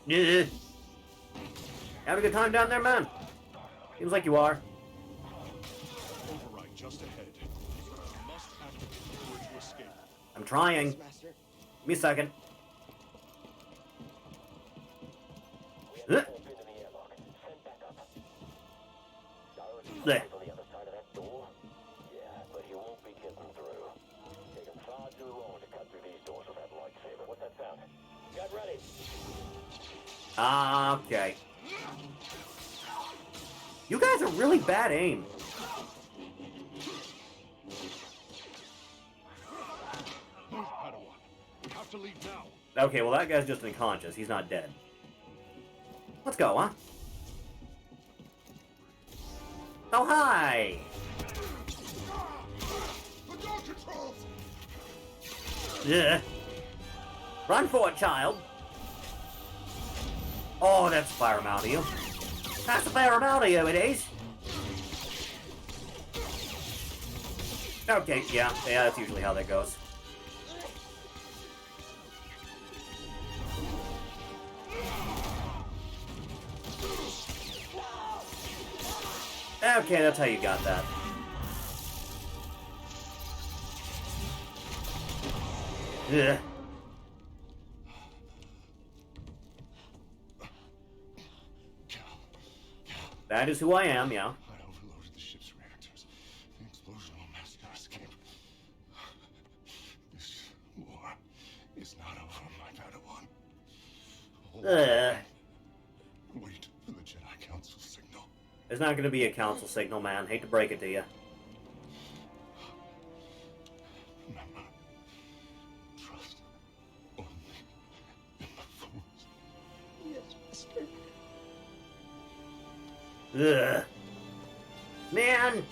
Yeah. Having a good time down there, man? Seems like you are. Override just ahead. You must activate the door to escape. I'm trying. Yes, Master. Give me a second. We have a pin in the airlock. Send backup. There. On the other side of that door? Yeah, but he won't be getting through. Taking far too long to cut through these doors with that lightsaber. What's that sound? Get ready. Okay. You guys are really bad aim. Move, Padawan. We have to leave now. Okay, well that guy's just unconscious. He's not dead. Let's go, huh? Oh, hi! The door controls! Yeah. Run for it, child! Oh, that's a fire amount of you. That's a fire amount of you, it is! Okay, yeah, that's usually how that goes. Okay, that's how you got that. Ugh. That is who I am, yeah. I overloaded the ship's reactors. The explosion will mask our escape. This war is not over, my Padawan. Wait for the Jedi Council signal. There's not going to be a council signal, man. Hate to break it to you. Remember, trust only in the Force. Yes, Master. Ugh. Man!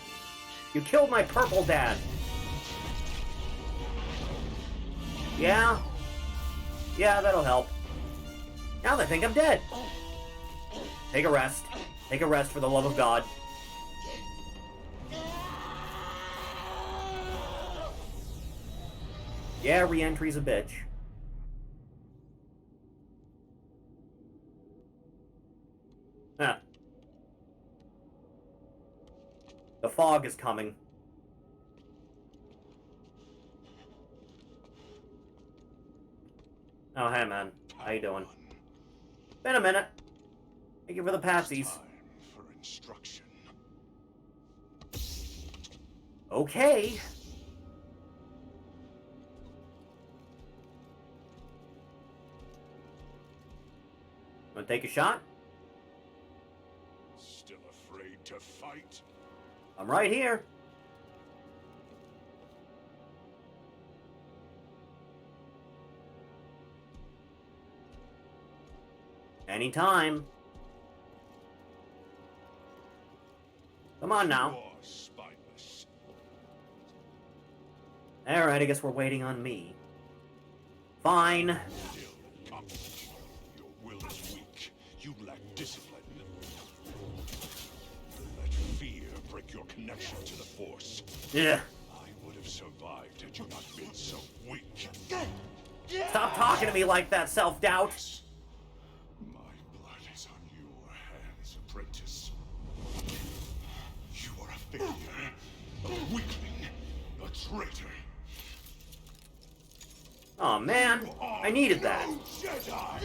You killed my purple dad! Yeah? Yeah, that'll help. Now they think I'm dead. Take a rest. Take a rest for the love of God. Yeah, re-entry's a bitch. Huh. The fog is coming. Oh, hey, man. How you doing? Been a minute. Thank you for the patsies. Time for instruction. Okay. Wanna take a shot? Still afraid to fight? I'm right here. Anytime. Come on now. You are spineless. Alright, I guess we're waiting on me. Fine. Still incompetent. Your will is weak. You lack discipline. Let fear break your connection to the Force. Yeah. I would have survived had you not been so weak. Stop talking to me like that, self-doubt. My blood is on your hands, apprentice. You are a failure, a weakling, a traitor. Oh man, I needed that. No Jedi!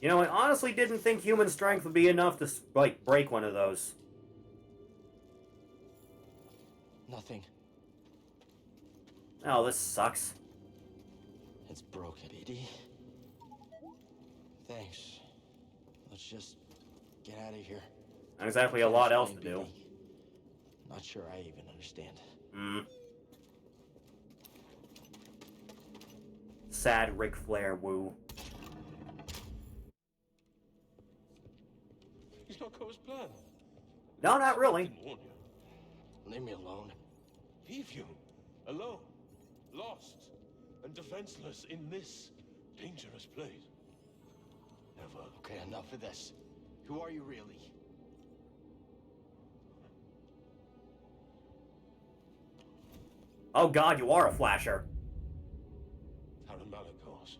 You know, I honestly didn't think human strength would be enough to, like, break one of those. Nothing. Oh, this sucks. It's broken, BD. Thanks. Let's just get out of here. Not exactly a lot else to do. Not sure I even understand. Sad Ric Flair woo. He's not go as planned. No, not really. Didn't warn you. Leave me alone. Leave you alone, lost, and defenseless in this dangerous place. Never. Okay, enough of this. Who are you really? Oh god, you are a flasher. Taran Malakos.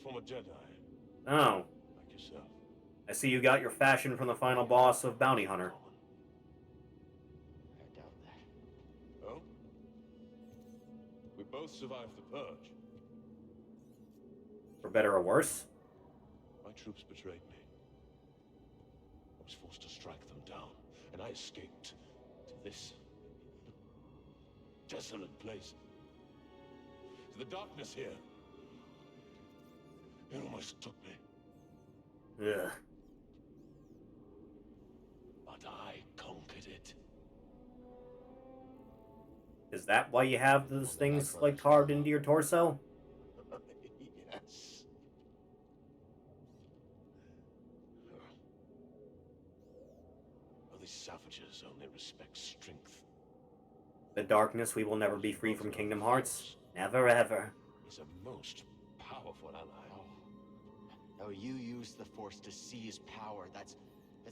Former Jedi, Oh. like yourself. I see you got your fashion from the final boss of Bounty Hunter. I doubt that. Oh? We both survived the purge. For better or worse? My troops betrayed me. I was forced to strike them down, and I escaped to this desolate place. To the darkness here. It almost took me. Ugh. But I conquered it. Is that why you have those things, like, carved into your torso? Yes. Well, these savages only respect strength. The darkness, we will never be free from Kingdom Hearts. Never ever. Is a most powerful ally. Oh, you used the Force to seize power. That's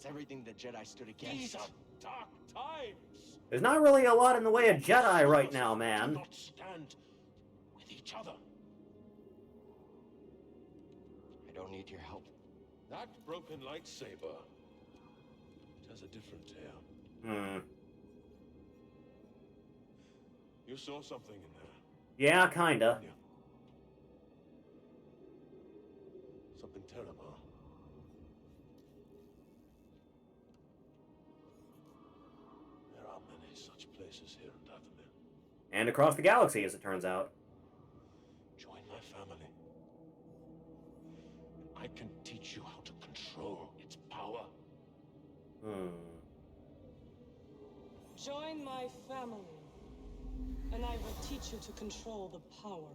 everything the Jedi stood against. These are dark times. There's not really a lot in the way of Jedi right now, man. Do not stand with each other. I don't need your help. That broken lightsaber has a different tale. Hmm. You saw something in there. Yeah, kinda. Yeah. Something terrible. There are many such places here in Dathomir. And across the galaxy, as it turns out. Join my family. And I can teach you how to control its power. Join my family, and I will teach you to control the power.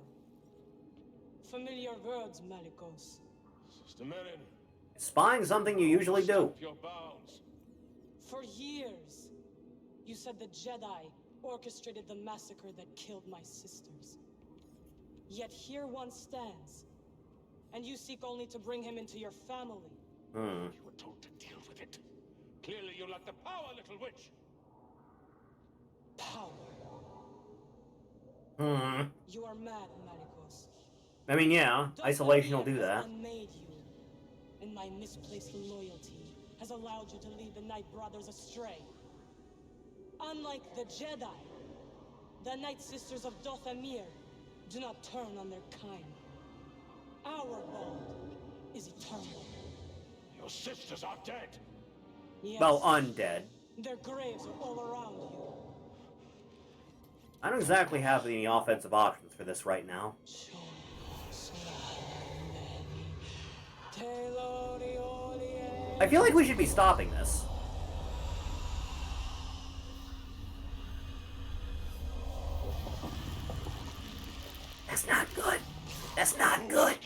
Familiar words, Malicos. Sister Merin. Spying something you usually do. Stop your bounds. For years, you said the Jedi orchestrated the massacre that killed my sisters. Yet here one stands, and you seek only to bring him into your family. You were told to deal with it. Clearly you lack the power, little witch. Power. You are mad, Malicos. I mean, yeah, isolation will do that. Unmade you, and my misplaced loyalty has allowed you to lead the Night Brothers astray. Unlike the Jedi, the Night Sisters of Dathomir do not turn on their kind. Our bond is eternal. Your sisters are dead. Yes, Well, undead. their graves are all around you. I don't exactly have any offensive options for this right now. I feel like we should be stopping this. That's not good. That's not good.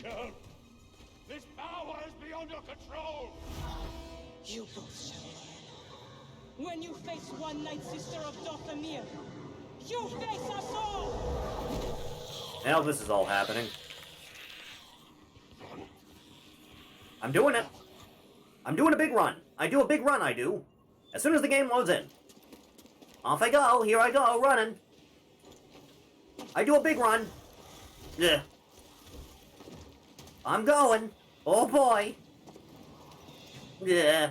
This power is beyond your control. You both shall learn. When you face one Night Sister of Dathomir, you face us all! Now this is all happening. I'm doing it. I'm doing a big run. I do a big run, I do. As soon as the game loads in. Off I go. Here I go, running. I do a big run. Yeah. I'm going. Oh boy. Yeah.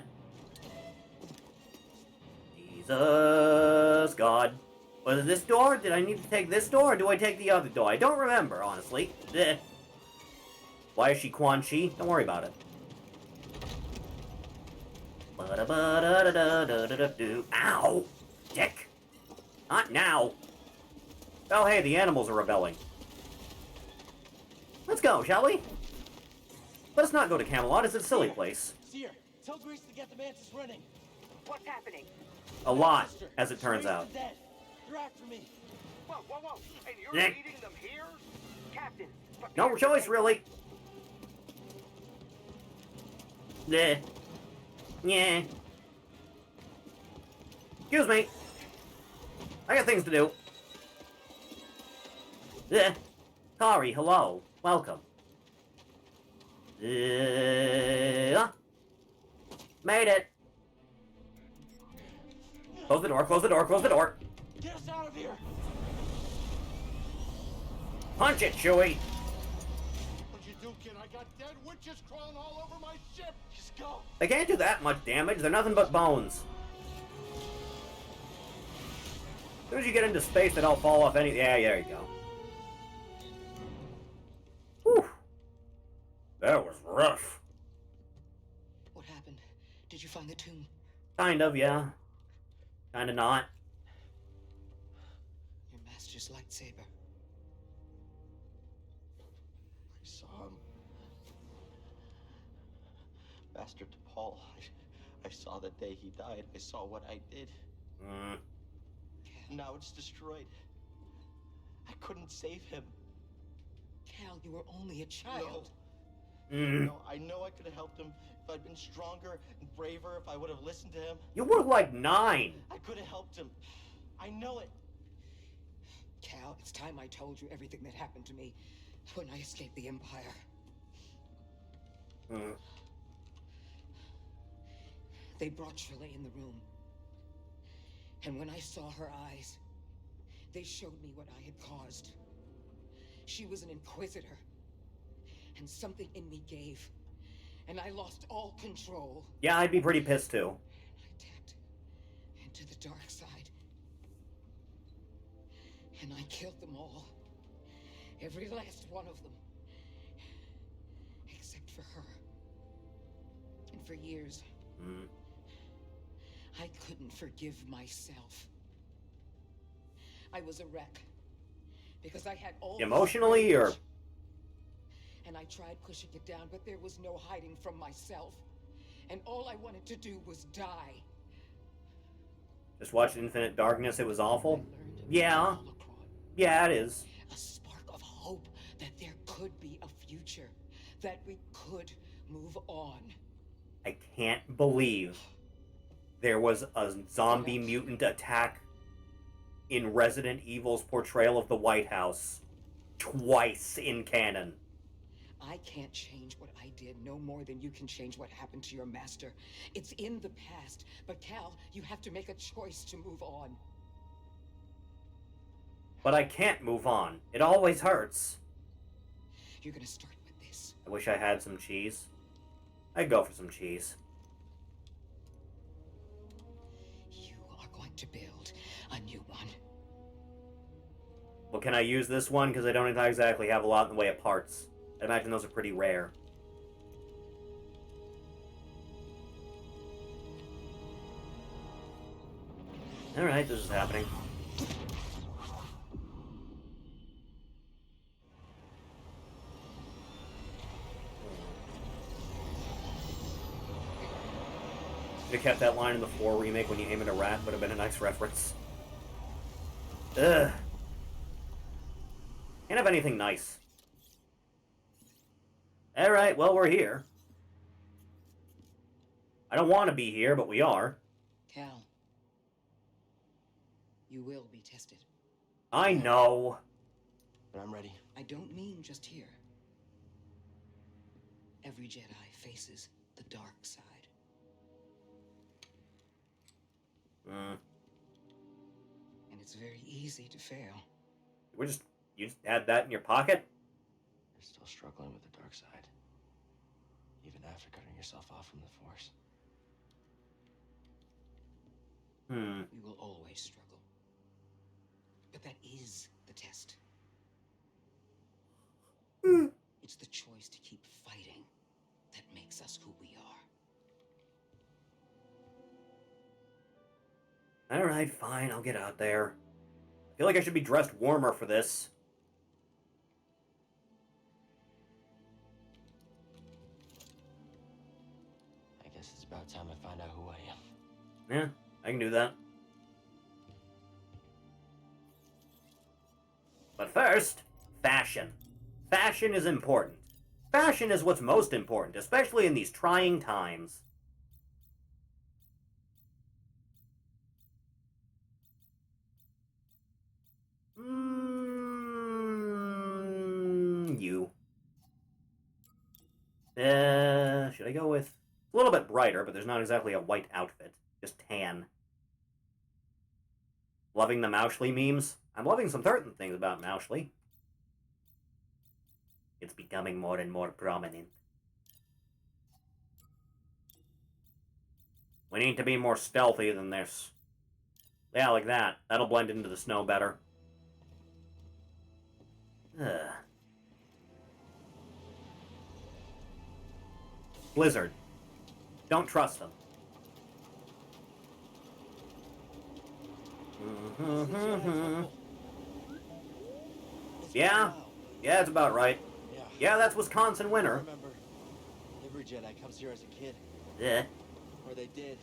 Jesus God. Was it this door? Did I need to take this door, or do I take the other door? I don't remember, honestly. Yeah. Why is she Quan Chi? Don't worry about it. Ow! Dick! Not now! Oh, hey, the animals are rebelling. Let's go, shall we? Let us not go to Camelot, it's a silly place. Seer, tell Grease to get the mantis running. What's happening? A lot, as it turns out. Dead. They're after me. Whoa, whoa, whoa! And you're Nick. leading them here? Captain, No choice, really. Yeah. Yeah. Excuse me. I got things to do. Yeah. Kari, hello. Welcome. Yeah. Made it. Close the door, close the door, close the door. Get us out of here. Punch it, Chewie. What'd you do, kid? I got dead witches crawling all over my ship. Just go. They can't do that much damage. They're nothing but bones. As soon as you get into space, they don't fall off any... Yeah, there you go. Whew. That was rough. What happened? Did you find the tomb? Kind of, yeah. Kind of not. Your master's lightsaber. I saw him. Master T'Pol. I saw the day he died. I saw what I did. Now it's destroyed. I couldn't save him. Cal, you were only a child. No, I know I could have helped him if I'd been stronger and braver, if I would have listened to him. You were like 9. I could have helped him. I know it. Cal, it's time I told you everything that happened to me when I escaped the Empire. They brought Shirley in the room. And when I saw her eyes, they showed me what I had caused. She was an inquisitor. And something in me gave. And I lost all control. Yeah, I'd be pretty pissed too. I tapped went to the dark side. And I killed them all. Every last one of them. Except for her. And for years, I couldn't forgive myself. I was a wreck. Because I had all emotionally, or... And I tried pushing it down, but there was no hiding from myself. And all I wanted to do was die. Just watched Infinite Darkness, it was awful? Yeah. Yeah, it is. A spark of hope that there could be a future. That we could move on. I can't believe there was a zombie mutant attack in Resident Evil's portrayal of the White House twice in canon. I can't change what I did no more than you can change what happened to your master. It's in the past. But Cal, you have to make a choice to move on. But I can't move on. It always hurts. You're gonna start with this. I wish I had some cheese. I'd go for some cheese. You are going to build a new one. Well, can I use this one? Because I don't exactly have a lot in the way of parts. I imagine those are pretty rare. Alright, this is happening. Should have kept that line in the 4 remake when you aim at a rat, would have been a nice reference. Ugh. Can't have anything nice. Alright, well, we're here. I don't want to be here, but we are. Cal, you will be tested. I know. But I'm ready. I don't mean just here. Every Jedi faces the dark side. And it's very easy to fail. You just had that in your pocket? You're still struggling with the dark side. Even after cutting yourself off from the Force. We will always struggle. But that is the test. It's the choice to keep fighting that makes us who we are. Alright, fine, I'll get out there. I feel like I should be dressed warmer for this. I guess it's about time I find out who I am. Yeah, I can do that. But first, fashion. Fashion is important. Fashion is what's most important, especially in these trying times. You. Should I go with... a little bit brighter, but there's not exactly a white outfit. Just tan. Loving the Mauschli memes? I'm loving some certain things about Mauschli. It's becoming more and more prominent. We need to be more stealthy than this. Yeah, like that. That'll blend into the snow better. Ugh. Blizzard. Don't trust them. Yeah? Yeah, it's about right. Yeah, that's Wisconsin winter. I remember, every Jedi comes here as a kid. Yeah. Or they did,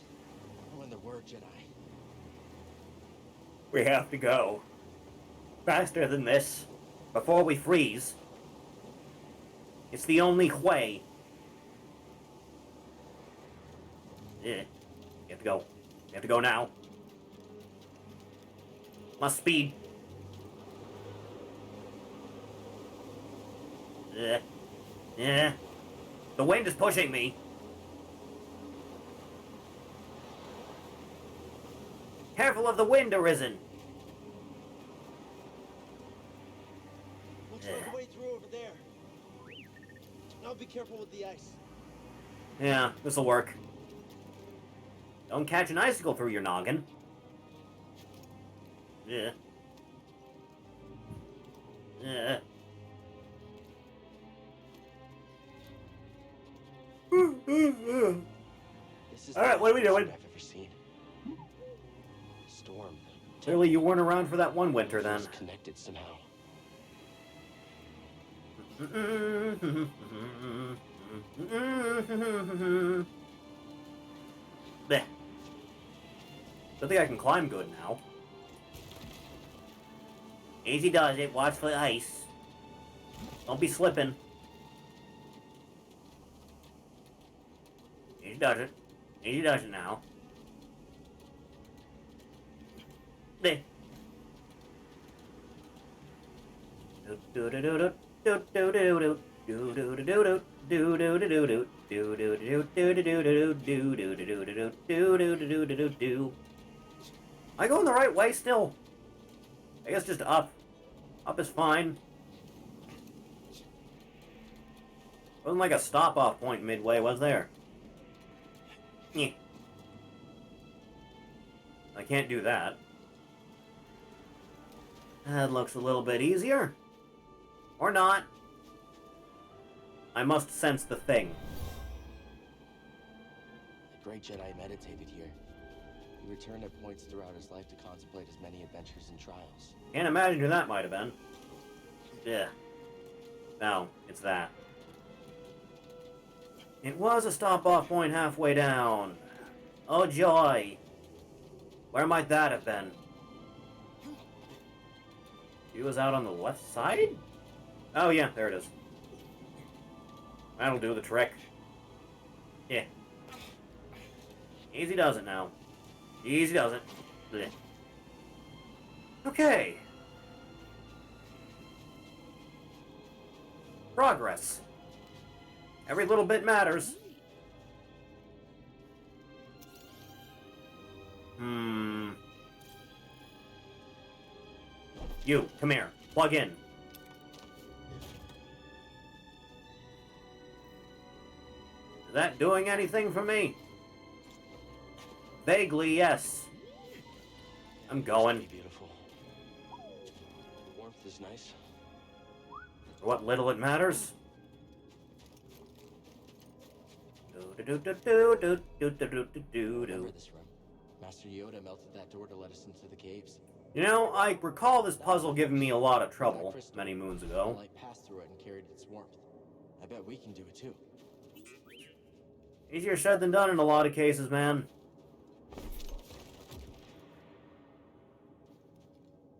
when there were Jedi. We have to go. Faster than this. Before we freeze. It's the only way. Yeah. You have to go. You have to go now. Must speed. Yeah. The wind is pushing me. Careful of the wind, Arisen. Looks like a way through over there. Now be careful with the ice. Yeah, this'll work. Don't catch an icicle through your noggin. Yeah. Yeah. This is All right, what are we doing? I've ever seen. Storm. Clearly, you weren't around for that one winter, then. Connected somehow. Bleh. Good thing I can climb good now. Easy does it. Watch for the ice. Don't be slipping. Easy does it. Easy does it now. Bleh. Am I going the right way still? I guess just up. Up is fine. Wasn't like a stop-off point midway, was there? Yeah. I can't do that. That looks a little bit easier. Or not. I must sense the thing. The great Jedi meditated here. He returned at points throughout his life to contemplate his many adventures and trials. Can't imagine who that might have been. Yeah. No, it's that. It was a stop-off point halfway down. Oh joy. Where might that have been? He was out on the left side? Oh yeah, there it is. That'll do the trick. Yeah. Easy does it now. Easy does it. Blech. Okay. Progress. Every little bit matters. You, come here. Plug in. Is that doing anything for me? Vaguely, yes. I'm going. Beautiful. Warmth is nice. For what little it matters. Remember this room. Master Yoda melted that door to let us into the caves. You know, I recall this puzzle giving me a lot of trouble many moons ago. Light passed through it and carried its warmth. I bet we can do it too. Easier said than done in a lot of cases, man.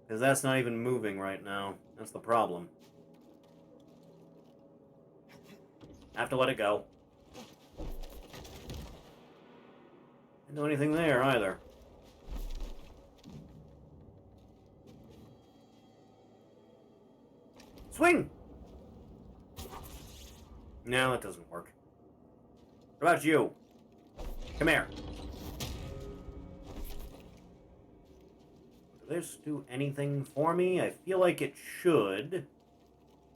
Because that's not even moving right now. That's the problem. Have to let it go. Can't do anything there either. Swing! No, that doesn't work. What about you? Come here. Does this do anything for me? I feel like it should,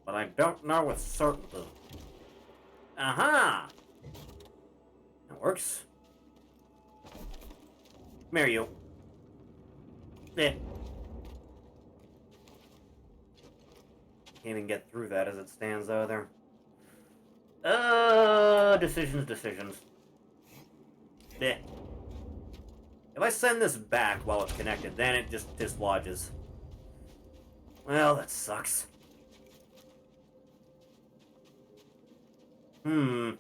but I don't know with certainty. Aha! That works. Come here, you. Eh. Can't even get through that as it stands either. Decisions. Eh. If I send this back while it's connected, then it just dislodges. Well, that sucks. Huh.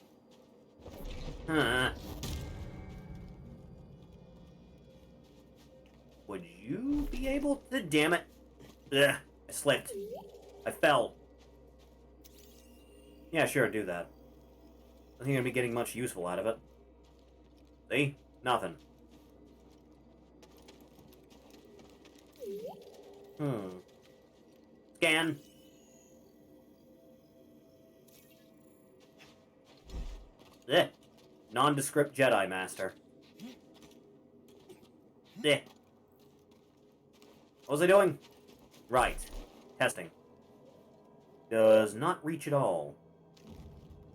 Would you be able to... Damn it. Ugh, I slipped. I fell. Yeah, sure, do that. I think I'm gonna be getting much useful out of it. See? Nothing. Scan. Eh. Nondescript Jedi Master. Eh. What was I doing? Right. Testing. Does not reach at all.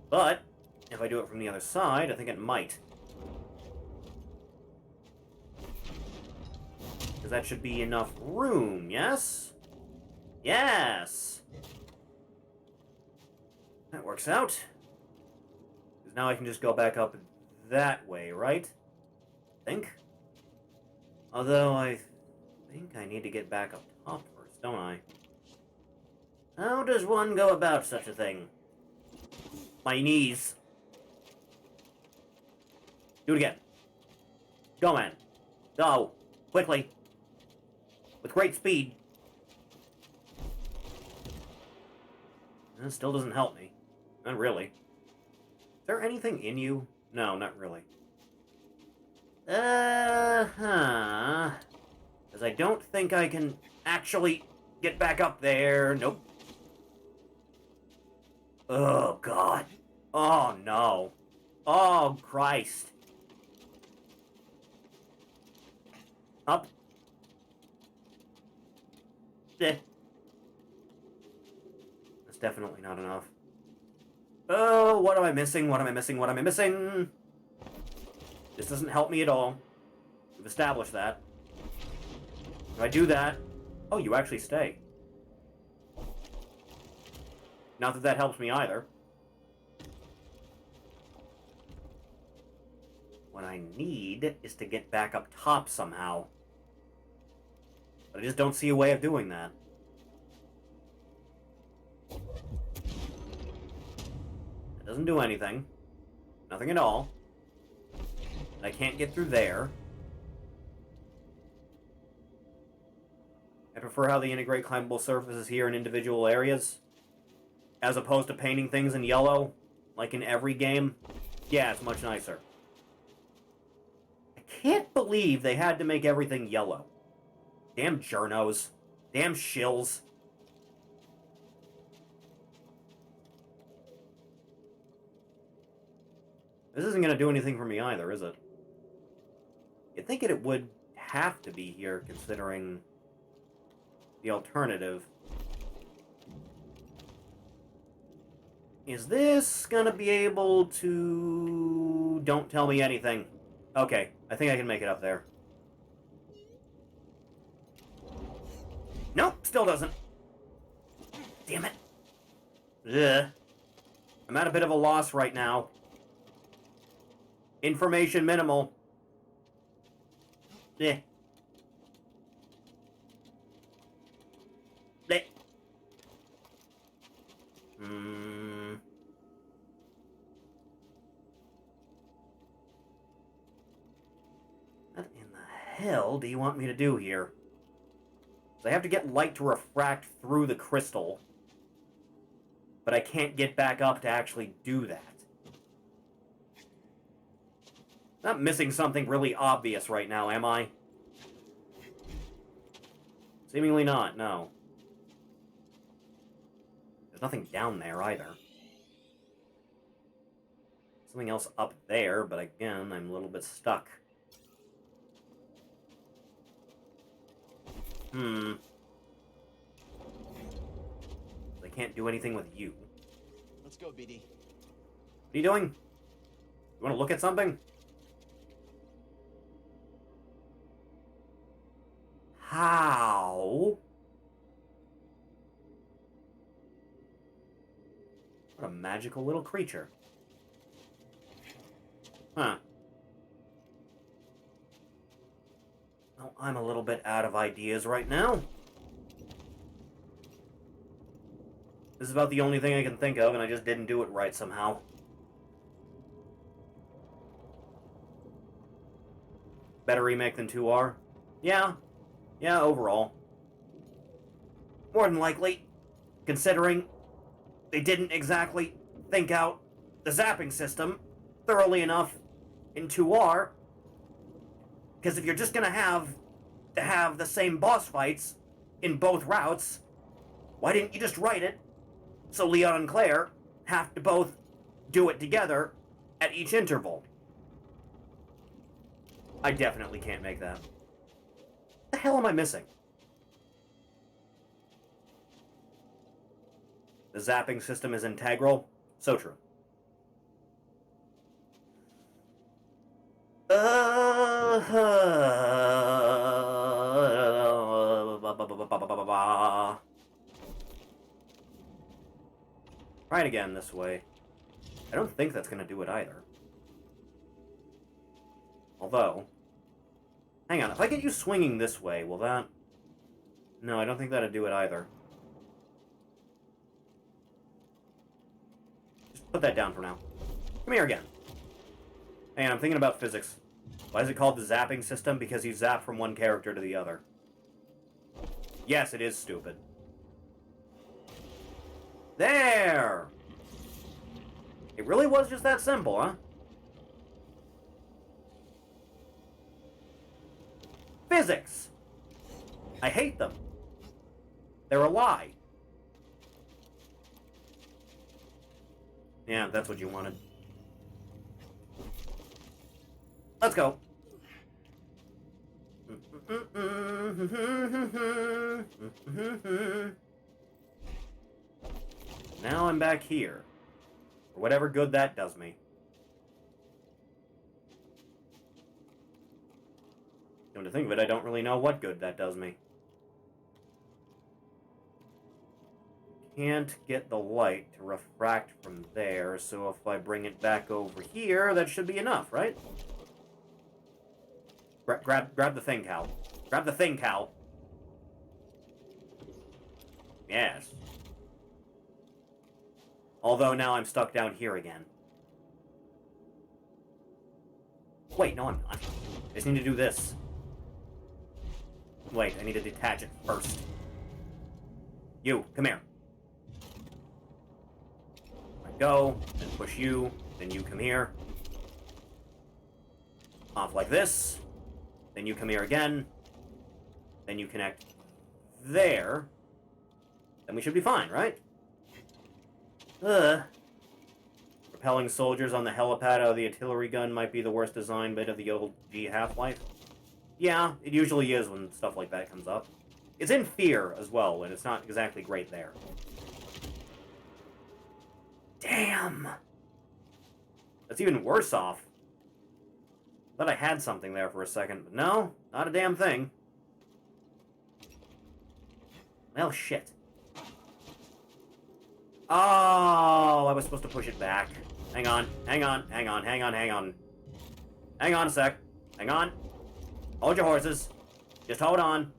But, if I do it from the other side, I think it might. Because that should be enough room, yes? Yes! That works out. Because now I can just go back up that way, right? I think. Although I think I need to get back up top first, don't I? How does one go about such a thing? My knees. Do it again. Go, man. Go. Quickly. With great speed. That still doesn't help me. Not really. Is there anything in you? No, not really. Because I don't think I can actually get back up there. Nope. Oh, God. Oh, no. Oh, Christ. Up. Eh. That's definitely not enough. Oh, what am I missing? What am I missing? What am I missing? This doesn't help me at all. We've established that. If I do that... Oh, you actually stay. Not that that helps me either. What I need is to get back up top somehow. But I just don't see a way of doing that. It doesn't do anything. Nothing at all. I can't get through there. I prefer how they integrate climbable surfaces here in individual areas, as opposed to painting things in yellow, like in every game. Yeah, it's much nicer. I can't believe they had to make everything yellow. Damn journos. Damn shills. This isn't going to do anything for me either, is it? You'd think it would have to be here, considering the alternative. Is this gonna be able to... Don't tell me anything. Okay, I think I can make it up there. Nope, still doesn't. Damn it. Ugh. I'm at a bit of a loss right now. Information minimal. Eh. Eh. What in the hell do you want me to do here? So I have to get light to refract through the crystal, but I can't get back up to actually do that. Not missing something really obvious right now, am I? Seemingly not, no. There's nothing down there either. Something else up there, but again, I'm a little bit stuck. I can't do anything with you. Let's go, BD. What are you doing? You want to look at something? How? What a magical little creature. Huh. Well, I'm a little bit out of ideas right now. This is about the only thing I can think of, and I just didn't do it right somehow. Better remake than 2R? Yeah. Yeah, overall. More than likely, considering they didn't exactly think out the zapping system thoroughly enough in 2R. Because if you're just gonna have the same boss fights in both routes, why didn't you just write it so Leon and Claire have to both do it together at each interval? I definitely can't make that. What the hell am I missing? The zapping system is integral? So true. Try it again this way. I don't think that's going to do it either. Although... Hang on, if I get you swinging this way, will that... No, I don't think that'd do it either. Just put that down for now. Come here again. Hang on, I'm thinking about physics. Why is it called the zapping system? Because you zap from one character to the other. Yes, it is stupid. There! It really was just that simple, huh? Physics! I hate them. They're a lie. Yeah, that's what you wanted. Let's go. Now I'm back here. For whatever good that does me. Come to think of it, I don't really know what good that does me. Can't get the light to refract from there, so if I bring it back over here, that should be enough, right? Grab the thing, Cal. Grab the thing, Cal. Yes. Although now I'm stuck down here again. Wait, no I'm not. I just need to do this. Wait, I need to detach it first. You, come here. Go, then push you, then you come here. Off like this. Then you come here again. Then you connect there. Then we should be fine, right? Repelling soldiers on the helipad out of the artillery gun might be the worst design bit of the old G Half-Life. Yeah, it usually is when stuff like that comes up. It's in Fear as well, and it's not exactly great there. Damn! That's even worse off. I thought I had something there for a second, but no, not a damn thing. Well, shit. Oh, I was supposed to push it back. Hang on, hang on, hang on, hang on, hang on. Hang on a sec. Hang on. Hold your horses. Just hold on.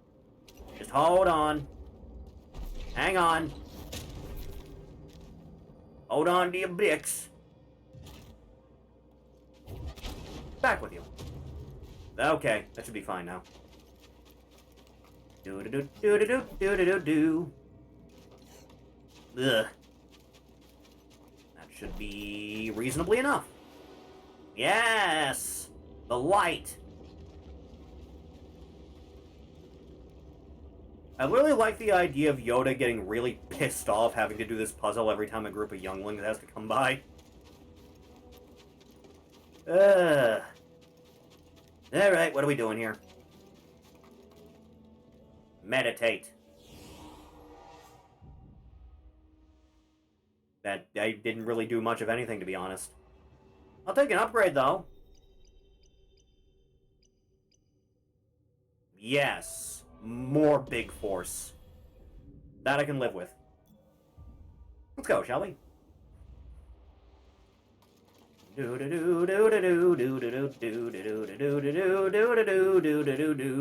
Just hold on. Hang on. Hold on to your bricks. Back with you. Okay, that should be fine now. Do-do-do-do-do-do-do-do-do. Ugh. That should be reasonably enough. Yes! The light! I really like the idea of Yoda getting really pissed off having to do this puzzle every time a group of younglings has to come by. Alright, what are we doing here? Meditate. That I didn't really do much of anything, to be honest. I'll take an upgrade, though. Yes. More big force. That I can live with. Let's go, shall we?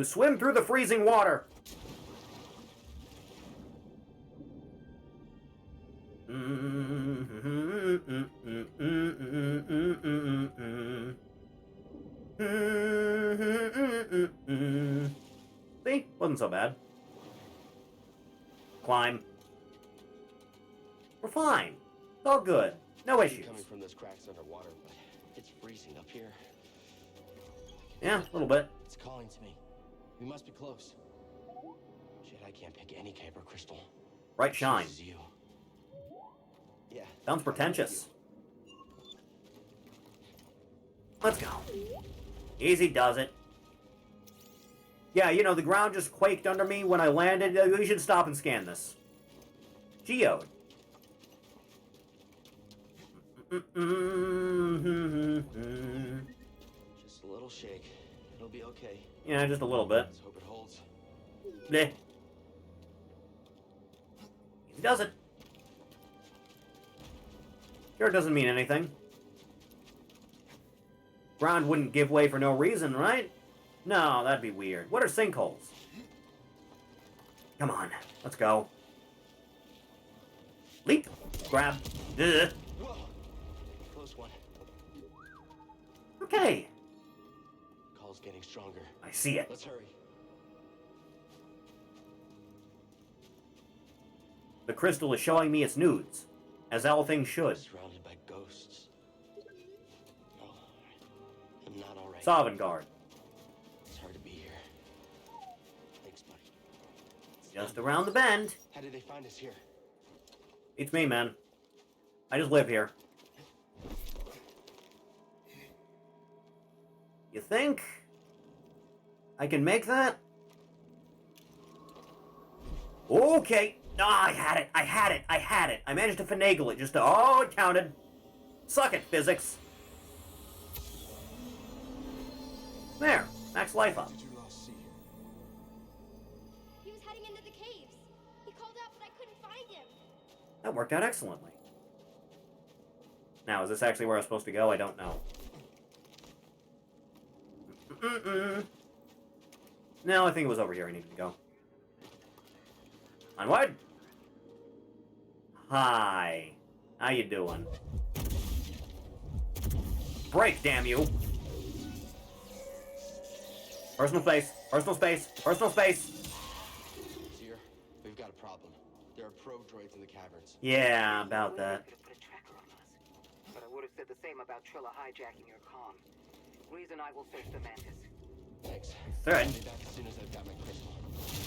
Swim through the freezing water. See? Wasn't so bad. Climb. We're fine. It's all good. No issues. Coming from those cracks underwater, but it's freezing up here. Yeah, a little bit. It's calling to me. We must be close. Jedi can't pick any kyber crystal. Bright shine. You. Yeah. Sounds pretentious. Let's go. Easy does it. Yeah, you know, the ground just quaked under me when I landed. We should stop and scan this. Geode. Just a little shake. It'll be okay. Yeah, just a little bit. Let's hope it holds. Bleh. Easy does it. Sure doesn't mean anything. Ground wouldn't give way for no reason, right? No, that'd be weird. What are sinkholes? Come on, let's go. Leap! Grab. Ugh. Close one. Okay. Call's getting stronger. I see it. Let's hurry. The crystal is showing me its nudes, as all things should. Surrounded by ghosts. No, I'm not all right. Sovngarde. It's hard to be here. Thanks, buddy. Just around the bend. How did they find us here? It's me, man. I just live here. You think I can make that? Okay. Ah, I had it. I had it. I had it. I managed to finagle it just to... Oh, it counted. Suck it, physics. There. Max life up. Did you last see him? He was heading into the caves. He called out, but I couldn't find him. That worked out excellently. Now, is this actually where I was supposed to go? I don't know. No, I think it was over here I needed to go. Onward! Hi. How you doing? Break, damn you! Personal space! Personal space! Personal space! Seer, we've got a problem. There are probe droids in the caverns. Yeah, about that. Put a tracker on us. But I would have said the same about Trilla hijacking your comm. Reason I will search the Mantis. Thanks. Alright. I'll be back as soon as I've got my crystal.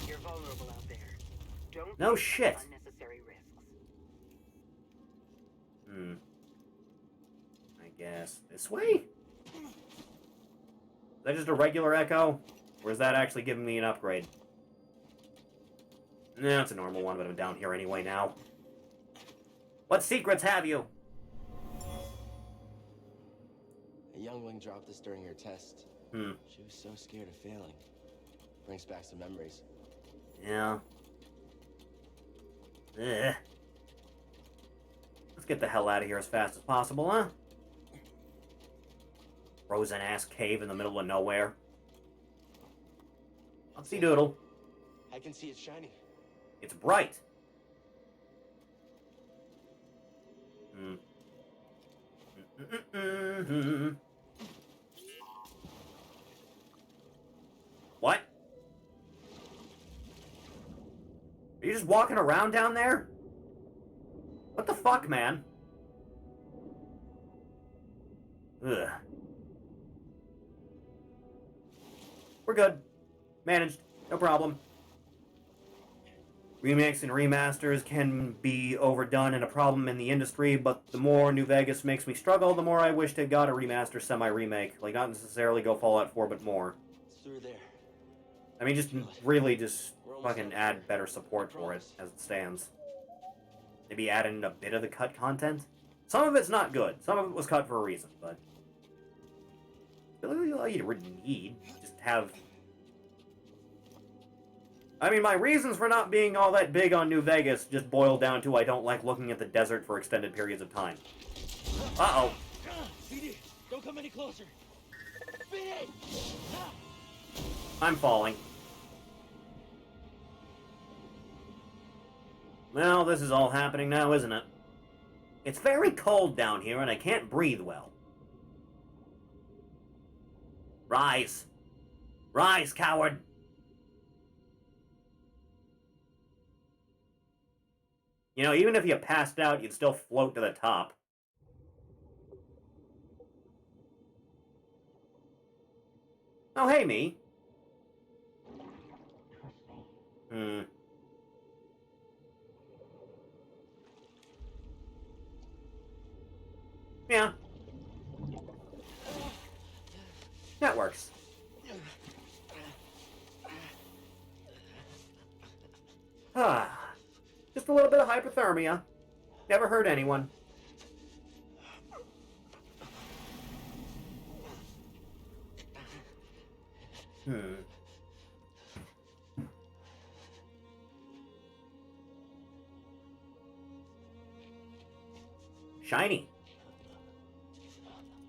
You're vulnerable out there. Don't No take shit. unnecessary risks. I guess. This way? Is that just a regular echo? Or is that actually giving me an upgrade? No, it's a normal one, but I'm down here anyway now. What secrets have you? A youngling dropped this during her test. She was so scared of failing. Brings back some memories. Yeah. Ugh. Let's get the hell out of here as fast as possible, huh? Frozen-ass cave in the middle of nowhere. Upsy doodle. I can see it's shining. It's bright. What? Are you just walking around down there? What the fuck, man? Ugh. We're good. Managed. No problem. Remakes and remasters can be overdone and a problem in the industry, but the more New Vegas makes me struggle, the more I wish they got a remaster semi-remake. Like, not necessarily go Fallout 4, but more. It's through there. I mean, just really just fucking add better support for it as it stands. Maybe add in a bit of the cut content. Some of it's not good. Some of it was cut for a reason, but... really all you need, just have... I mean, my reasons for not being all that big on New Vegas just boil down to I don't like looking at the desert for extended periods of time. Uh-oh. BD, don't come any closer. BD! I'm falling. Well, this is all happening now, isn't it? It's very cold down here, and I can't breathe well. Rise. Rise, coward. You know, even if you passed out, you'd still float to the top. Oh, hey, me. Yeah. That works. Ah. Just a little bit of hypothermia. Never hurt anyone. Shiny.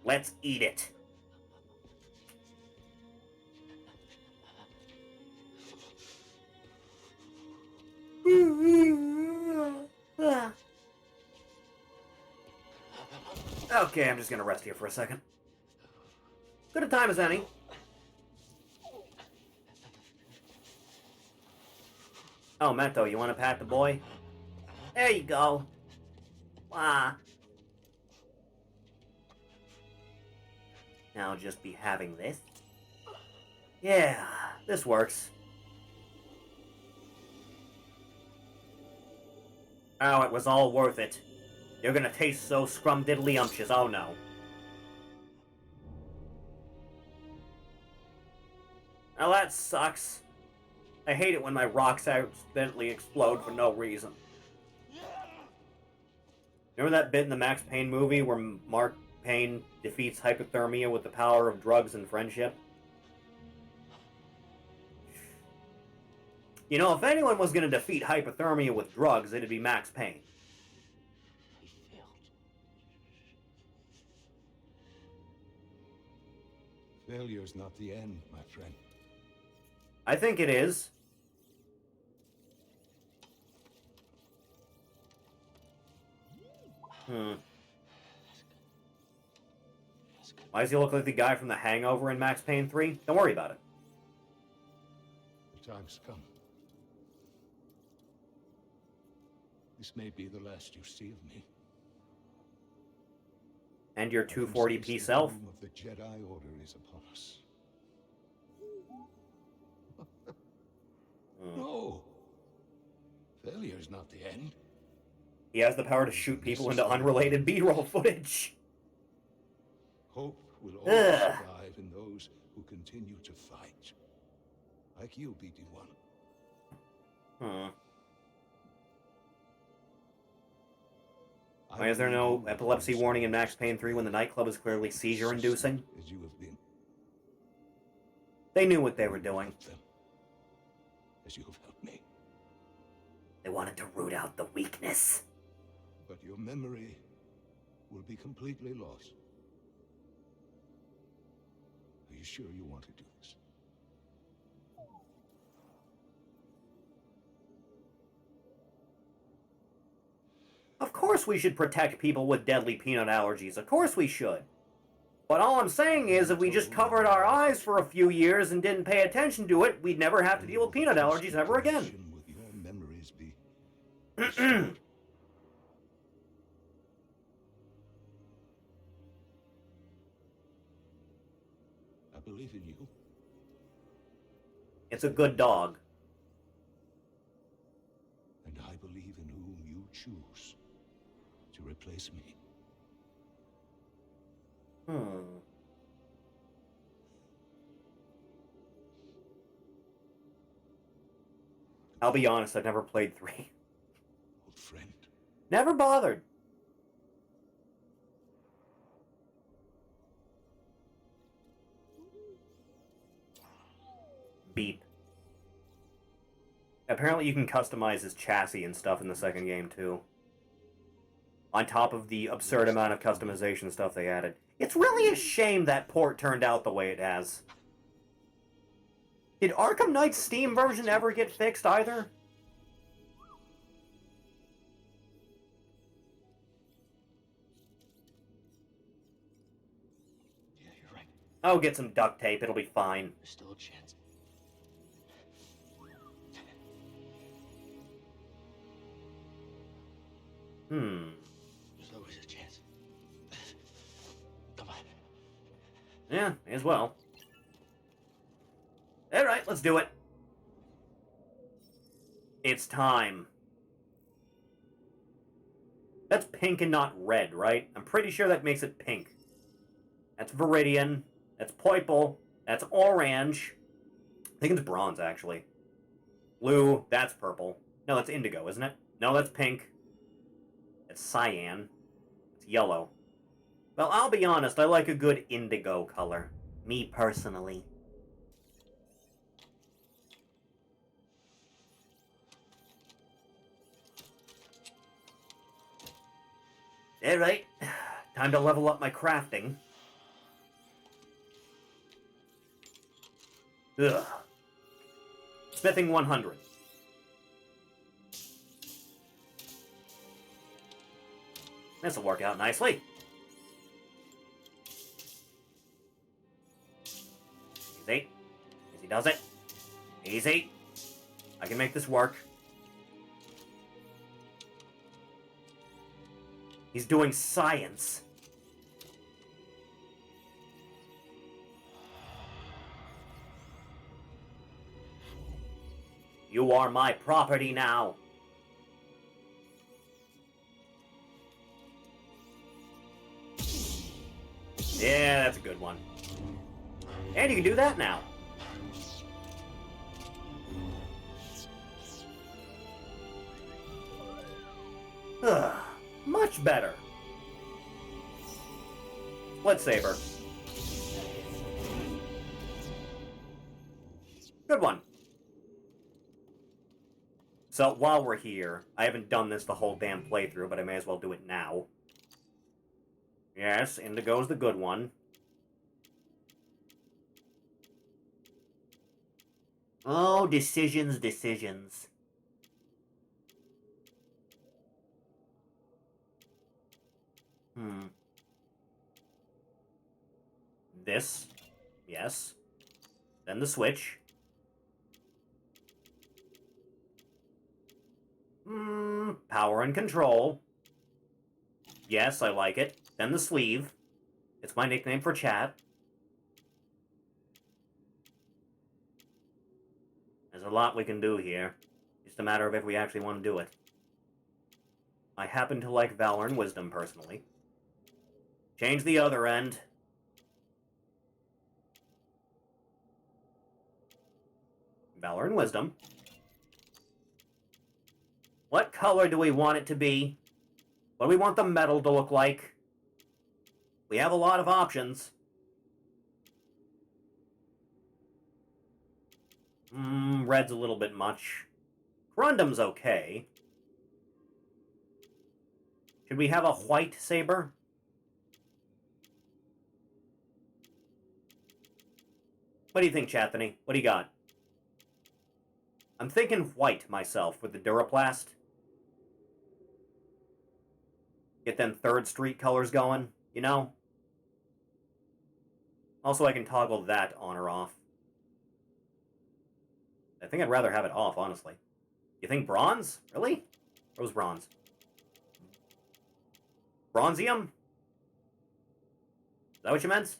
Let's eat it. Okay, I'm just gonna rest here for a second. Good a time as any. Oh, Meto, you want to pat the boy? There you go. Wah. Now just be having this. Yeah, this works. Oh, it was all worth it. You're gonna taste so scrumdiddly-umptious, oh no. Now that sucks. I hate it when my rocks accidentally explode for no reason. Remember that bit in the Max Payne movie where Mark Payne defeats hypothermia with the power of drugs and friendship? You know, if anyone was going to defeat hypothermia with drugs, it'd be Max Payne. Failure's not the end, my friend. I think it is. Why does he look like the guy from The Hangover in Max Payne 3? Don't worry about it. The time's come. This may be the last you see of me. And your 240p self? The doom of the Jedi Order is upon us. No. Failure's not the end. He has the power to shoot people into unrelated B-roll footage. Hope will always survive in those who continue to fight. Like you, BD-1. Why is there no epilepsy warning in Max Payne 3 when the nightclub is clearly seizure-inducing? As you have been. They knew what they were doing. As you have helped me. They wanted to root out the weakness. But your memory will be completely lost. Are you sure you want to do this? Of course we should protect people with deadly peanut allergies. Of course we should. But all I'm saying is if we just covered our eyes for a few years and didn't pay attention to it, we'd never have to deal with peanut allergies ever again. Will your memories be I believe in you. It's a good dog. And I believe in whom you choose to replace me. I'll be honest, I've never played 3. Old friend. Never bothered. Beep. Apparently you can customize his chassis and stuff in the second game, too. On top of the absurd amount of customization stuff they added. It's really a shame that port turned out the way it has. Did Arkham Knight's Steam version ever get fixed either? Yeah, you're right. Oh, get some duct tape, it'll be fine. There's still a chance. There's always a chance. Come on. Yeah, may as well. Alright, let's do it. It's time. That's pink and not red, right? I'm pretty sure that makes it pink. That's Viridian. That's purple. That's orange. I think it's bronze, actually. Blue, that's purple. No, that's indigo, isn't it? No, that's pink. It's cyan. It's yellow. Well, I'll be honest, I like a good indigo color. Me personally. Alright, time to level up my crafting. Ugh. Smithing 100. This'll work out nicely. Easy. Easy does it. Easy. I can make this work. He's doing science. You are my property now. Yeah, that's a good one. And you can do that now. Ugh, much better. Split saber. Good one. So, while we're here, I haven't done this the whole damn playthrough, but I may as well do it now. Yes, Indigo's the good one. Oh, decisions, decisions. This. Yes. Then the switch. Power and control. Yes, I like it. Then the sleeve. It's my nickname for chat. There's a lot we can do here. Just a matter of if we actually want to do it. I happen to like Valor and Wisdom, personally. Change the other end. Valor and Wisdom. What color do we want it to be? What do we want the metal to look like? We have a lot of options. Red's a little bit much. Corundum's okay. Should we have a white saber? What do you think, Chathany? What do you got? I'm thinking white, myself, with the Duraplast. Get them 3rd Street colors going, you know? Also, I can toggle that on or off. I think I'd rather have it off, honestly. You think bronze? Really? Rose bronze. Bronzium? Is that what you meant?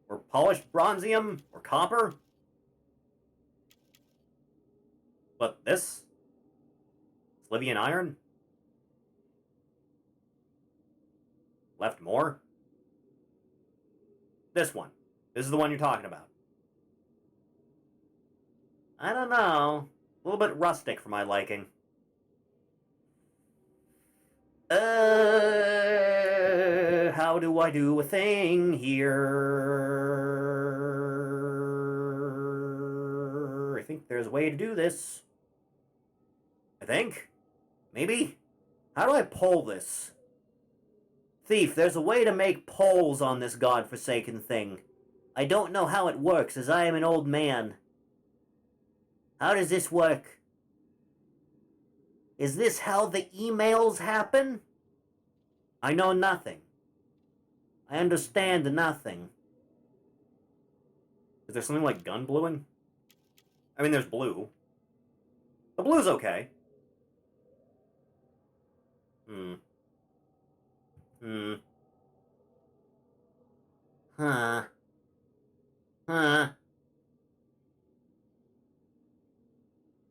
Or polished bronzium? Or copper? What, this? Slivian iron? Left more? This one. This is the one you're talking about. I don't know. A little bit rustic for my liking. How do I do a thing here? I think there's a way to do this. I think? Maybe? How do I pull this? Thief, there's a way to make poles on this godforsaken thing. I don't know how it works, as I am an old man. How does this work? Is this how the emails happen? I know nothing. I understand nothing. Is there something like gun bluing? I mean, there's blue. The blue's okay. Huh.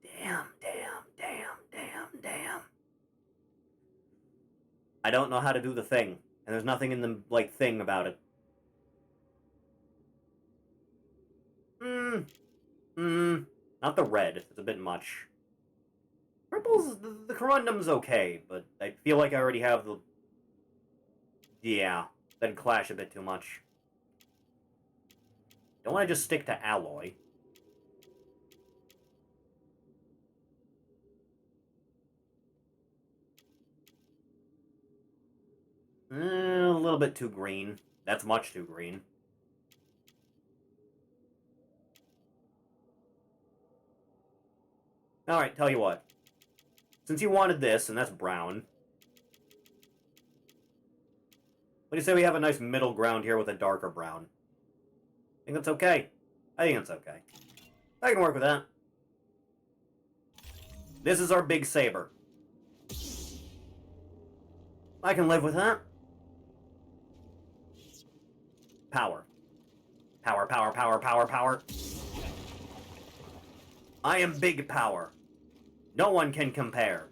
Damn. I don't know how to do the thing, and there's nothing in the, like, thing about it. Not the red. It's a bit much. Purple's, the corundum's okay, but I feel like I already have the... Yeah, that'd clash a bit too much. Don't want to just stick to alloy. A little bit too green. That's much too green. Alright, tell you what. Since you wanted this, and that's brown, what do you say we have a nice middle ground here with a darker brown? Think that's okay? I think it's okay. I can work with that. This is our big saber. I can live with that. Power. Power, power, power, power, power. I am big power. No one can compare.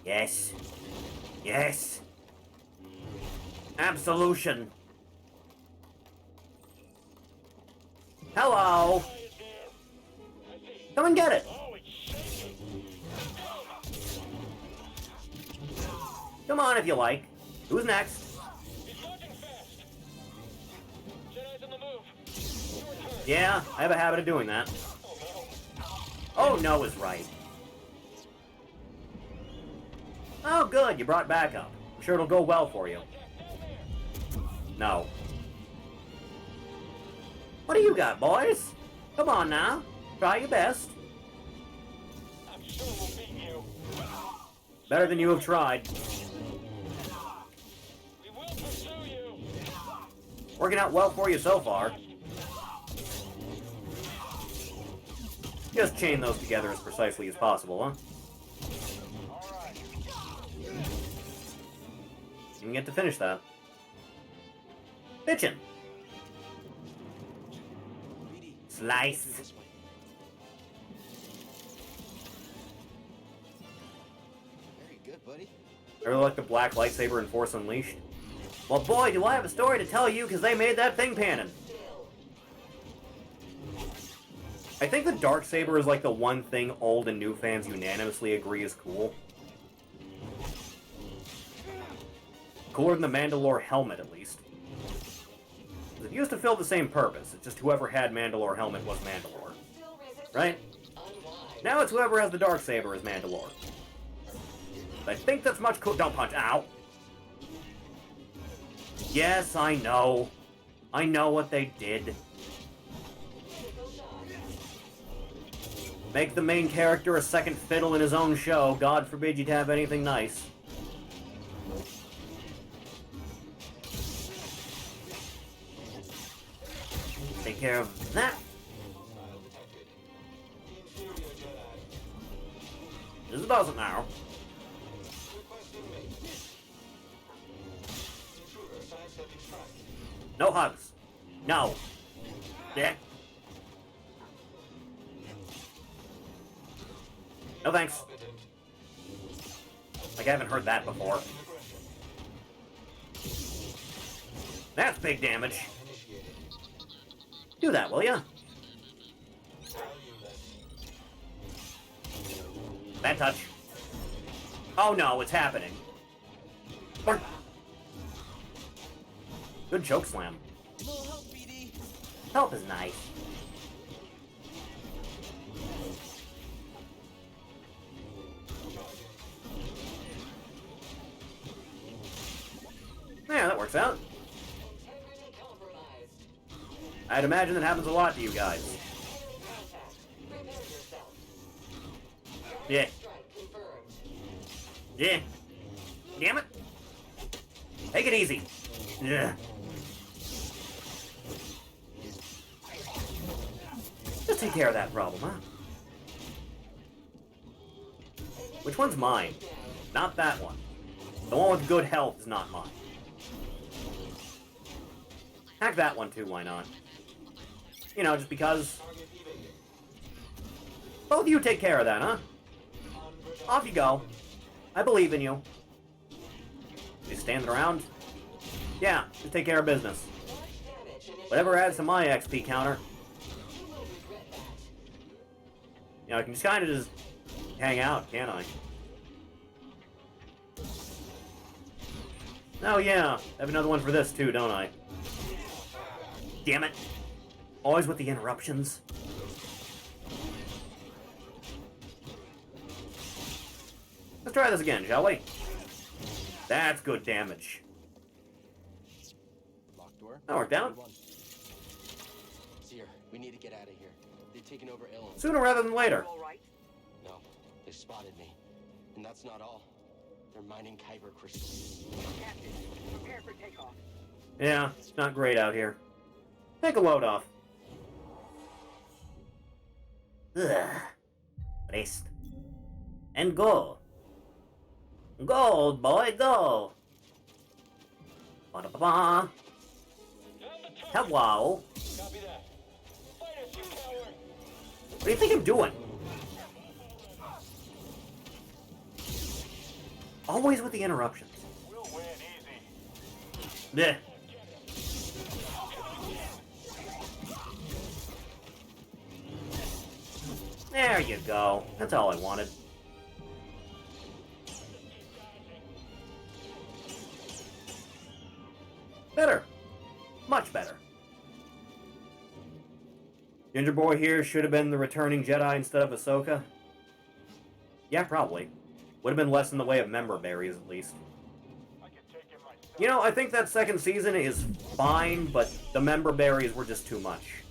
Yes. Yes. Absolution. Hello. Come and get it. Come on if you like. Who's next? Yeah, I have a habit of doing that. Oh, no is right. Oh, good, you brought backup. I'm sure it'll go well for you. No. What do you got, boys? Come on now. Try your best. I'm sure we'll beat you. Better than you have tried. We will pursue you. Working out well for you so far. Just chain those together as precisely as possible, huh? You can get to finish that. Bitchin'. Slice. Very good, buddy. Ever like the black lightsaber in Force Unleashed? Well, boy, do I have a story to tell you, because they made that thing canon. I think the Darksaber is like the one thing old and new fans unanimously agree is cool. Cooler than the Mandalore helmet, at least. It used to fill the same purpose, it's just whoever had Mandalore helmet was Mandalore. Right? Now it's whoever has the Darksaber is Mandalore. I think that's much cool. Don't punch. Ow! Yes, I know. I know what they did. Make the main character a second fiddle in his own show. God forbid you'd have anything nice. Take care of that. This doesn't now. No hugs. No. Yeah. No thanks. Like I haven't heard that before. That's big damage. Do that, will ya? Bad touch. Oh no, it's happening. Good choke slam. Help is nice. Yeah, that works out. I'd imagine that happens a lot to you guys. Yeah. Yeah. Damn it. Take it easy. Yeah. Just take care of that problem, huh? Which one's mine? Not that one. The one with good health is not mine. Hack that one too, why not? You know, just because. Both of you take care of that, huh? Off you go. I believe in you. You standing around? Yeah, just take care of business. Whatever adds to my XP counter. You know, I can just kind of just hang out, can't I? Oh yeah, I have another one for this too, don't I? Damn it. Always with the interruptions. Let's try this again, shall we? That's good damage. Locked door. That worked out. See her. We need to get out of here. They've taken over Ilum. Sooner rather than later. All right. No, they spotted me. And that's not all. They're mining kyber crystals. Captain, prepare for takeoff. Yeah, it's not great out here. Take a load off. Ugh. Rest. And go. Go, old boy, go. Ba-da-ba-ba. Hello. Copy that. Fight us, you coward. What do you think I'm doing? Always with the interruptions. We'll win easy. Bleh. There you go. That's all I wanted. Better. Much better. Ginger Boy here should have been the returning Jedi instead of Ahsoka. Yeah, probably. Would have been less in the way of member berries, at least. You know, I think that second season is fine, but the member berries were just too much.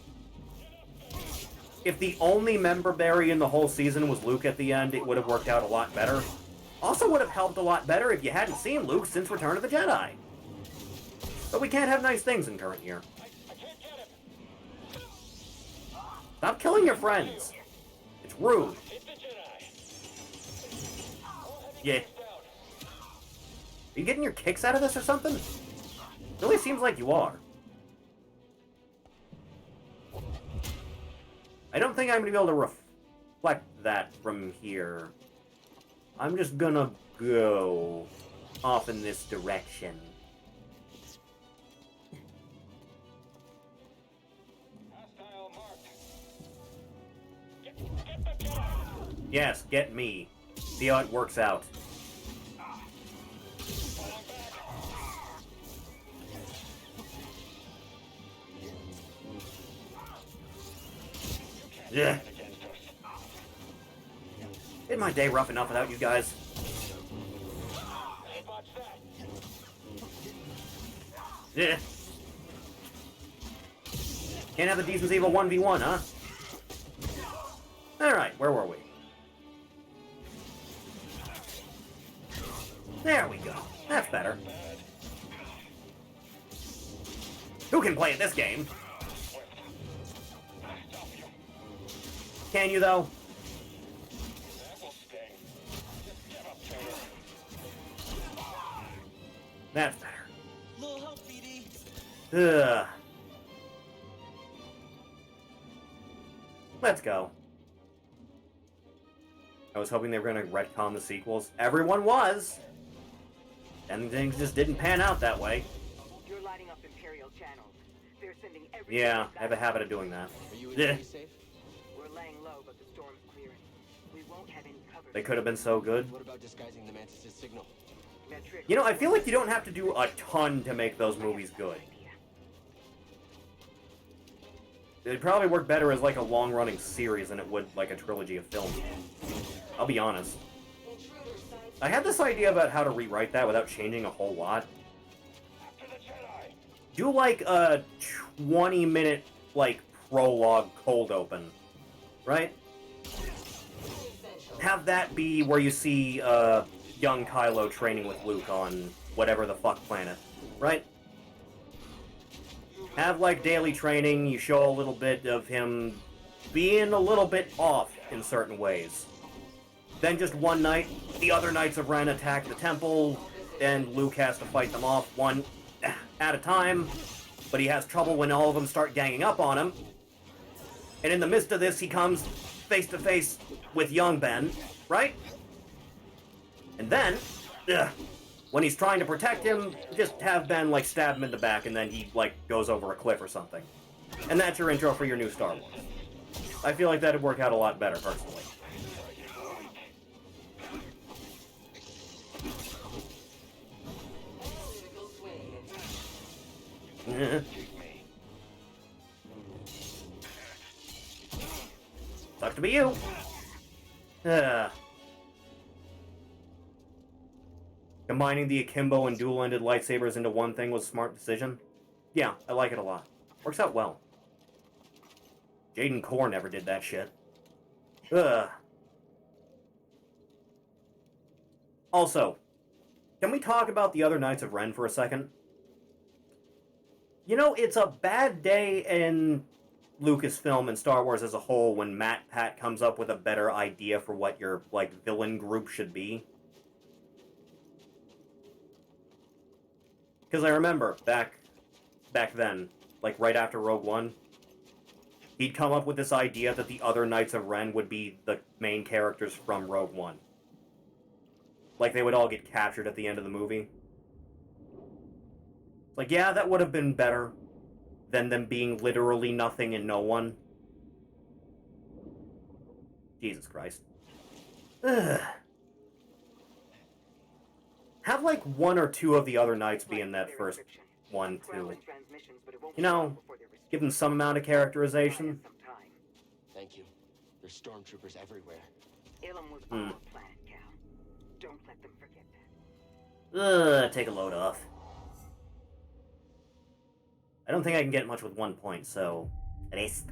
If the only member berry in the whole season was Luke at the end, it would have worked out a lot better. Also would have helped a lot better if you hadn't seen Luke since Return of the Jedi. But we can't have nice things in current year. Stop killing your friends. It's rude. Yeah. Are you getting your kicks out of this or something? Really seems like you are. I don't think I'm going to be able to reflect that from here. I'm just gonna go off in this direction. Yes, get me. See how it works out. Yeah. Isn't my day rough enough without you guys? Yeah. Can't have the decency of a 1v1, huh? Alright, where were we? There we go. That's better. Who can play at this game? Can you, though? That's better. Little help, BD. Ugh. Let's go. I was hoping they were going to retcon the sequels. Everyone was! And things just didn't pan out that way. You're lighting up Imperial channels. They're sending every Yeah, I have a habit of doing that. Are you Yeah. safe? We're laying low, but the storm's clearing. We won't have any cover. They could have been so good. What about disguising the Mantis' signal? You know, I feel like you don't have to do a ton to make those movies good. It'd probably work better as like a long-running series than it would like a trilogy of films. I'll be honest. I had this idea about how to rewrite that without changing a whole lot. Do like a 20-minute like prologue cold open, right? Have that be where you see young Kylo training with Luke on whatever the fuck planet, right? Have like daily training, you show a little bit of him being a little bit off in certain ways. Then just one night, the other Knights of Ren attack the temple, and Luke has to fight them off one at a time, but he has trouble when all of them start ganging up on him. And in the midst of this, he comes face to face with young Ben, right? And then, when he's trying to protect him, just have Ben, like, stab him in the back, and then he, like, goes over a cliff or something. And that's your intro for your new Star Wars. I feel like that'd work out a lot better, personally. Sucks to be you. Combining the akimbo and dual-ended lightsabers into one thing was a smart decision. Yeah, I like it a lot. Works out well. Jaden Core never did that shit. Ugh. Also, can we talk about the other Knights of Ren for a second? You know, it's a bad day in Lucasfilm and Star Wars as a whole when Matt Pat comes up with a better idea for what your, like, villain group should be. Because I remember, back then, like, right after Rogue One, he'd come up with this idea that the other Knights of Ren would be the main characters from Rogue One. Like, they would all get captured at the end of the movie. Like, yeah, that would have been better than them being literally nothing and no one. Jesus Christ. Ugh. Have, like, one or two of the other Knights be in that first one, too. You know, give them some amount of characterization. Thank you. There's stormtroopers everywhere. Ilum was our planet, Cal. Don't let them forget that. Take a load off. I don't think I can get much with 1 point, so... Rest.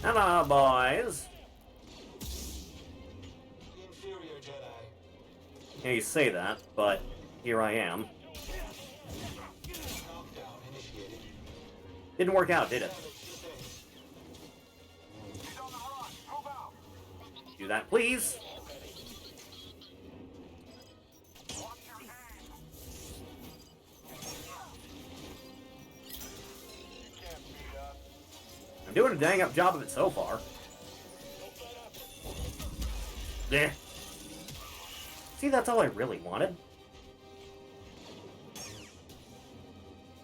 Hello, boys. Inferior Jedi. Yeah, you say that, but here I am. Countdown initiated. Didn't work out, did it? Do that, please. I'm doing a dang up job of it so far. Yeah. See, that's all I really wanted.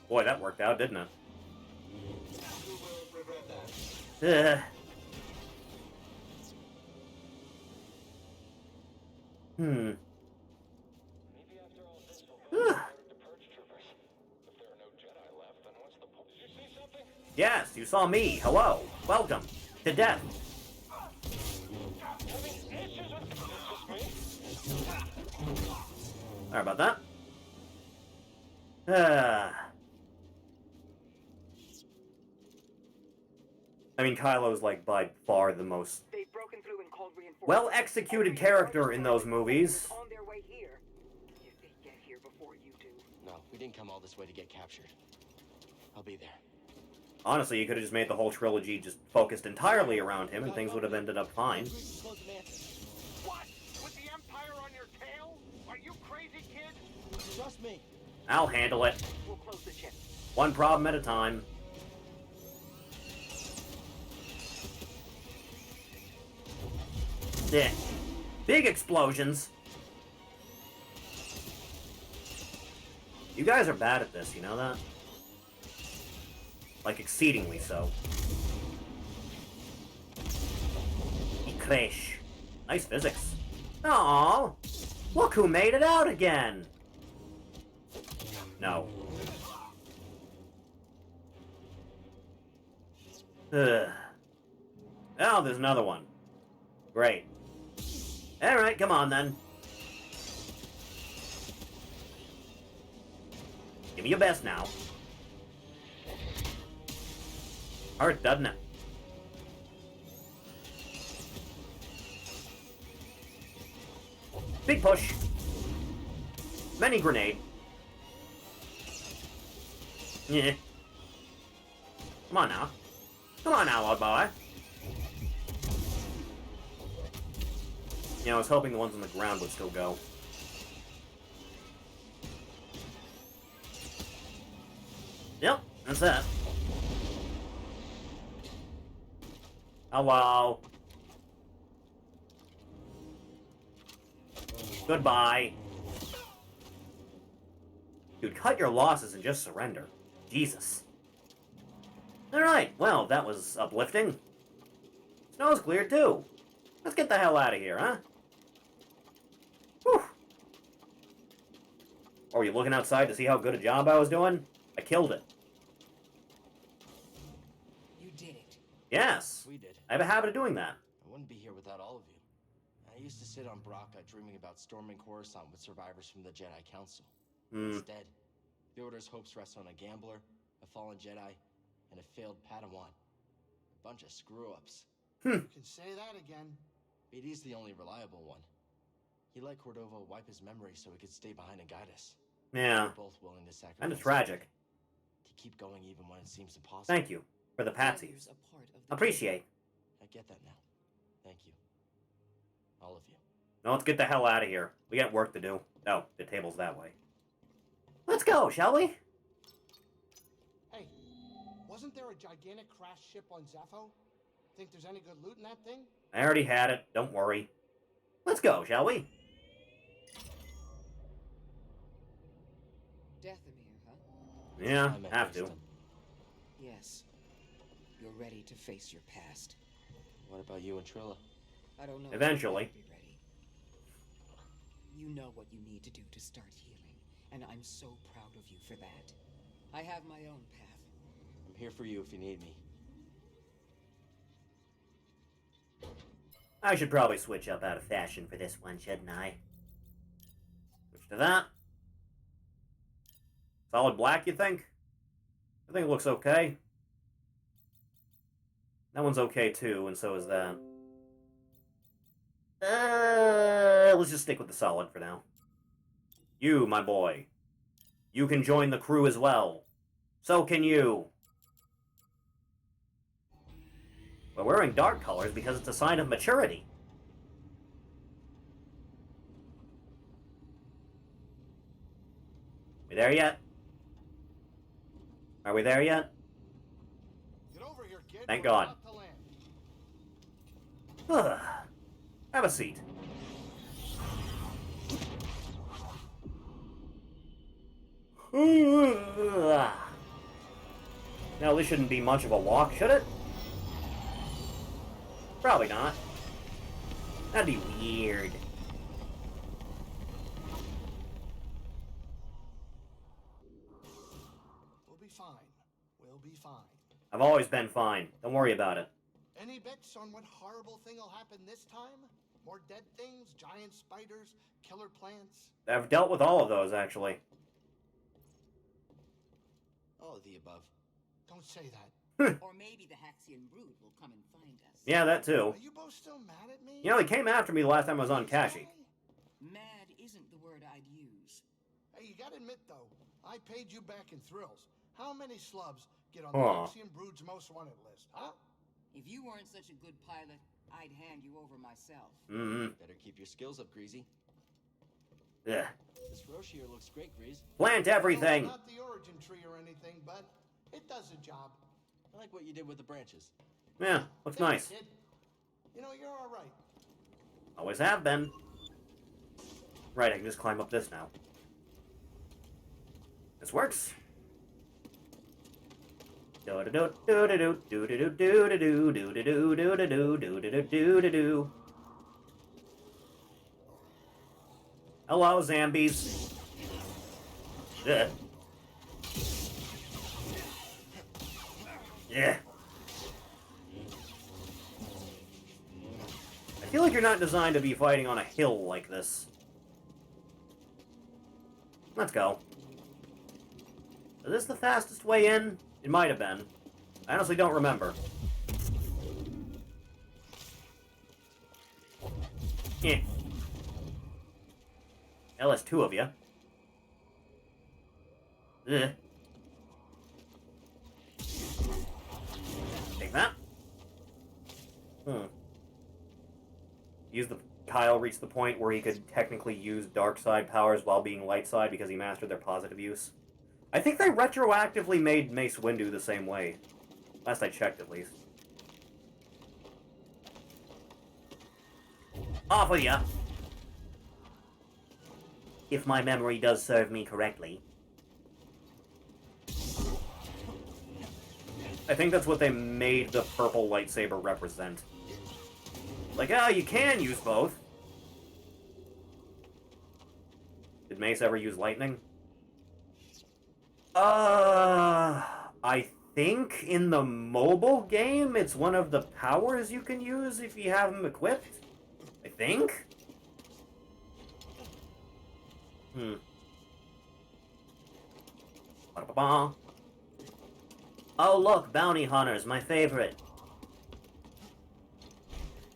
Boy, that worked out, didn't it? Ugh. Maybe after all this, we'll go to purge troopers. If there are no Jedi left, then what's the point? Did you see something? Yes, you saw me. Hello. Welcome to death. Sorry about that. I mean, Kylo's, like, by far the most well-executed character in those movies. On their way here. If they get here before you do. No, we didn't come all this way to get captured. I'll be there. Honestly, you could have just made the whole trilogy just focused entirely around him, and things would have ended up fine. What? With the Empire on your tail? Are you crazy, kid? Trust me. I'll handle it. We'll close the ship. One problem at a time. Yeah. Big explosions. You guys are bad at this, you know that? Like, exceedingly so. Crash. Nice physics. Aww. Look who made it out again. No. Ugh. Oh, there's another one. Great. Alright, come on then. Give me your best now. Hurt, doesn't it? Big push. Mini grenade. Yeah. Come on now. Come on now, old boy. You know, I was hoping the ones on the ground would still go. Yep, that's that. Hello. Goodbye. Dude, cut your losses and just surrender. Jesus. Alright, well, that was uplifting. Snow's clear, too. Let's get the hell out of here, huh? Whew. Or were you looking outside to see how good a job I was doing? I killed it. You did it. Yes. We did. I have a habit of doing that. I wouldn't be here without all of you. I used to sit on Baraka dreaming about storming Coruscant with survivors from the Jedi Council. Hmm. Instead, the Order's hopes rest on a gambler, a fallen Jedi, and a failed Padawan. A bunch of screw-ups. You can say that again. BD's the only reliable one. He let Cordova wipe his memory so he could stay behind and guide us. Yeah. We're both willing to sacrifice. Kind of tragic. To keep going even when it seems impossible. Thank you for the patsies. Appreciate. I get that now. Thank you. All of you. Now let's get the hell out of here. We got work to do. Oh, the table's that way. Let's go, shall we? Hey, wasn't there a gigantic crash ship on Zepho? Think there's any good loot in that thing? I already had it. Don't worry. Let's go, shall we? Dathomir, huh? Yeah, have to. Yes. You're ready to face your past. What about you and Trilla? I don't know. Eventually. Be ready. You know what you need to do to start healing, and I'm so proud of you for that. I have my own path. I'm here for you if you need me. I should probably switch up out of fashion for this one, shouldn't I? Switch to that. Solid black, you think? I think it looks okay. That one's okay too, and so is that. Let's just stick with the solid for now. You, my boy. You can join the crew as well. So can you. We're wearing dark colors because it's a sign of maturity. We there yet? Are we there yet? Get over here, kid. Thank We're God. about to land. Have a seat. Now, this shouldn't be much of a walk, should it? Probably not. That'd be weird. We'll be fine. We'll be fine. I've always been fine. Don't worry about it. Any bets on what horrible thing will happen this time? More dead things, giant spiders, killer plants? I've dealt with all of those, actually. All of the above. Don't say that. Or maybe the Haxian brood will come and find us. Yeah, that too. Are you both still mad at me? You know, they came after me the last time I was on Kashi. Mad isn't the word I'd use. Hey, you gotta admit though, I paid you back in thrills. How many slubs get on the Aw. Haxian brood's most wanted list, huh? If you weren't such a good pilot, I'd hand you over myself. Mm-hmm. Better keep your skills up, Greasy. Yeah. This Roshi looks great, Grease. Plant everything! Well, not the origin tree or anything, but it does the job. I like what you did with the branches. Yeah, looks nice. Kid. You know, you're all right. Always have been. Right, I can just climb up this now. This works. Hello, zombies. Ugh. Yeah. I feel like you're not designed to be fighting on a hill like this. Let's go. Is this the fastest way in? It might have been. I honestly don't remember. Yeah. Hell, there's two of you. Ugh. Take that. Kyle reached the point where he could technically use dark side powers while being light side because he mastered their positive use. I think they retroactively made Mace Windu the same way. Last I checked, at least. Off with ya! If my memory does serve me correctly. I think that's what they made the purple lightsaber represent. Like, you can use both. Did Mace ever use lightning? I think in the mobile game, it's one of the powers you can use if you have them equipped. I think? Ba-da-ba-ba. Oh, look, bounty hunters, my favorite.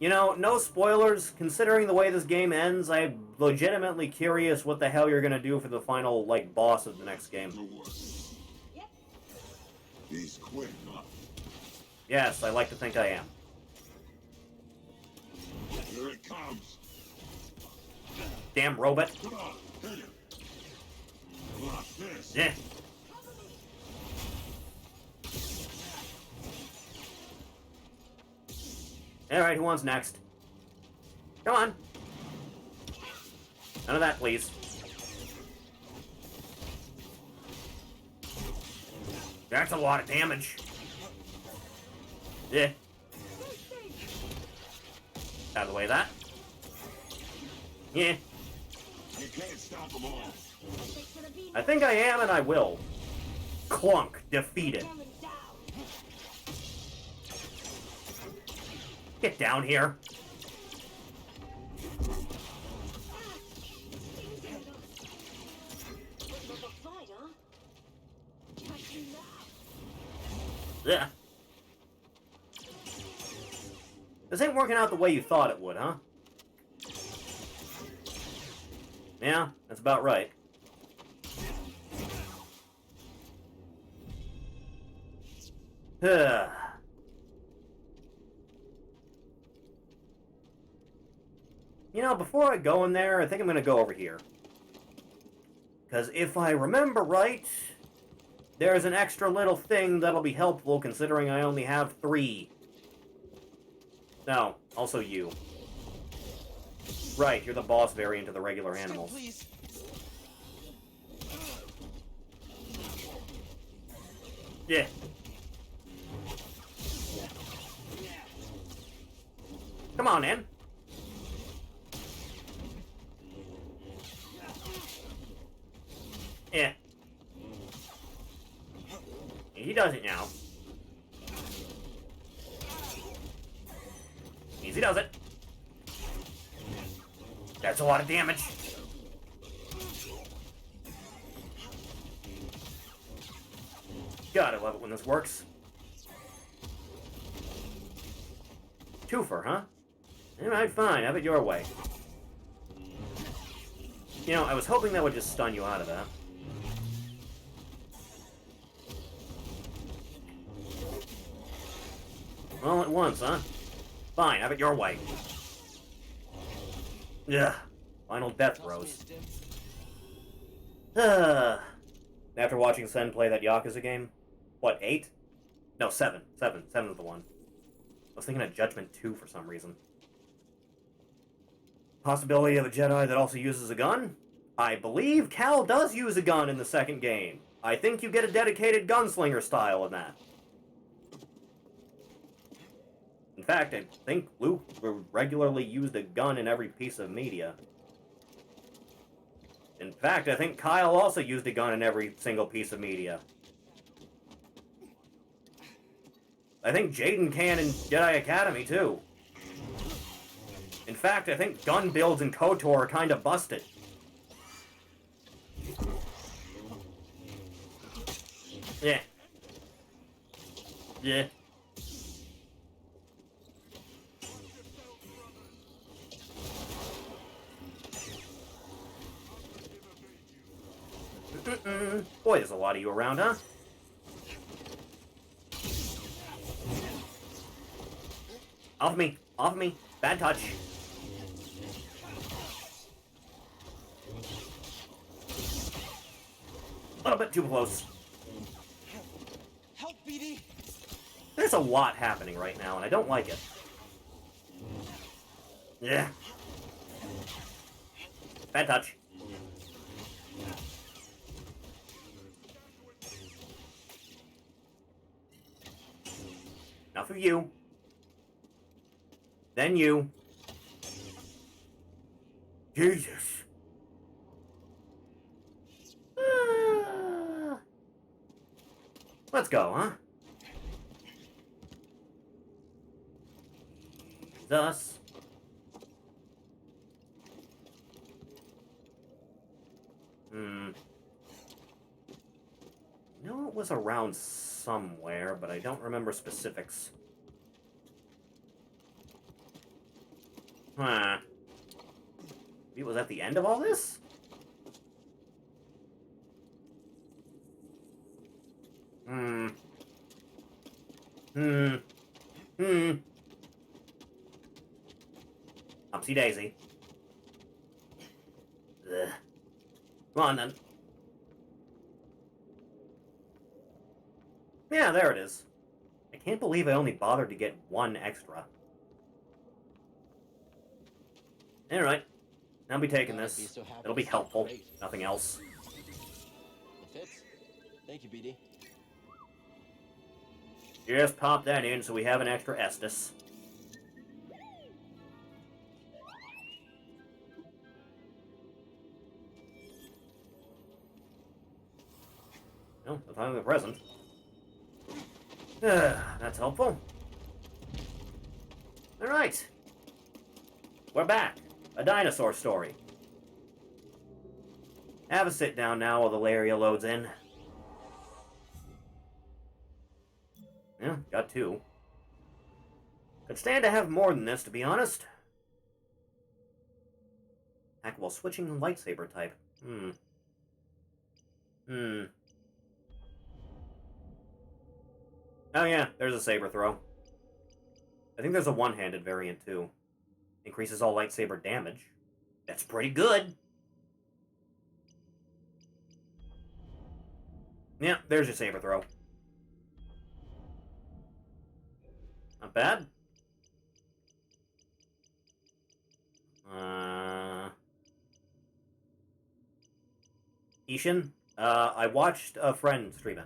You know, no spoilers. Considering the way this game ends, I'm legitimately curious what the hell you're gonna do for the final, like, boss of the next game. He's quick, huh? Yes, I like to think I am. Here it comes. Damn robot. Come on, hit him. Like this. Yeah. Alright, who wants next? Come on. None of that, please. That's a lot of damage. Yeah. Out of the way of that. Yeah. You can't stop them all. I think I am, and I will. Clunk. Defeated. Get down here. Yeah. This ain't working out the way you thought it would, huh? Yeah, that's about right. You know, before I go in there, I think I'm gonna go over here. Because if I remember right, there's an extra little thing that'll be helpful considering I only have 3. No, also you. Right, you're the boss variant of the regular animals. Please. Yeah. Come on, in. Yeah. He does it now. Easy does it. That's a lot of damage. God, I love it when this works. Twofer, huh? Alright, fine. Have it your way. You know, I was hoping that would just stun you out of that. All at once, huh? Fine, have it your way. Ugh. Final death throws. After watching Sen play that Yakuza game, what, 8? No, 7. 7 was the one. I was thinking of Judgment 2 for some reason. Possibility of a Jedi that also uses a gun? I believe Cal does use a gun in the second game. I think you get a dedicated gunslinger style in that. In fact, I think Luke regularly used a gun in every piece of media. In fact, I think Kyle also used a gun in every single piece of media. I think Jaden can in Jedi Academy, too. In fact, I think gun builds in KOTOR are kind of busted. Yeah. Yeah. Boy, there's a lot of you around, huh? Off me! Off me! Bad touch! A little bit too close. Help, BD! There's a lot happening right now, and I don't like it. Yeah. Bad touch. Enough of you. Then you. Jesus. Let's go, huh? Thus. was around somewhere, but I don't remember specifics. Huh. Maybe it was at the end of all this? Upsy daisy. Ugh. Come on, then. Yeah, there it is. I can't believe I only bothered to get one extra. Alright. I'll be taking this. It'll be helpful. Nothing else. It fits. Thank you, BD. Just pop that in so we have an extra Estus. Oh, the time of the present. That's helpful. Alright. We're back. A dinosaur story. Have a sit down now while the Laria loads in. Yeah, got two. Could stand to have more than this, to be honest. Heck, while switching the lightsaber type. Oh yeah, there's a saber throw. I think there's a one-handed variant, too. Increases all lightsaber damage. That's pretty good! Yeah, there's your saber throw. Not bad. Ishin? I watched a friend stream it.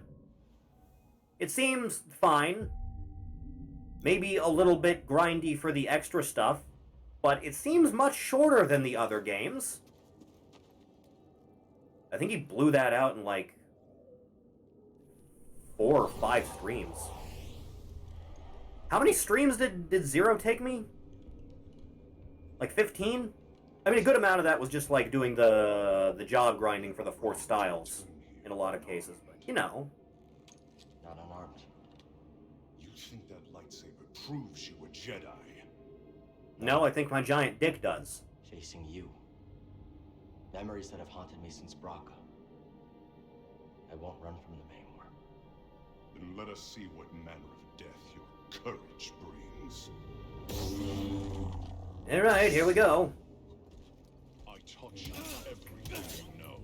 It seems fine. Maybe a little bit grindy for the extra stuff, but it seems much shorter than the other games. I think he blew that out in like 4 or 5 streams. How many streams did Zero take me? Like 15? I mean, a good amount of that was just like doing the job grinding for the 4 styles in a lot of cases, but you know. Not unarmed. You think that lightsaber proves you a Jedi? No, I think my giant dick does. Chasing you. Memories that have haunted me since Braca. I won't run from them anymore. Then let us see what manner of death your courage brings. Alright, here we go. I taught you everything you know.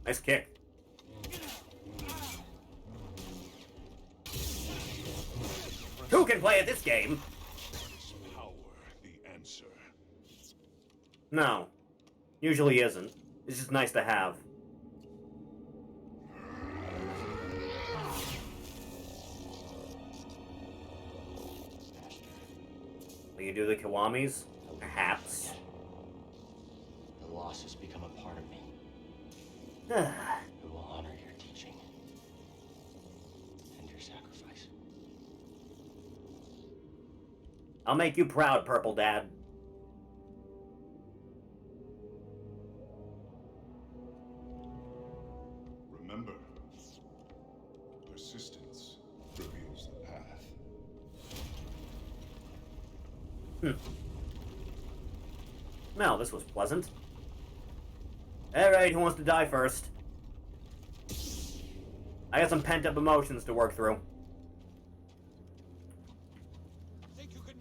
Nice kick. Who can play at this game? Is power the answer? No. Usually isn't. It's just nice to have. Will you do the Kiwamis? Perhaps. The loss has become a part of me. Who will honor your teaching and your sacrifice. I'll make you proud, Purple Dad. Remember, persistence reveals the path. Well, this was pleasant. Alright, who wants to die first? I got some pent-up emotions to work through.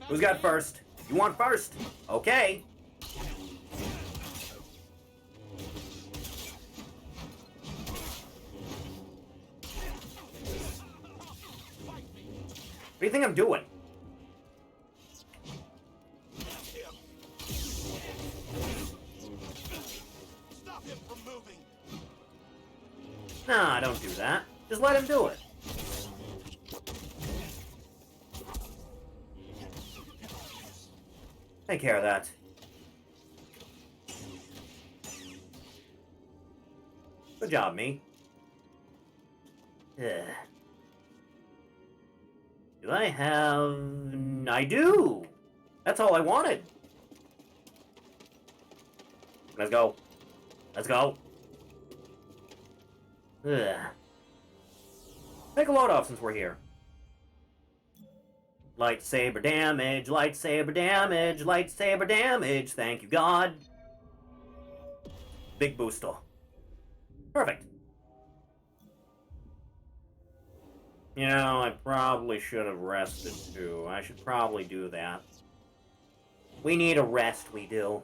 Who's got first? You want first? Okay. What do you think I'm doing? Stop him from moving. Nah, don't do that. Just let him do it. Take care of that. Good job, me. Ugh. Do I have... I do! That's all I wanted. Let's go. Let's go. Ugh. Take a load off since we're here. Lightsaber damage, lightsaber damage, lightsaber damage. Thank you, God. Big booster. Perfect. You know, I probably should have rested too. I should probably do that. We need a rest, we do.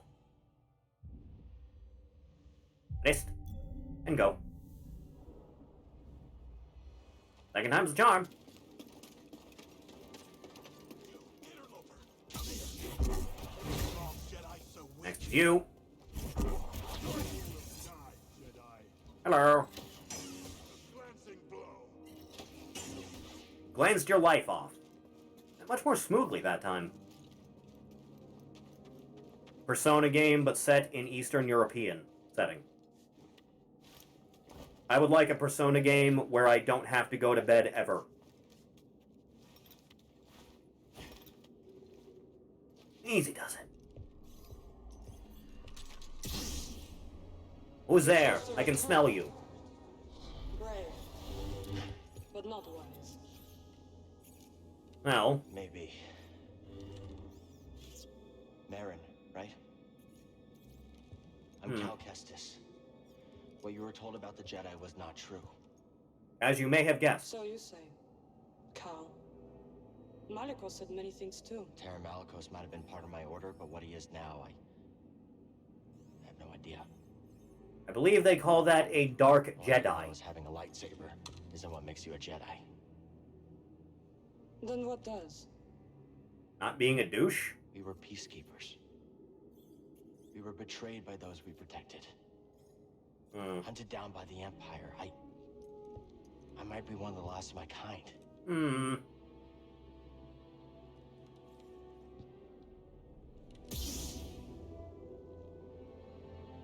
Rest. And go. Second time's the charm. Next to you. Hello. Glanced your life off. Much more smoothly that time. Persona game, but set in Eastern European setting. I would like a Persona game where I don't have to go to bed ever. Easy does it. Who's there? I can smell you. Brave, but not wise. Well, maybe. Marin, right? I'm Cal Kestis. What you were told about the Jedi was not true. As you may have guessed. So you say. Cal. Malicos said many things too. Terran Malicos might have been part of my order, but what he is now, I have no idea. I believe they call that a dark Jedi. Having a lightsaber isn't what makes you a Jedi. Then what does? Not being a douche? We were peacekeepers. We were betrayed by those we protected. Hunted down by the Empire. I might be one of the last of my kind.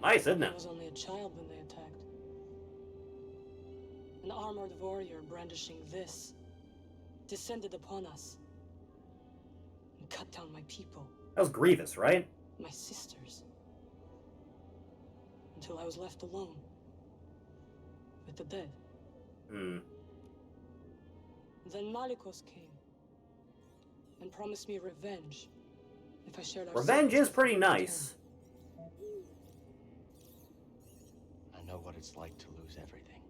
Nice, isn't it? I was only a child when they attacked. An armored warrior brandishing this descended upon us and cut down my people. That was Grievous, right? My sisters. Until I was left alone. With the dead. Then Malicos came. And promised me revenge. If I shared our Revenge is pretty nice. I know what it's like to lose everything.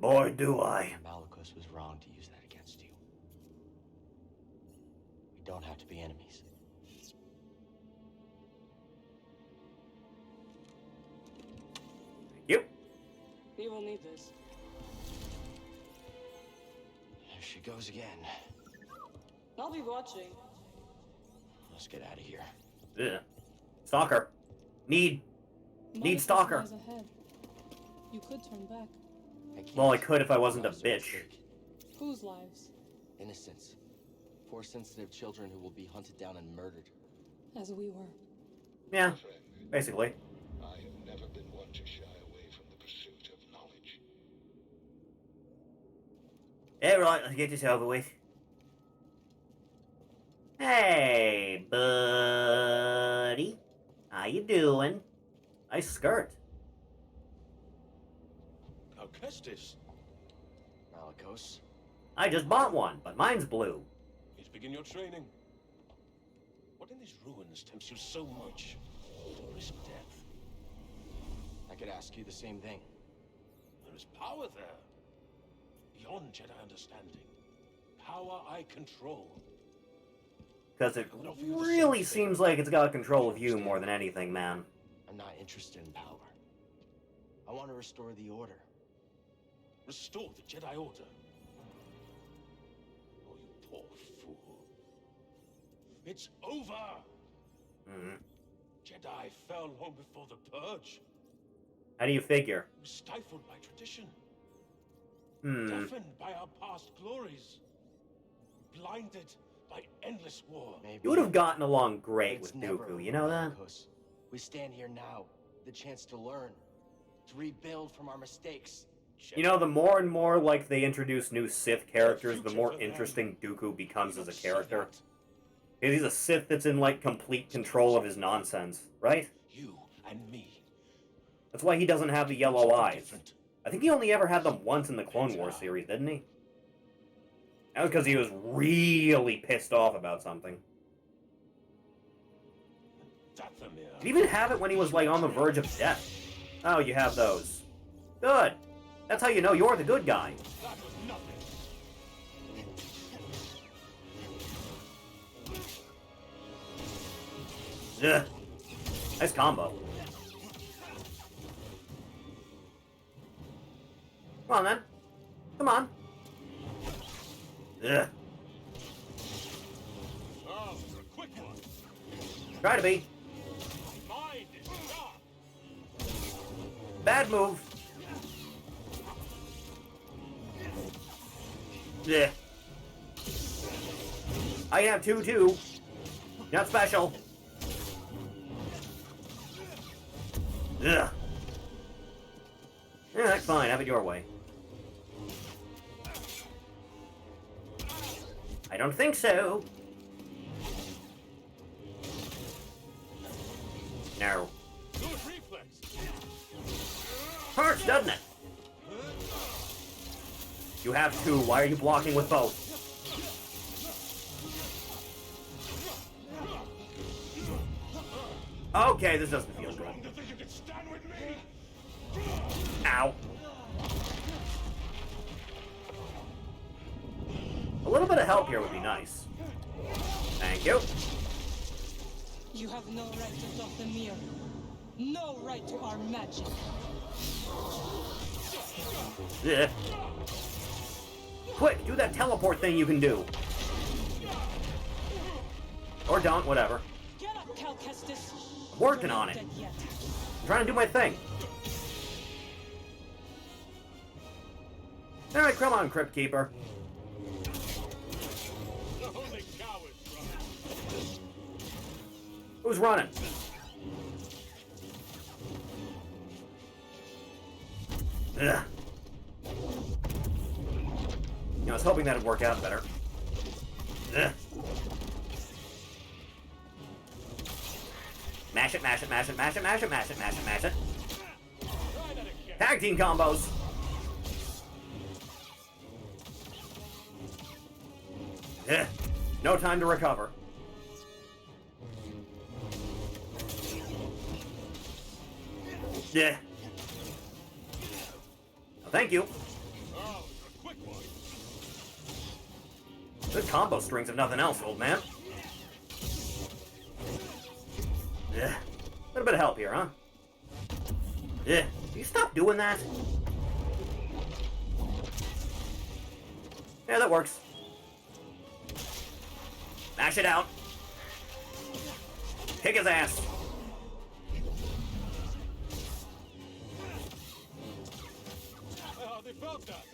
Boy, do I. Malicos was wrong to use that against you. We don't have to be enemies. You. We will need this. There she goes again. I'll be watching. Let's get out of here. Ugh. Stalker. Need Stalker. Ahead. You could turn back. Well, I could if I wasn't a bitch. Whose lives? Innocents. Force-sensitive children who will be hunted down and murdered. As we were. Yeah, basically. I have never been one to shy away from the pursuit of knowledge. Yeah, right, let's get this over with. Hey, buddy. How you doing? Nice skirt. Cal Kestis. Malicos. I just bought one, but mine's blue. Please begin your training. What in these ruins tempts you so much to risk death? I could ask you the same thing. There is power there. Beyond Jedi understanding. Power I control. Because it really seems like it's got control of you more than anything, man. I'm not interested in power. I want to restore the Order. Restore the Jedi Order? Oh, you poor fool. It's over! Jedi fell long before the Purge. How do you figure? Stifled by tradition. Deafened by our past glories. Blinded by endless war. Maybe. You would have gotten along great with Dooku, you know that? We stand here now, the chance to learn, to rebuild from our mistakes. You know, the more and more, like, they introduce new Sith characters, the more interesting Dooku becomes as a character. He's a Sith that's in, like, complete control of his nonsense, right? You and me. That's why he doesn't have the yellow eyes. I think he only ever had them once in the Clone Wars series, didn't he? That was because he was really pissed off about something. He'd even have it when he was, like, on the verge of death. Oh, you have those. Good. That's how you know you're the good guy. Ugh. Nice combo. Come on, then. Come on. Ugh. Try to be. Bad move. Yeah. I have two, too. Not special. Ugh. Yeah, that's fine. Have it your way. I don't think so. No. Hurts, doesn't it? You have two. Why are you blocking with both? Okay, this doesn't feel good. Ow. A little bit of help here would be nice. Thank you. You have no right to Dathomir. No right to our magic. Yeah. Quick, do that teleport thing you can do. Or don't, whatever. Get up, Cal Kestis. I'm working on it. I'm trying to do my thing. Alright, come on, Crypt Keeper. Who's running? Ugh. You know, I was hoping that'd work out better. Ugh. Mash it, mash it, mash it, mash it, mash it, mash it, mash it, mash it. Tag team combos. Ugh. No time to recover. Yeah. Oh, thank you. Good combo strings if nothing else, old man. Yeah. A little bit of help here, huh? Yeah. Can you stop doing that? Yeah, that works. Mash it out. Kick his ass.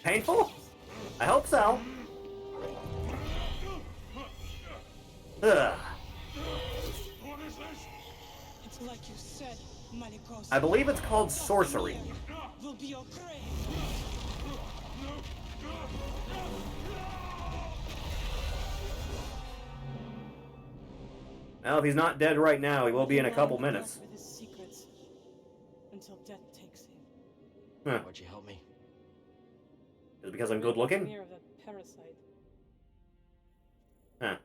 Painful? I hope so. Ugh. It's like you said, Malikos. I believe it's called sorcery. Will be your grave. Well, if he's not dead right now, he will be in a couple minutes. With his secrets until death takes him. Huh. Why'd you help me? Is it because I'm good looking? Near the parasite. Huh.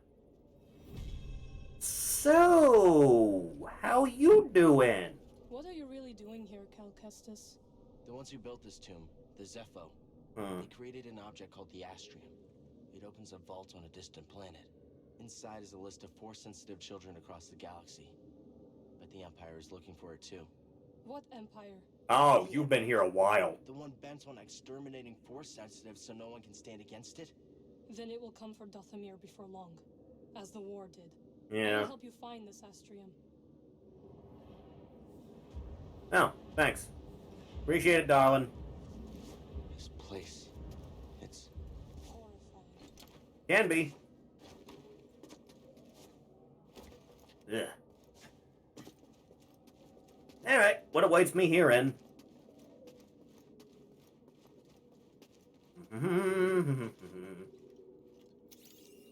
So, how you doing? What are you really doing here, Cal Kestis? The ones who built this tomb, the Zepho, they created an object called the Astrium. It opens a vault on a distant planet. Inside is a list of Force-sensitive children across the galaxy. But the Empire is looking for it too. What Empire? Oh, you've been here a while. The one bent on exterminating Force-sensitives so no one can stand against it? Then it will come for Dathomir before long, as the war did. Yeah. I'll help you find this Astrium. Oh, thanks. Appreciate it, darling. This place, it's horrifying. Can be. Ugh. Alright, what awaits me herein?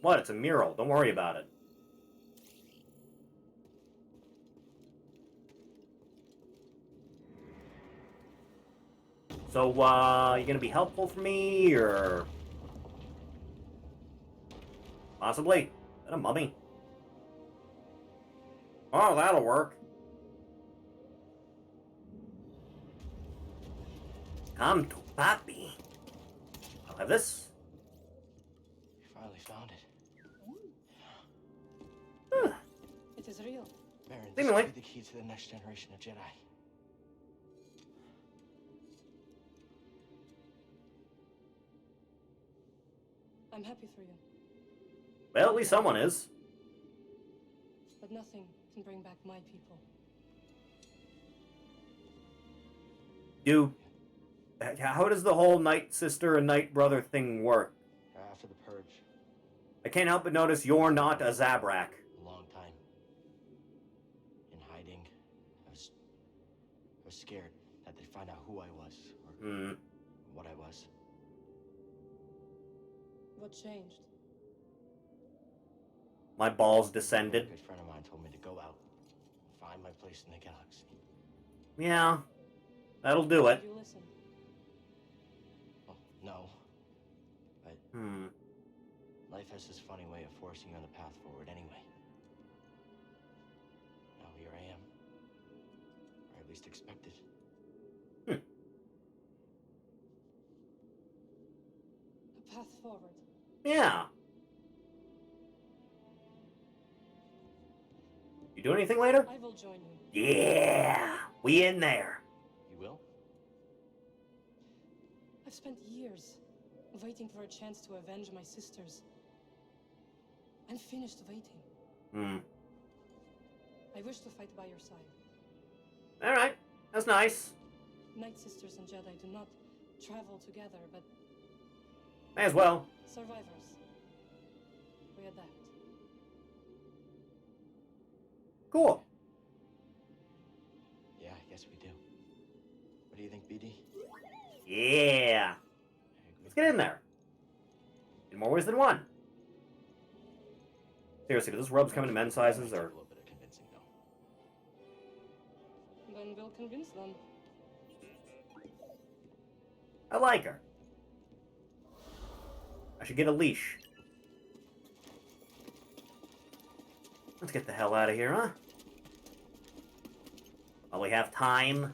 What? It's a mural. Don't worry about it. So, you gonna be helpful for me, or... Possibly? Is that a mummy? Oh, that'll work. Come to papi. I'll have this. You finally found it. It is real. Baron, this Seemingly. could be the key to the next generation of Jedi. I'm happy for you. Well, at least someone is. But nothing can bring back my people. How does the whole Night Sister and Night Brother thing work? After the purge. I can't help but notice you're not a Zabrak. A long time. In hiding. I was scared that they'd find out who I was, or what I was. What changed? My balls descended. A good friend of mine told me to go out and find my place in the galaxy. Yeah, that'll do it. Did you listen? Well, no. But life has this funny way of forcing you on the path forward anyway. Now here I am. Or at least expected. A path forward. Yeah. You do anything later? I will join you. Yeah, we in there. You will? I've spent years waiting for a chance to avenge my sisters. I'm finished waiting. I wish to fight by your side. Alright, that's nice. Night Sisters and Jedi do not travel together, but May as well. survivors. We adapt. Cool. Yeah, I guess we do. What do you think, BD? Yeah. Let's get in there. In more ways than one. Seriously, do those rubs come in men's sizes, or... A little bit of convincing, though. Then we'll convince them. I like her. I should get a leash. Let's get the hell out of here, huh? While we have time.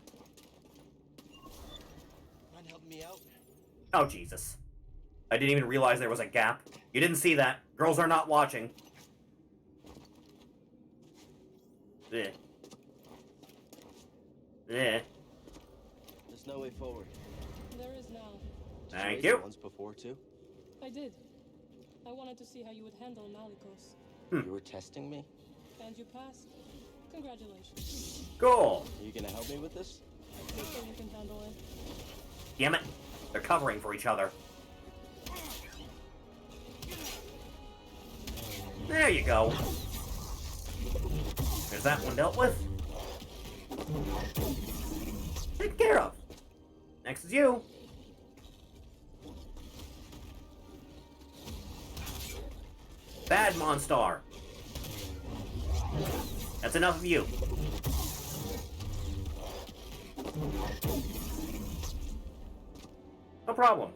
Mind helping me out? Oh, Jesus. I didn't even realize there was a gap. You didn't see that. Girls are not watching. Ugh. Ugh. There's no way forward. There is now. Thank you. Once before, too? I did. I wanted to see how you would handle Malicos. You were testing me? And you passed. Congratulations. Cool. Are you gonna help me with this? I'm sure you can handle it. Damn it. They're covering for each other. There you go. There's that one dealt with. Taken care of. Next is you. Bad Monstar. That's enough of you. No problem.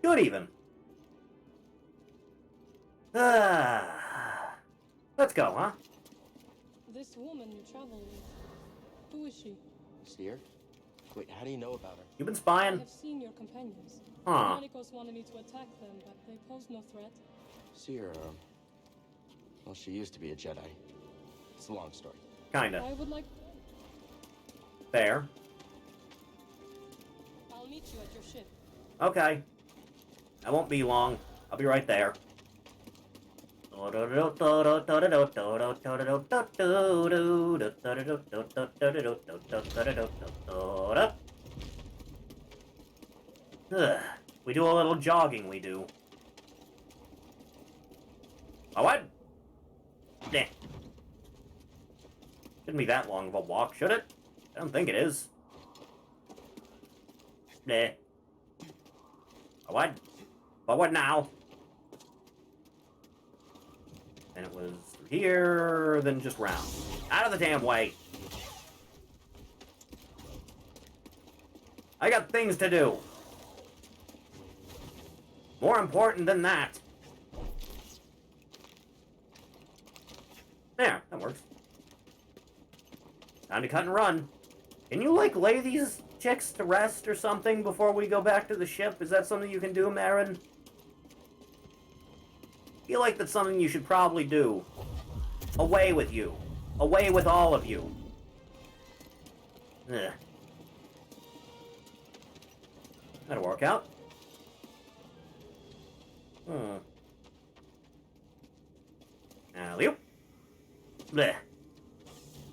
Good even. Let's go, huh? This woman you travel with, who is she? Seer? Wait, how do you know about her? You've been I spying? have seen your companions. Huh. Malicos wanted me to attack them, but they posed no threat. Seer, well, she used to be a Jedi. It's a long story. Kinda. I would like... Fair. I'll meet you at your ship. Okay. I won't be long. I'll be right there. We do a little jogging, we do. Oh, what? Nah. Shouldn't be that long of a walk, should it? I don't think it is. Nah. Oh, what? But what now? And it was through here, then just round. Out of the damn way! I got things to do. More important than that. There, that works. Time to cut and run. Can you, like, lay these chicks to rest or something before we go back to the ship? Is that something you can do, Marin? I feel like that's something you should probably do. Away with you. Away with all of you. Ugh. That'll work out. Alley-oop. Bleh.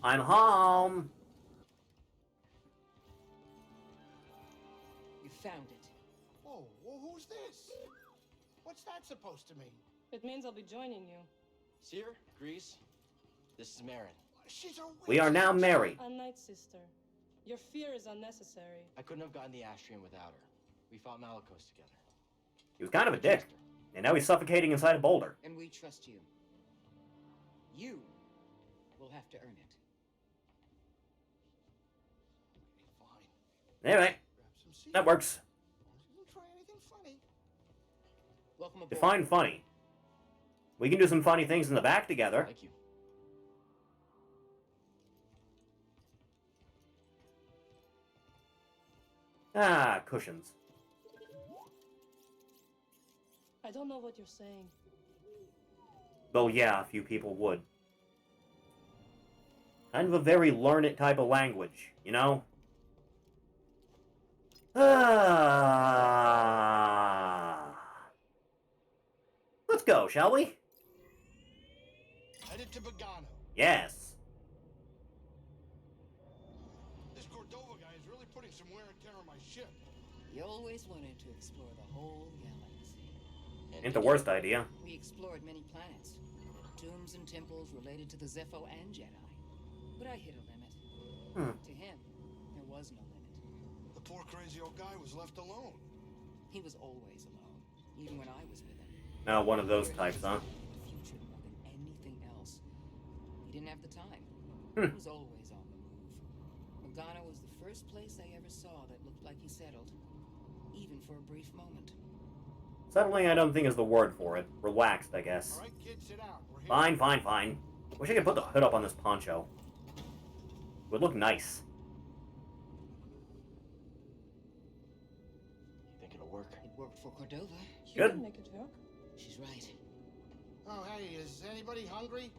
I'm home. You found it. Oh, well, who's this? What's that supposed to mean? It means I'll be joining you. Seer, Grease, this is Marin. She's a witch. We are now married. A night sister. Your fear is unnecessary. I couldn't have gotten the Astrium without her. We fought Malicos together. He was kind of a dick. And now he's suffocating inside a boulder. And we trust you. You will have to earn it. Fine. Anyway, that works. Didn't try anything funny. Welcome aboard. Define funny. We can do some funny things in the back together. Thank you. Ah, cushions. I don't know what you're saying. Though, yeah, a few people would. Kind of a very learned type of language, you know? Ah. Let's go, shall we? Headed to Bogano. Yes. This Cordova guy is really putting some wear and tear on my ship. You always wanted to explore the whole galaxy. Ain't the worst idea. We explored many planets. Tombs and temples related to the Zepho and Jedi. But I hit a limit. To him, there was no limit. The poor crazy old guy was left alone. He was always alone, even when I was with him. Now one of those types, huh? The future more than anything else. He didn't have the time. He was always on the move. Bogano was the first place I ever saw that looked like he settled, even for a brief moment. Settling, I don't think is the word for it. Relaxed, I guess. All right, kid, sit down. We're here. Fine, fine, fine. Wish I could put the hood up on this poncho. Would look nice. You think it'll work? It worked for Cordova. You Good. can make it work. She's right. Oh, hey, is anybody hungry?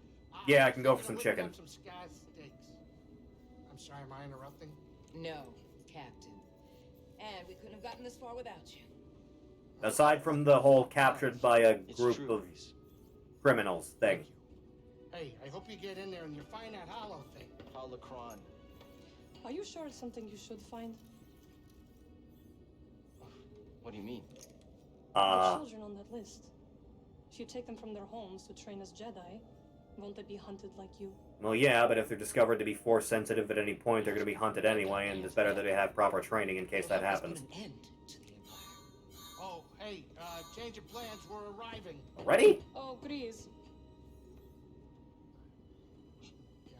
Yeah, I can go for some whip chicken. up some scaz steaks. I'm sorry, am I interrupting? No, Captain. And we couldn't have gotten this far without you. Aside from the whole captured by a It's group true, of Grease. criminals thing. Hey, I hope you get in there and you find that hollow thing. Holocron. Are you sure it's something you should find? What do you mean? The children on that list. If you take them from their homes to train as Jedi, won't they be hunted like you? Well, yeah, but if they're discovered to be force sensitive at any point, they're going to be hunted anyway, and it's better that they have proper training in case that happens. Put an end to the Empire. Oh, hey, change of plans, we're arriving. Already? Oh, Grease. Yeah?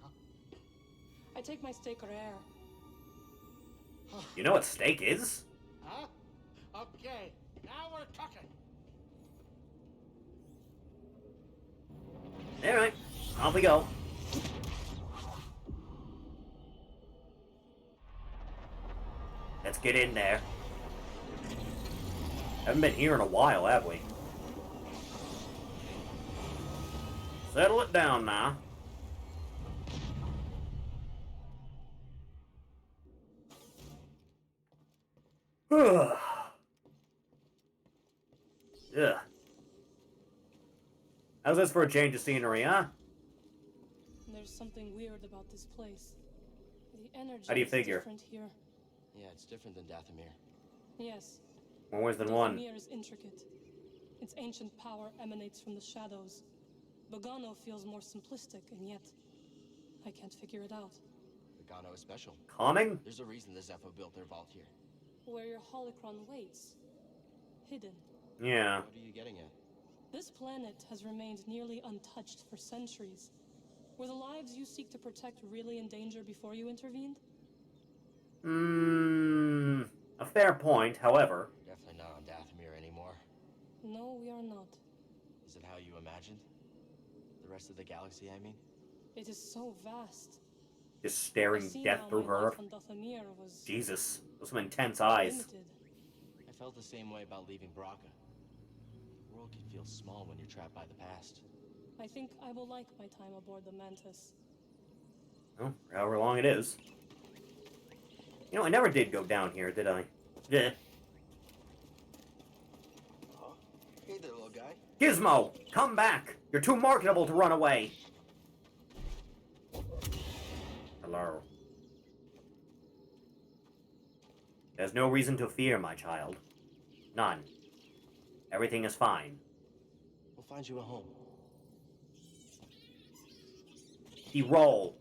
I take my steak rare. You know what steak is? Huh? Okay, now we're talking. Alright, off we go. Let's get in there. Haven't been here in a while, have we? Settle it down now. Ugh. How's this for a change of scenery, huh? There's something weird about this place. The energy How do you is figure? different here. Yeah, it's different than Dathomir. Yes. More ways than one. Dathomir is intricate. Its ancient power emanates from the shadows. Bogano feels more simplistic, and yet I can't figure it out. Bogano is special. Calming? There's a reason the Zepho built their vault here. Where your holocron waits. Hidden. Yeah. What are you getting at? This planet has remained nearly untouched for centuries. Were the lives you seek to protect really in danger before you intervened? A fair point, however. We're definitely not on Dathomir anymore. No, we are not. Is it how you imagined? The rest of the galaxy, I mean? It is so vast. Just staring death through her. Jesus, those some intense eyes. Limited. I felt the same way about leaving Braca. The world can feel small when you're trapped by the past. I think I will like my time aboard the Mantis. Well, however long it is. You know, I never did go down here, did I? Yeah. Oh, hey there, little guy. Gizmo, come back! You're too marketable to run away! Hello. There's no reason to fear, my child. None. Everything is fine. We'll find you a home. He roll.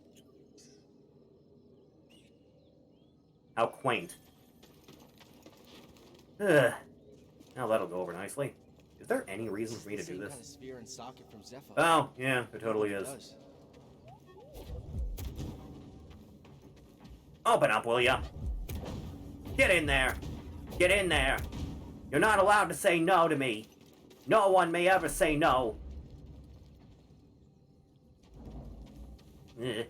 How quaint. Ugh. Now that'll go over nicely. Is there any reason for me to do this? Kind of sphere and socket from Zephyr. Oh, yeah, there totally is. Open up, will ya? Get in there! Get in there! You're not allowed to say no to me. No one may ever say no. Ugh.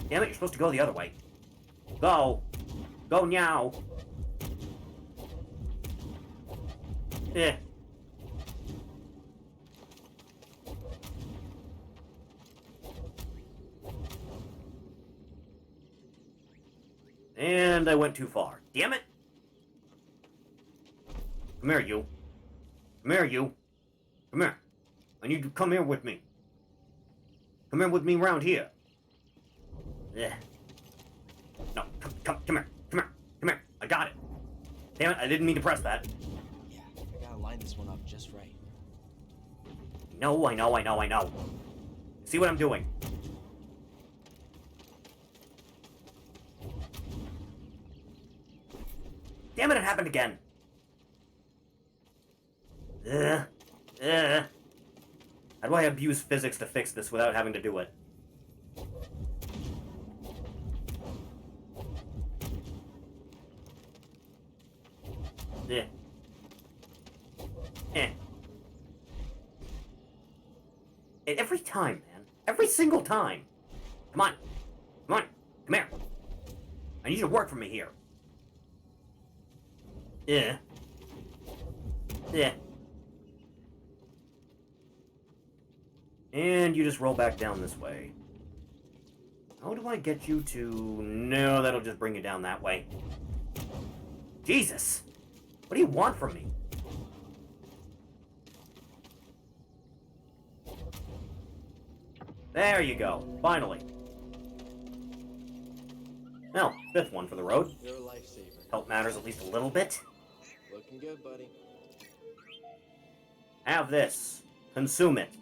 Damn it, you're supposed to go the other way. Go! Go now! Eh. And I went too far. Damn it! Come here, you. Come here, you. Come here. I need you to come here with me. Come here with me around here. Yeah. No, come here. Come here. Come here. I got it. Damn it, I didn't mean to press that. Yeah, I gotta line this one up just right. No, I know. See what I'm doing. Damn it, it happened again. How do I abuse physics to fix this without having to do it? Yeah. Eh. And every time, man. Every single time. Come on. Come on. Come here. I need you to work for me here. Yeah. Yeah. And you just roll back down this way. How do I get you to... No, that'll just bring you down that way. Jesus! What do you want from me? There you go. Finally. Now, fifth one for the road. You're a lifesaver. Help matters at least a little bit. Looking good, buddy. Have this. Consume it.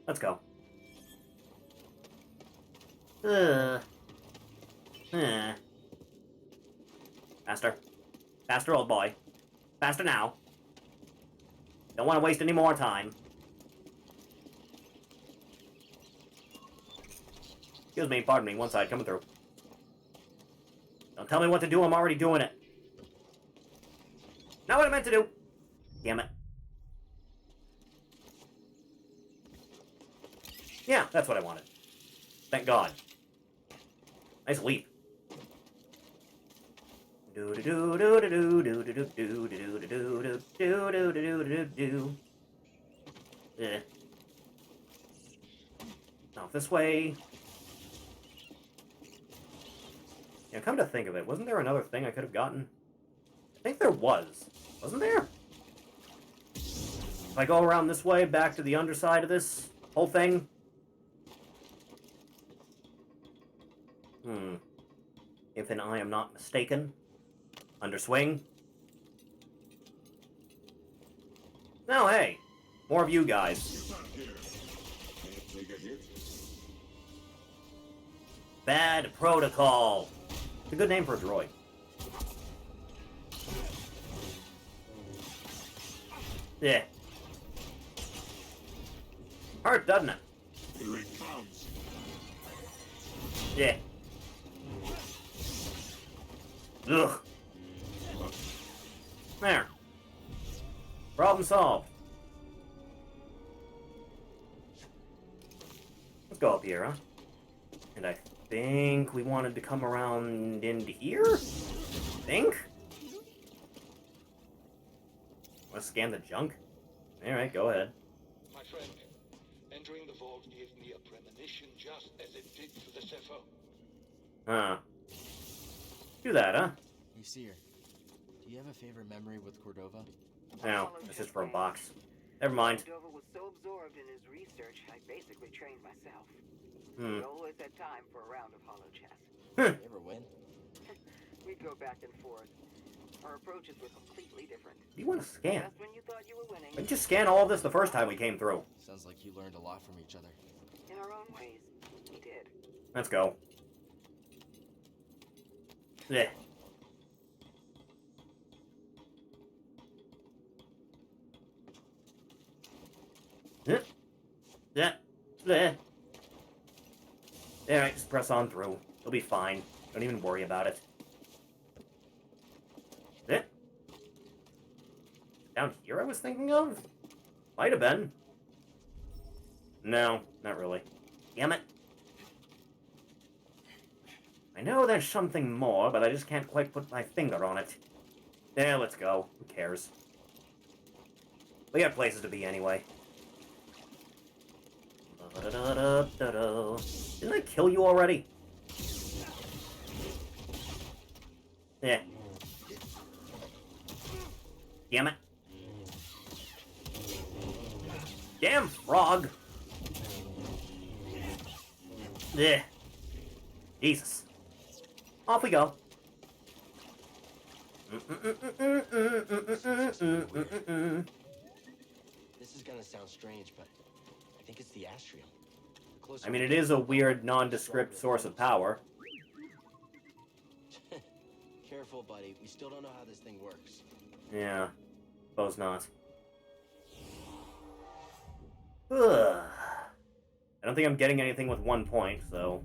Let's go. Faster. Faster, old boy. Faster now. Don't want to waste any more time. Excuse me, pardon me, one side coming through. Don't tell me what to do, I'm already doing it. Not what I meant to do. Damn it. Yeah, that's what I wanted. Thank God. Nice leap. Do do do do do do do do do do do do do do do do do. Yeah. Now this way. Yeah, come to think of it, wasn't there another thing I could have gotten? I think there was. Wasn't there? If I go around this way, back to the underside of this whole thing. If I am not mistaken. Underswing. No, hey. More of you guys. Bad Protocol. It's a good name for a droid. Yeah. Hurt, doesn't it? Here it comes. Yeah. Ugh. There. Problem solved. Let's go up here, huh? And I think we wanted to come around into here? Think? Want to scan the junk? Alright, go ahead. My friend, entering the vault gave me a premonition just as it did for the Sepho. Huh. Do that, huh? Hey, Seer. Do you have a favorite memory with Cordova? No, it's just for a box. Never mind. Cordova was so absorbed in his research, I basically trained myself. Hmm. We always had time for a round of hollow chess. You ever win? We'd go back and forth. Our approaches were completely different. You want to scan? Just when you thought you were winning. Why didn't you scan all of this the first time we came through? Sounds like you learned a lot from each other. In our own ways, we did. Let's go. Yeah. Yeah. Yeah. Alright, just press on through. It'll be fine. Don't even worry about it. Yeah. Down here I was thinking of? Might have been. No, not really. Damn it. I know there's something more, but I just can't quite put my finger on it. Yeah, let's go. Who cares? We got places to be anyway. Didn't I kill you already? Yeah. Damn it. Damn frog! Yeah. Jesus. Off we go. This is gonna sound strange, but I think it's the astrium. I mean, it is a weird, nondescript source of power. Careful, buddy. We still don't know how this thing works. Yeah. Suppose not. Ugh. I don't think I'm getting anything with 1 point, so...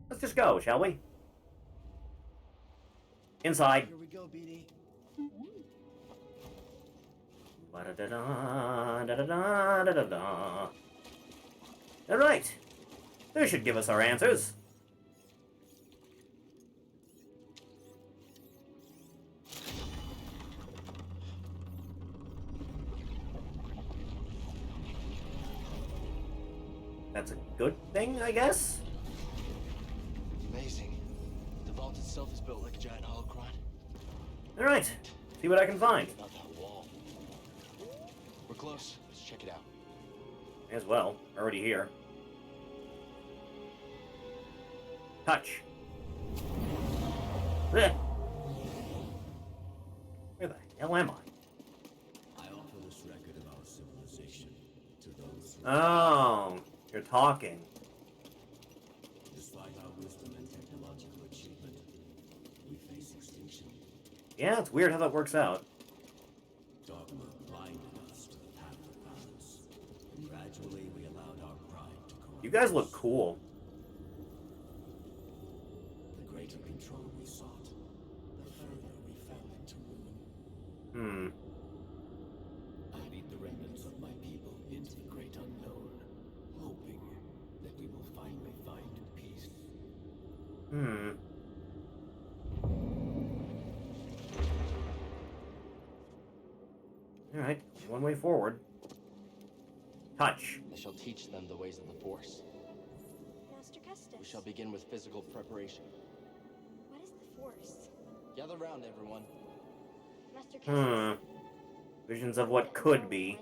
Let's just go, shall we? Inside. Here we go, BD. Ba-da-da-da, Alright. This should give us our answers. That's a good thing, I guess? Amazing. The vault itself is built like a giant holocron. Alright. See what I can find. About that wall. We're close. Let's check it out. As well. Already here. Touch. Blech. Where the hell am I? I offer this record of our civilization to those who... Oh, you're talking. Despite our wisdom and technological achievement, we face extinction. Yeah, it's weird how that works out. Dogma blinded us to the path of balance, and gradually we allowed our pride to corrupt. You guys look cool. The greater control we sought, the further we fell into ruin. I lead the remnants of my people into the great unknown, hoping that we will finally find peace. Alright, one way forward. Touch. I shall teach them the ways of the Force. Master Custis. We shall begin with physical preparation. What is the Force? Gather round, everyone. Master Custis. Visions of what could be.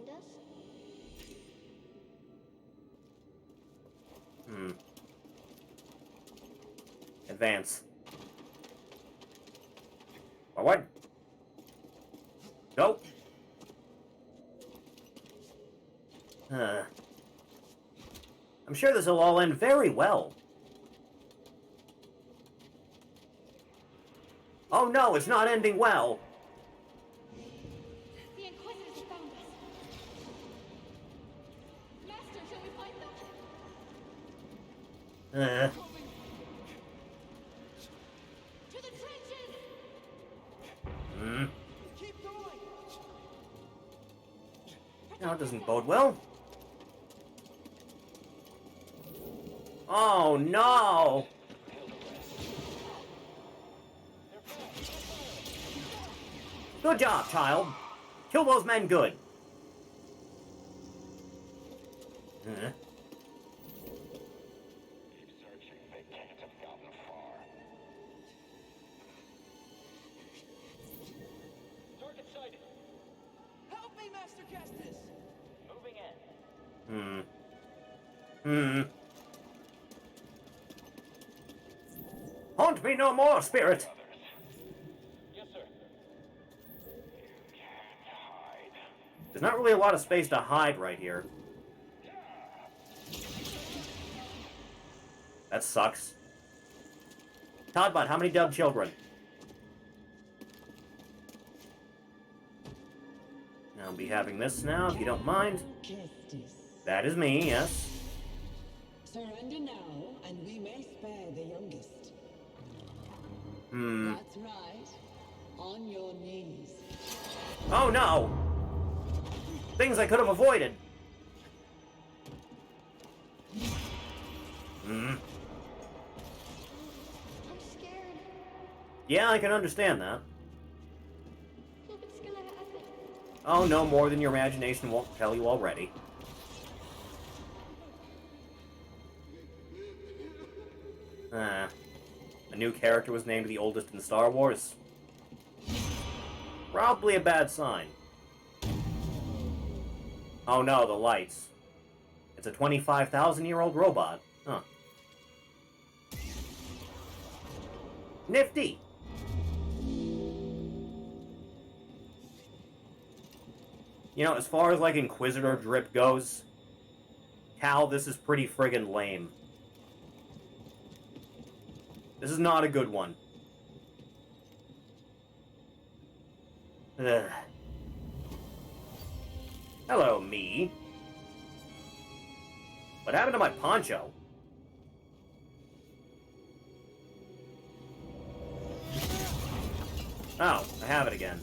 Advance. Forward. Go. I'm sure this will all end very well. Oh no, it's not ending well. The Inquisitors have found us. Master, shall we fight them? Uh. To the trenches! Hmm. Keep going! No, it doesn't bode well. Oh, no! Good job, child. Kill those men good. Keep searching. They can't have gotten far. Target sighted. Help me, Master Castus! Moving in. Haunt me no more, spirit! Yes, sir. There's not really a lot of space to hide right here. That sucks. Toddbot, how many dubbed children? I'll be having this now, if you don't mind. That is me, yes. Surrender now, and we may spare the youngest. Hmm. That's right. On your knees. Oh no! Things I could have avoided. Hmm. I'm scared. Yeah, I can understand that. What's gonna happen? Oh, no more than your imagination won't tell you already. A new character was named the oldest in Star Wars. Probably a bad sign. Oh no, the lights. It's a 25,000-year-old robot. Huh. Nifty! You know, as far as, like, Inquisitor drip goes, Cal, this is pretty friggin' lame. This is not a good one. Ugh. Hello, me. What happened to my poncho? Oh, I have it again.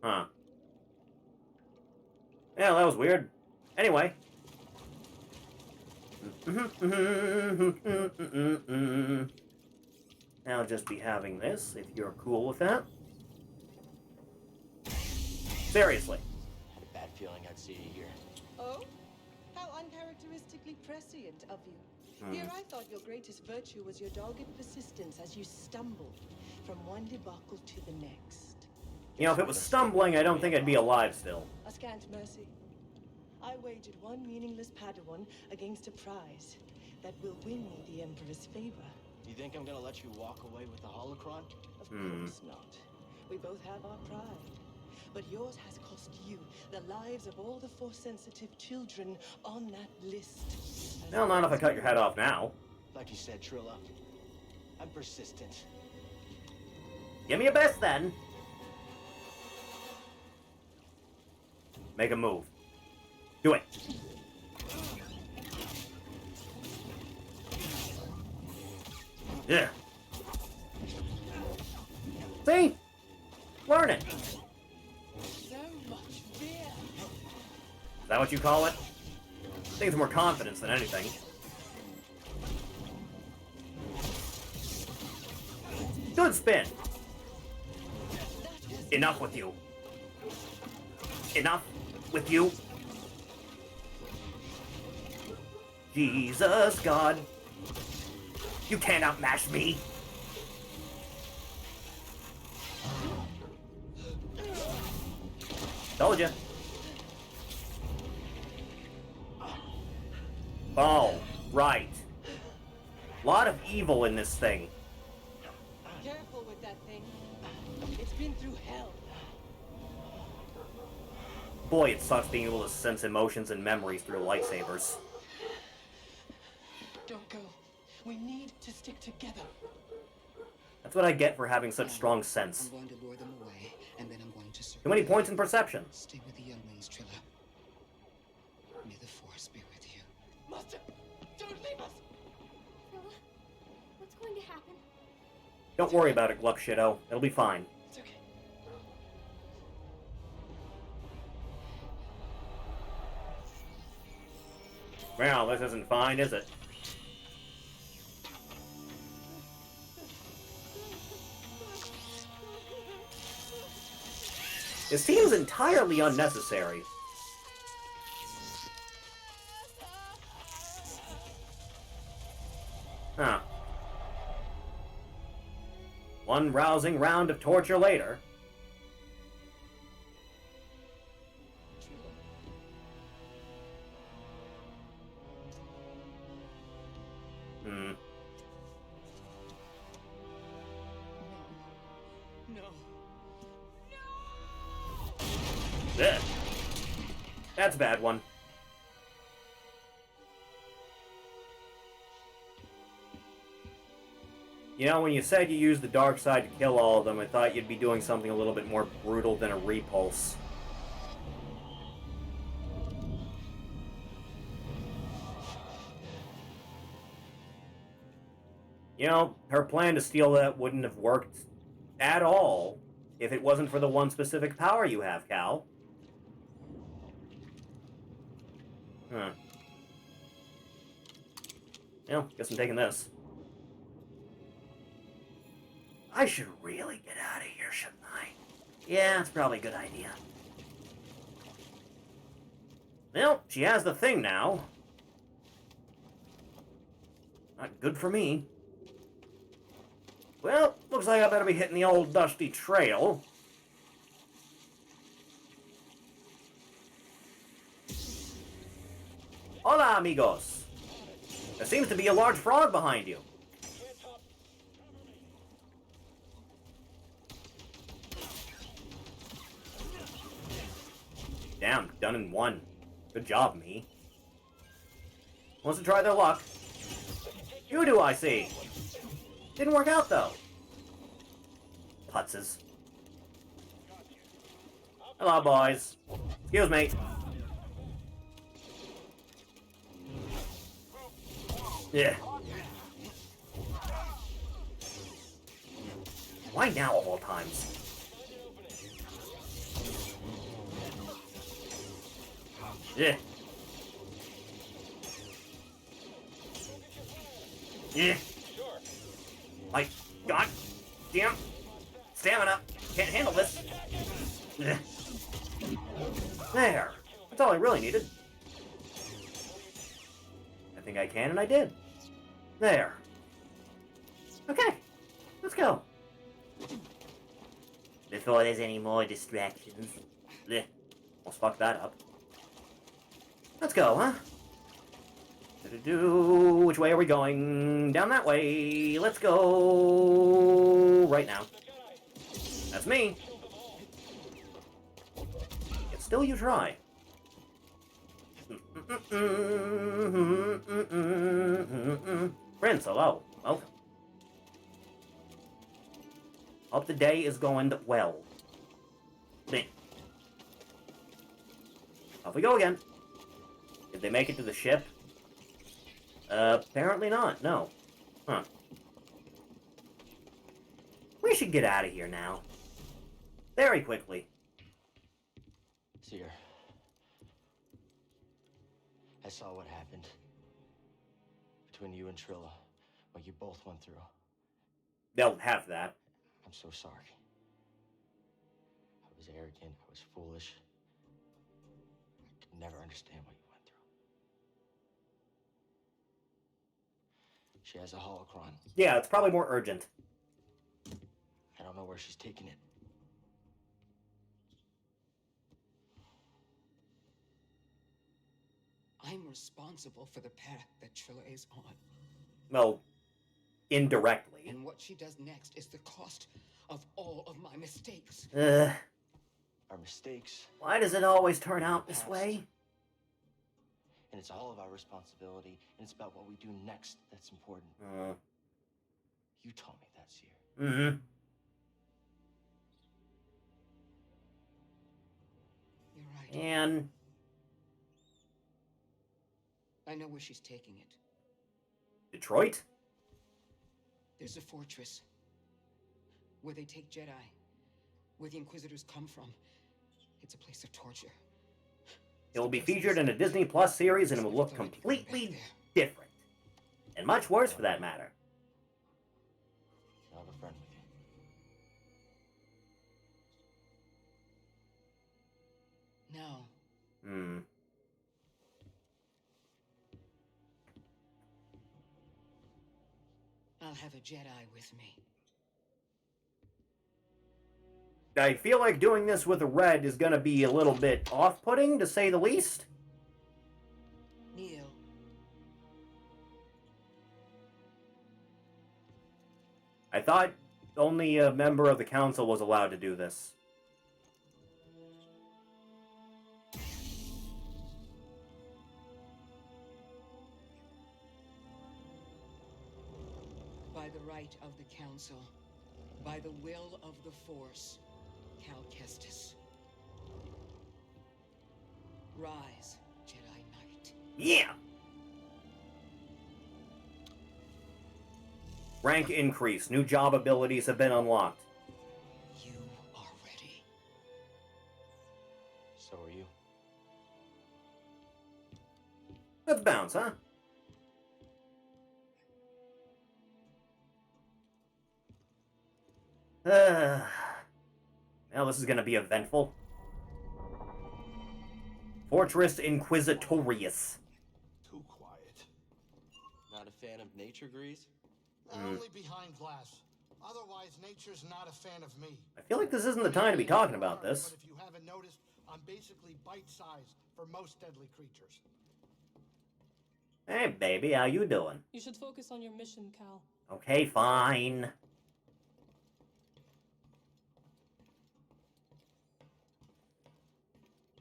Huh. Yeah, that was weird. Anyway. I'll just be having this, if you're cool with that. Seriously. Had a bad feeling I'd see you here. Oh? How uncharacteristically prescient of you. Here I thought your greatest virtue was your dogged persistence as you stumbled from one debacle to the next. You know, if it was stumbling, I don't think I'd be alive still. A scant mercy. I wagered one meaningless Padawan against a prize that will win me the Emperor's favor. Do you think I'm gonna let you walk away with the holocron? Of course not. We both have our pride. But yours has cost you the lives of all the Force-sensitive children on that list. Well, not if I cut your head off now. Like you said, Trilla, I'm persistent. Give me your best, then. Make a move. Do it. Yeah. See? Learn it. So much fear. Is that what you call it? I think it's more confidence than anything. Good spin. Enough with you. Enough with you. Jesus God. You can't outmatch me. Told ya. Oh, right. Lot of evil in this thing. Careful with that thing. It's been through hell. Boy, it sucks being able to sense emotions and memories through lightsabers. Don't go. We need to stick together. That's what I get for having such strong sense. I'm going to lure them away, and then I'm going to search. Too many points in perception. Stay with the young ones, Trilla. May the Force be with you. Master, don't leave us! Trilla, what's going to happen? Don't worry about it, Gluck Shitto. It'll be fine. It's okay. Well, this isn't fine, is it? It seems entirely unnecessary. Huh. One rousing round of torture later. Hmm. No. Ugh. That's a bad one. You know, when you said you used the dark side to kill all of them, I thought you'd be doing something a little bit more brutal than a repulse. You know, her plan to steal that wouldn't have worked at all if it wasn't for the one specific power you have, Cal. Huh. Well, guess I'm taking this. I should really get out of here, shouldn't I? Yeah, that's probably a good idea. Well, she has the thing now. Not good for me. Well, looks like I better be hitting the old dusty trail. Hola, amigos. There seems to be a large frog behind you. Damn, done in one. Good job, me. Wants to try their luck. You do, I see. Didn't work out, though. Putzes. Hello, boys. Excuse me. Yeah. Why now of all times? Yeah. Yeah. My god damn stamina. Can't handle this. Yeah. There. That's all I really needed. I think I can, and I did. There. Okay. Let's go. Before there's any more distractions. Blech. Almost fucked that up. Let's go, huh? Which way are we going? Down that way. Let's go right now. That's me. Yet still you try. Prince, hello. Welcome. Hope the day is going well. Off we go again. Did they make it to the ship? Apparently not, no. Huh. We should get out of here now. Very quickly. Seer. I saw what happened. Between you and Trilla. What you both went through. They'll have that. I'm so sorry. I was arrogant, I was foolish. I could never understand what you went through. She has a holocron. Yeah, it's probably more urgent. I don't know where she's taking it. I'm responsible for the path that Trilla is on. Well, indirectly. And what she does next is the cost of all of my mistakes. Our mistakes. Why does it always turn out this way? And it's all of our responsibility, and it's about what we do next that's important. You told me that, Seer. And I know where she's taking it. Detroit? There's a fortress where they take Jedi, where the Inquisitors come from. It's a place of torture. It will be featured in a Disney Plus series and it will look completely different. And much worse for that matter. I have a friend with you. No. I'll have a Jedi with me. I feel like doing this with a red is going to be a little bit off-putting, to say the least. Neil. I thought only a member of the council was allowed to do this. By the right of the council, by the will of the Force, Cal Kestis. Rise, Jedi Knight. Yeah! Rank increase. New job abilities have been unlocked. You are ready. So are you. Let's bounce, huh? Well, this is gonna be eventful. Fortress Inquisitorius. Too quiet. Not a fan of nature, Grease? Only behind glass. Otherwise, nature's not a fan of me. I feel like this isn't the time to be talking about this. But if you haven't noticed, I'm basically bite-sized for most deadly creatures. Hey, baby, how you doing? You should focus on your mission, Cal. Okay, fine.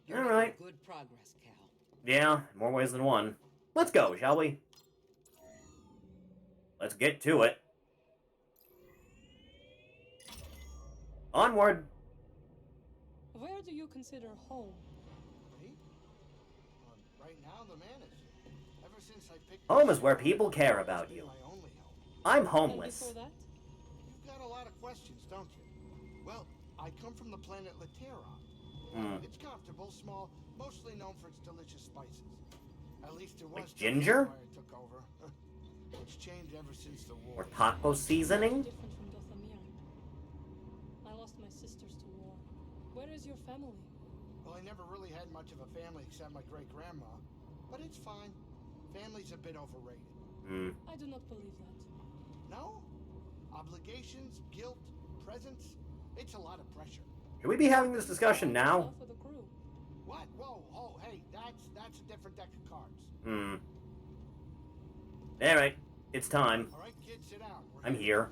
You're Alright. making good progress, Cal. Yeah, more ways than one. Let's go, shall we? Let's get to it. Onward! Where do you consider home? Me? Right now, the Manus. Ever since I picked... Home is where people care about you. My only home. I'm homeless. And before that? You've got a lot of questions, don't you? Well, I come from the planet Laterra. It's comfortable, small, mostly known for its delicious spices. At least it was. Like ginger? Before I took over. It's changed ever since the war. Or taco seasoning? Different from Dothamir. I lost my sisters to war. Where is your family? Well, I never really had much of a family except my great-grandma. But it's fine. Family's a bit overrated. I do not believe that. No? Obligations, guilt, presents. It's a lot of pressure. Should we be having this discussion now? For the crew. What? Whoa, oh, hey, that's a different deck of cards. Alright, it's time. All right, kids, sit down. I'm here.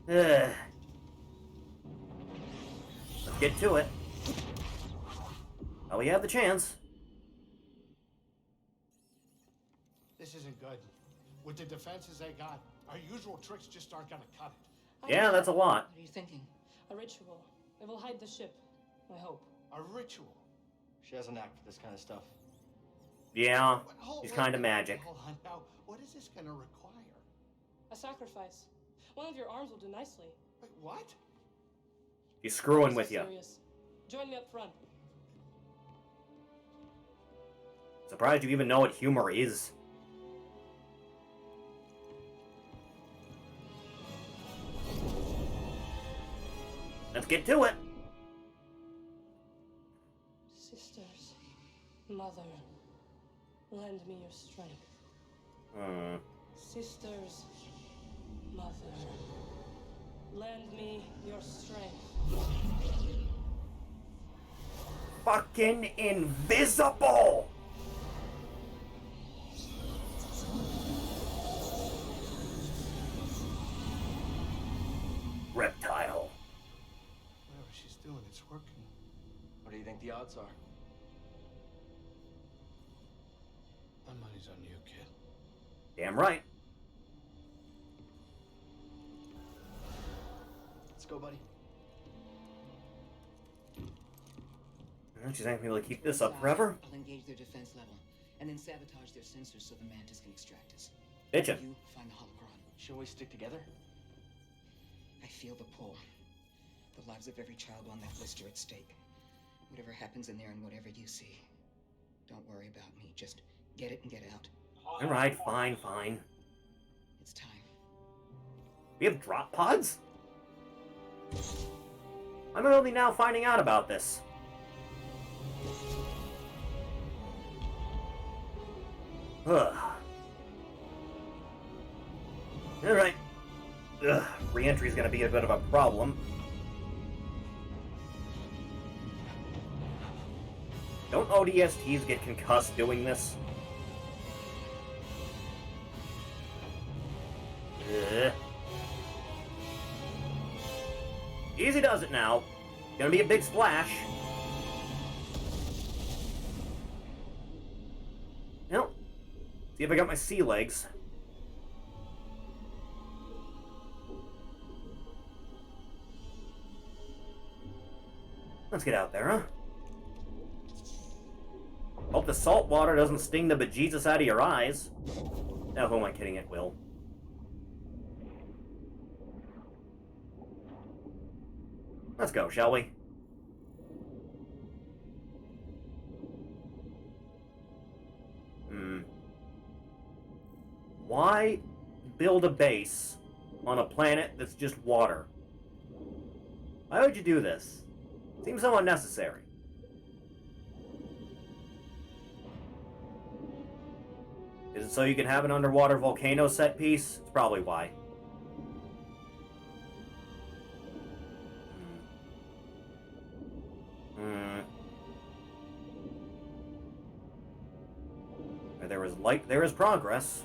Let's get to it. Oh, we have the chance. This isn't good. With the defenses they got, our usual tricks just aren't gonna cut it. Yeah, that's a lot. What are you thinking? A ritual. It will hide the ship. I hope. A ritual? She has a knack for this kind of stuff. Yeah, he's kind of magic. Hold on now. What is this gonna require? A sacrifice. One of your arms will do nicely. Wait, what? He's screwing with you. Serious. Join me up front. Surprised you even know what humor is. Let's get to it. Sisters, mother, lend me your strength. Sisters, mother, lend me your strength. Fucking invisible! Reptile. Whatever she's doing, it's working. What do you think the odds are? My money's on you, kid. Damn right. Let's go, buddy. She's not gonna be able to keep this up forever. I'll engage their defense level, and then sabotage their sensors so the Mantis can extract us. Bitchin'. You find the holocron. Shall we stick together? I feel the pull. The lives of every child on that list are at stake. Whatever happens in there and whatever you see, don't worry about me. Just get it and get out. Alright, fine, fine. It's time. We have drop pods? I'm only now finding out about this. Ugh. Alright. Re-entry is going to be a bit of a problem. Don't ODSTs get concussed doing this? Ugh. Easy does it now. Gonna be a big splash. Well, see if I got my sea legs. Let's get out there, huh? Hope the salt water doesn't sting the bejesus out of your eyes. Now, who am I kidding? It will. Let's go, shall we? Why build a base on a planet that's just water? Why would you do this? Seems so unnecessary. Is it so you can have an underwater volcano set piece? It's probably why. Where there is light, there is progress.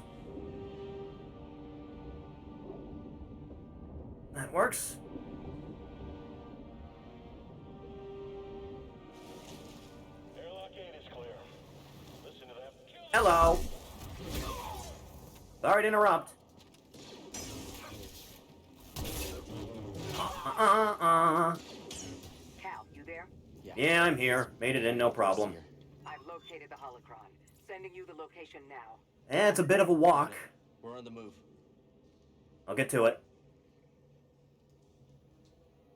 That works. Airlock 8 is clear. Listen to them. Hello. Sorry to interrupt. Cal, you there? Yeah, I'm here. Made it in, no problem. I've located the holocron. Sending you the location now. It's a bit of a walk. We're on the move. I'll get to it.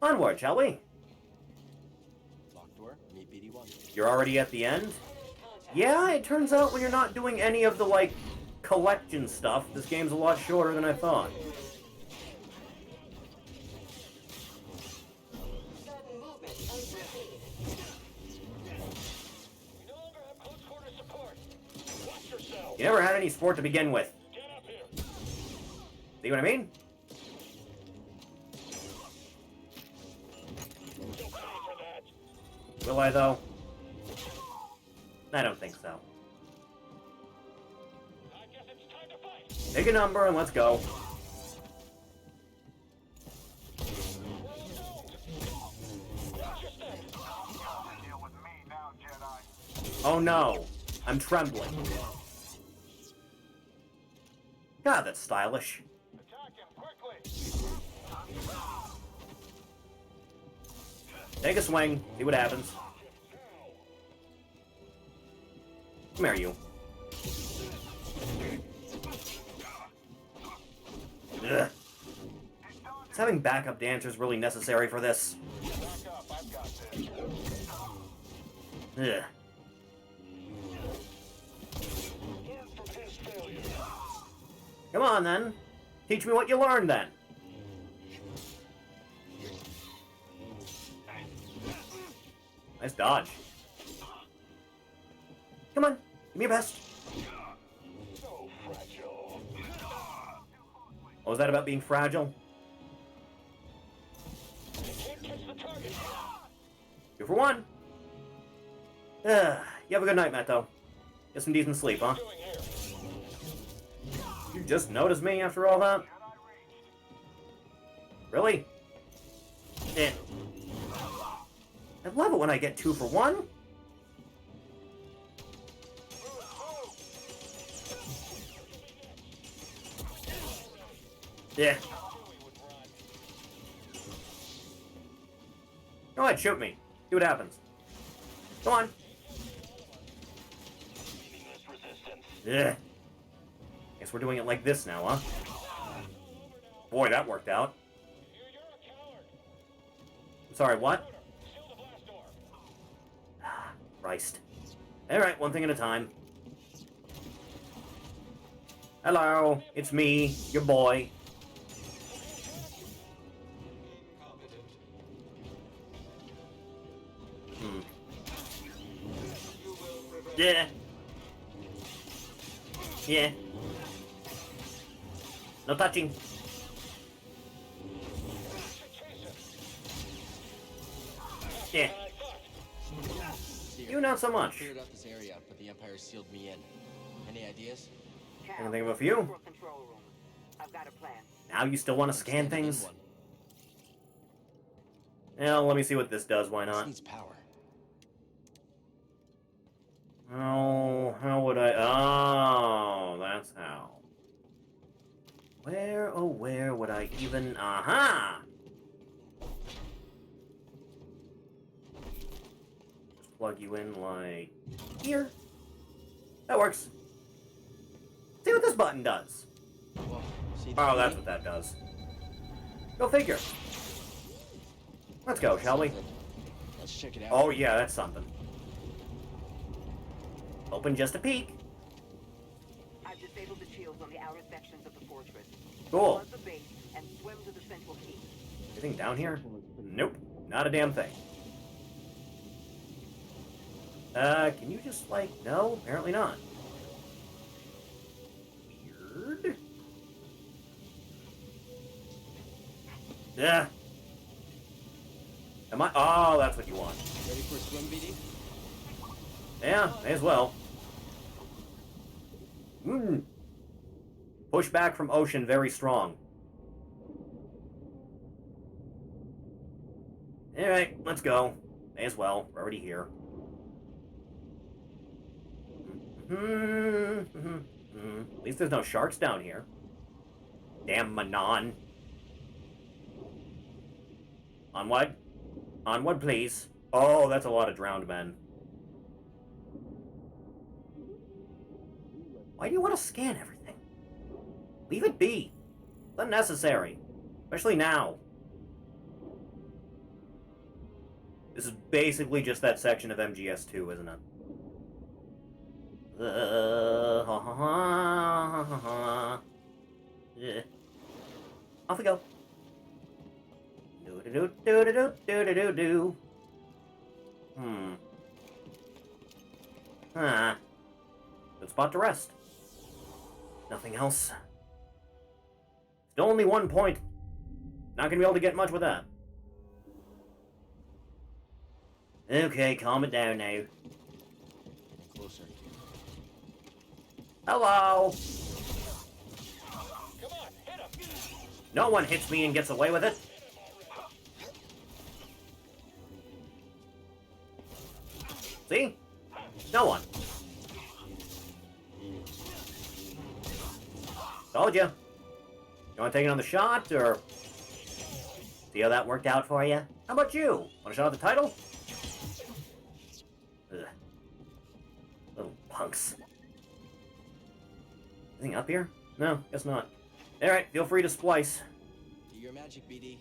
Onward, shall we? Lock door, meet BD1. You're already at the end? Yeah, it turns out when you're not doing any of the, like, collection stuff, this game's a lot shorter than I thought. You never had any sport to begin with. See what I mean? Will I, though? I don't think so. Pick a number and let's go. Oh no, I'm trembling. God, that's stylish. Take a swing, see what happens. Come here, you. Ugh. Is having backup dancers really necessary for this? Ugh. Come on, then. Teach me what you learned, then. Nice dodge. Come on, give me your best. What was that about being fragile? 2 for 1. You have a good night, Matto. Get some decent sleep, huh? You just noticed me after all that? Really? Eh. I love it when I get 2 for 1. Yeah. Go ahead, shoot me. See what happens. Come on. Yeah. Guess we're doing it like this now, huh? Boy, that worked out. Sorry, what? Christ. Alright, one thing at a time. Hello, it's me, your boy. Yeah. Yeah. No touching. Yeah. You not so much. Cleared up this area, but the Empire sealed me in. Any ideas? I can think of a few. I've got a plan. Now you still want to scan things? Yeah, let me see what this does. Why not? This needs power. Oh, how would I? Oh, that's how. Where, oh, where would I even? Aha! Just plug you in like here. That works. See what this button does. Whoa, Oh, that's what that does. Go figure. Let's go, shall we? Let's check it out. Oh yeah, that's something. Open just a peek. I've disabled the shields on the outer sections of the fortress. Cool. Flood the base and swim to the central key. Anything down here? Nope. Not a damn thing. Can you just, like, no? Apparently not. Weird. Yeah. Am I? Oh, that's what you want. Ready for a swim, BD? Yeah, may as well. Push back from ocean very strong. Alright, let's go. May as well. We're already here. At least there's no sharks down here. Damn Manon. Onward. Onward, please. Oh, that's a lot of drowned men. Why do you want to scan everything? Leave it be. It's unnecessary. Especially now. This is basically just that section of MGS2, isn't it? Yeah. Off we go. Do-do-do-do-do-do-do-do-do. Good spot to rest. Nothing else. Still only 1 point. Not gonna be able to get much with that. Okay, calm it down now. Closer. Hello! No one hits me and gets away with it. See? No one. Told you. You want to take another shot, or... See how that worked out for you? How about you? Want a shot at the title? Ugh. Little punks. Anything up here? No, guess not. Alright, feel free to splice. Do your magic, BD.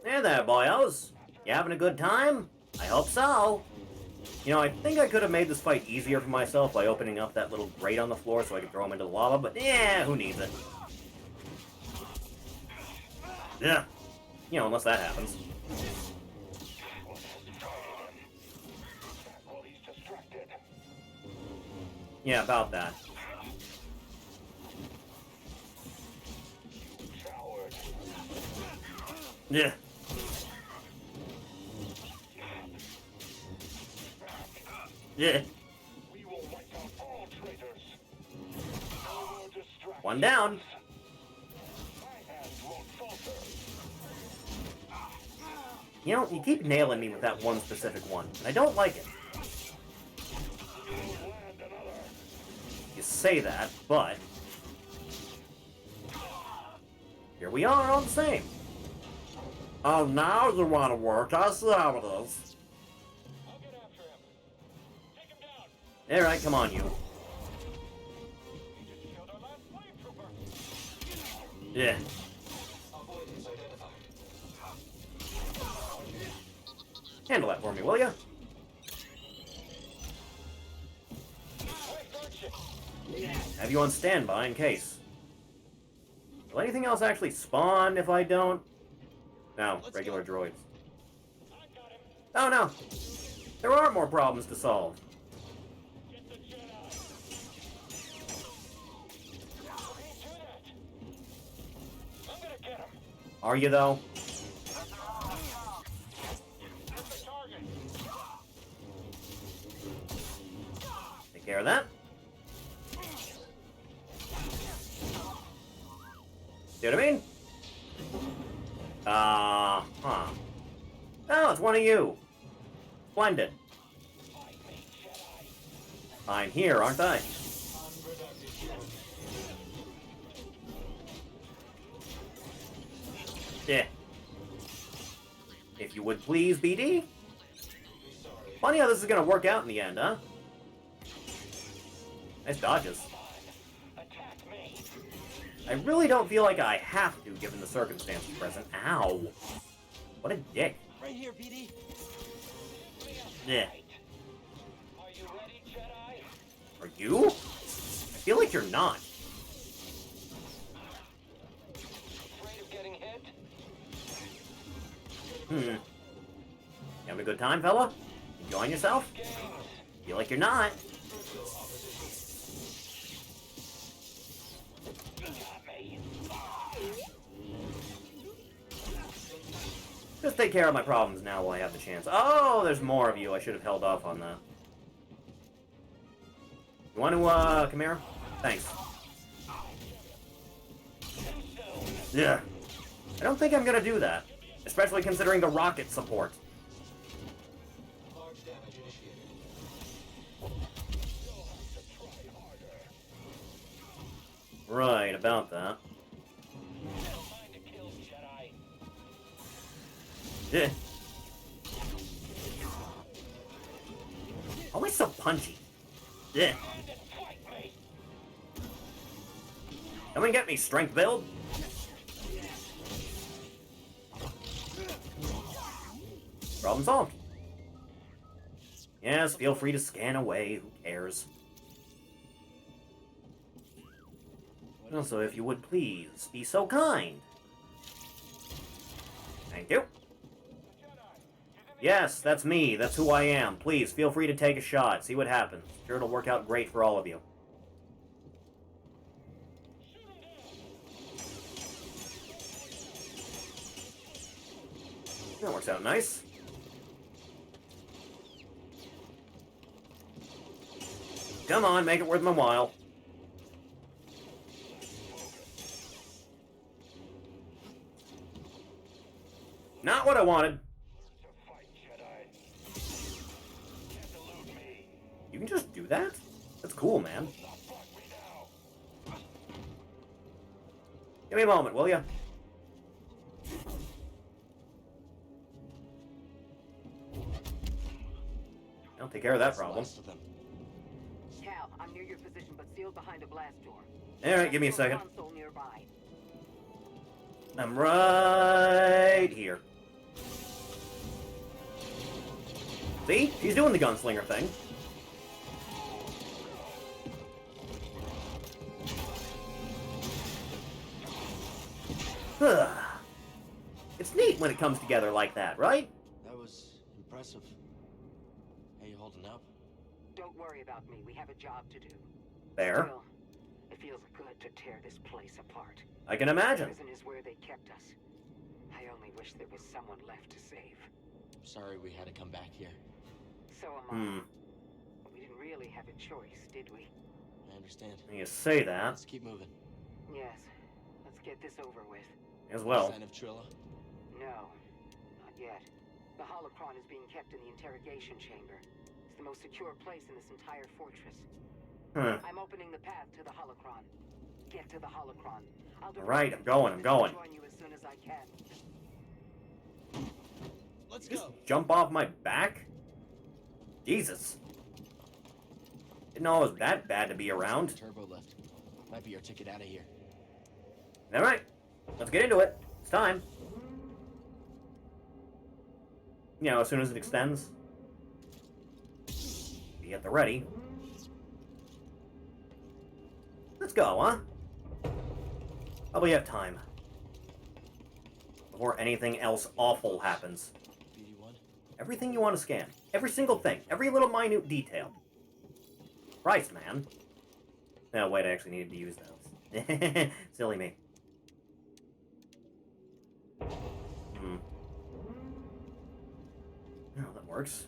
Hey there, boyos. You having a good time? I hope so. You know, I think I could have made this fight easier for myself by opening up that little grate on the floor so I could throw him into the lava, but yeah, who needs it? Yeah. You know, unless that happens. Yeah, about that. Yeah. Yeah. One down. You know, you keep nailing me with that one specific one, and I don't like it. You say that, but... Here we are, all the same. Oh, now you want to work. I see how it is. I'll get after him. Take him down. All right, come on, you. He just killed our last flame trooper. Yeah. Avoidance identified. Handle that for me, will ya? Have you on standby in case. Will anything else actually spawn if I don't? No, regular droids. Oh no! There are more problems to solve. Get the Jedi. I'm gonna get him. Are you though? Get the target. Take care of that. See what I mean? Huh. Oh, it's one of you. Splendid. I'm here, aren't I? Yeah. If you would please, BD. Funny how this is gonna work out in the end, huh? Nice dodges. I really don't feel like I have to, given the circumstances present. Ow. What a dick. Right here, BD. Yeah. Are you ready, Jedi? Are you? I feel like you're not. Afraid of getting hit? You having a good time, fella? Enjoying yourself? Feel like you're not. Just take care of my problems now while I have the chance. Oh, there's more of you. I should have held off on that. You want to, come here? Thanks. Yeah. I don't think I'm gonna do that. Especially considering the rocket support. Large damage initiated. Right, about that. Yeah. Always so punchy. Yeah. Come and get me, strength build. Problem solved. Yes, feel free to scan away. Who cares? Also, if you would please be so kind. Thank you. Yes, that's me. That's who I am. Please, feel free to take a shot. See what happens. Sure, it'll work out great for all of you. That works out nice. Come on, make it worth my while. Not what I wanted. You can just do that? That's cool, man. Give me a moment, will ya? I'll take care of that problem. Cal, I'm near your position, but sealed behind a blast door. Alright, give me a second. Console nearby. I'm right here. See? She's doing the gunslinger thing. It's neat when it comes together like that, right? That was impressive. How you holding up? Don't worry about me. We have a job to do. Fair. Still, it feels good to tear this place apart. I can imagine. Prison is where they kept us. I only wish there was someone left to save. Sorry we had to come back here. So am I. We didn't really have a choice, did we? I understand. You say that. Let's keep moving. Yes. Let's get this over with. As well. Sign of Trilla? No. Not yet. The holocron is being kept in the interrogation chamber. It's the most secure place in this entire fortress. I'm opening the path to the holocron. Get to the holocron. Alright, I'm going. Join you as soon as I can. Let's Just go. jump off my back? Jesus. Didn't know it was that bad to be around. Turbo lift. Might be our ticket out of here. Alright, let's get into it. It's time. You know, as soon as it extends. Be at the ready. Let's go, huh? Probably have time. Before anything else awful happens. BD1. Everything you want to scan. Every single thing. Every little minute detail. Christ, man. No, wait, I actually needed to use those. Silly me. No, that works.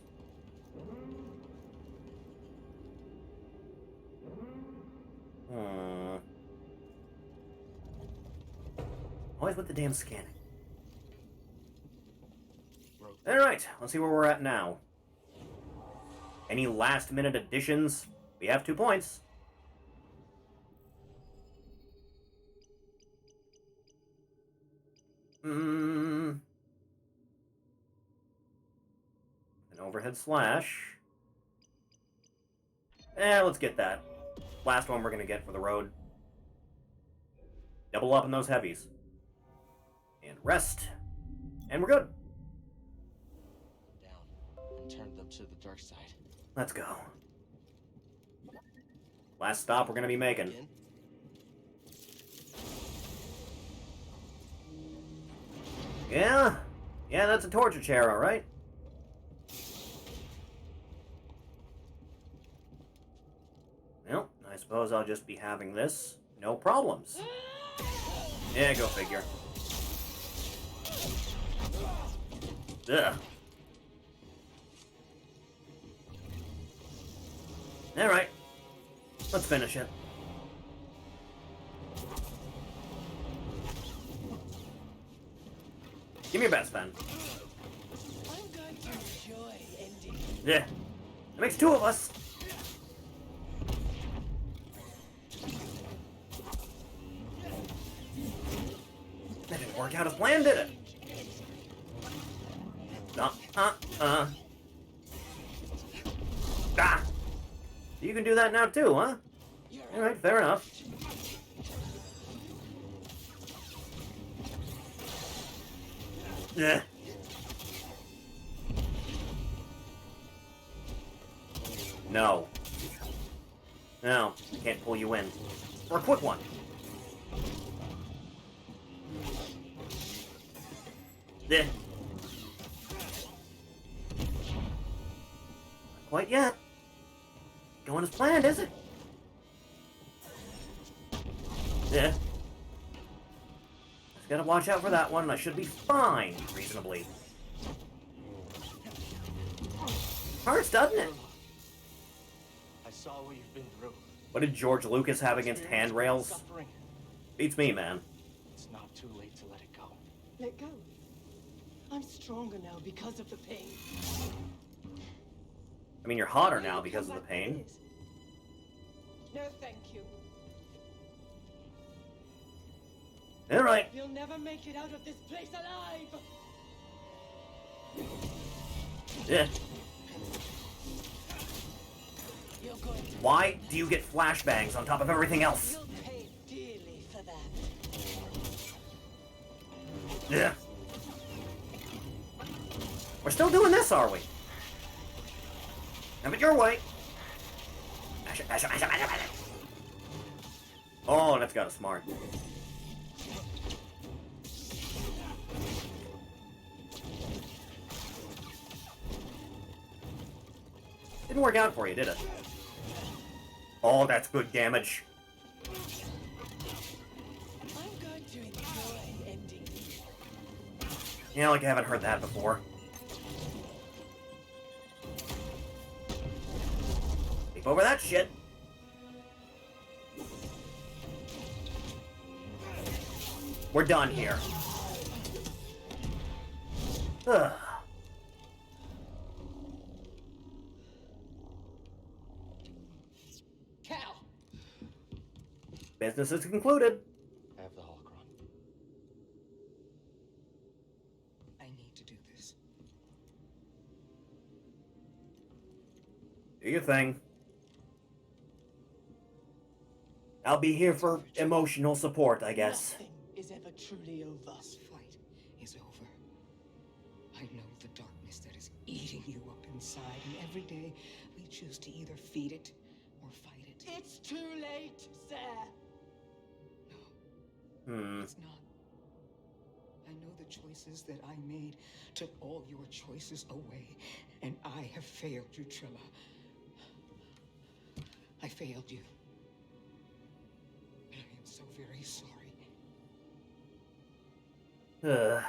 Always with the damn scanning. Alright, let's see where we're at now. Any last-minute additions? We have 2 points. An overhead slash. Let's get that. Last one we're gonna get for the road. Double up in those heavies. And rest. And we're good. Down. And turn them to the dark side. Let's go. Last stop we're gonna be making. Again? Yeah? Yeah, that's a torture chair, alright? Well, I suppose I'll just be having this. No problems. Yeah, go figure. Ugh. Alright. Let's finish it. Give me your best, Ben. I'm going to enjoy ending. Yeah. That makes 2 of us. That didn't work out as planned, did it? Ah. You can do that now too, huh? Alright, fair enough. Yeah. No. No, I can't pull you in. For a quick one. Not quite yet. Going as planned, is it? Yeah. Just gotta watch out for that one, and I should be fine, reasonably. Hurts, doesn't it? I saw what you've been through. What did George Lucas have against handrails? Suffering. Beats me, man. It's not too late to let it go. Let go. I'm stronger now because of the pain. I mean, you're hotter now because of the pain. No, thank you. Alright. You'll never make it out of this place alive! Yeah. Why do you get flashbangs on top of everything else? You'll pay dearly for that. Yeah. We're still doing this, are we? Have it your way. Oh, that's got a smart. Didn't work out for you, did it? Oh, that's good damage. I'm going to enjoy ending. Yeah, like I haven't heard that before. Leap over that shit. We're done here. Ugh. Cal! Business is concluded. I have the holocron. I need to do this. your thing. I'll be here for emotional support, I guess. Nothing is ever truly over. This fight is over. I know the darkness that is eating you up inside, and every day we choose to either feed it or fight it. It's too late, sir. No. It's not. I know the choices that I made took all your choices away, and I have failed you, Trilla. I failed you. And I am so very sorry. Can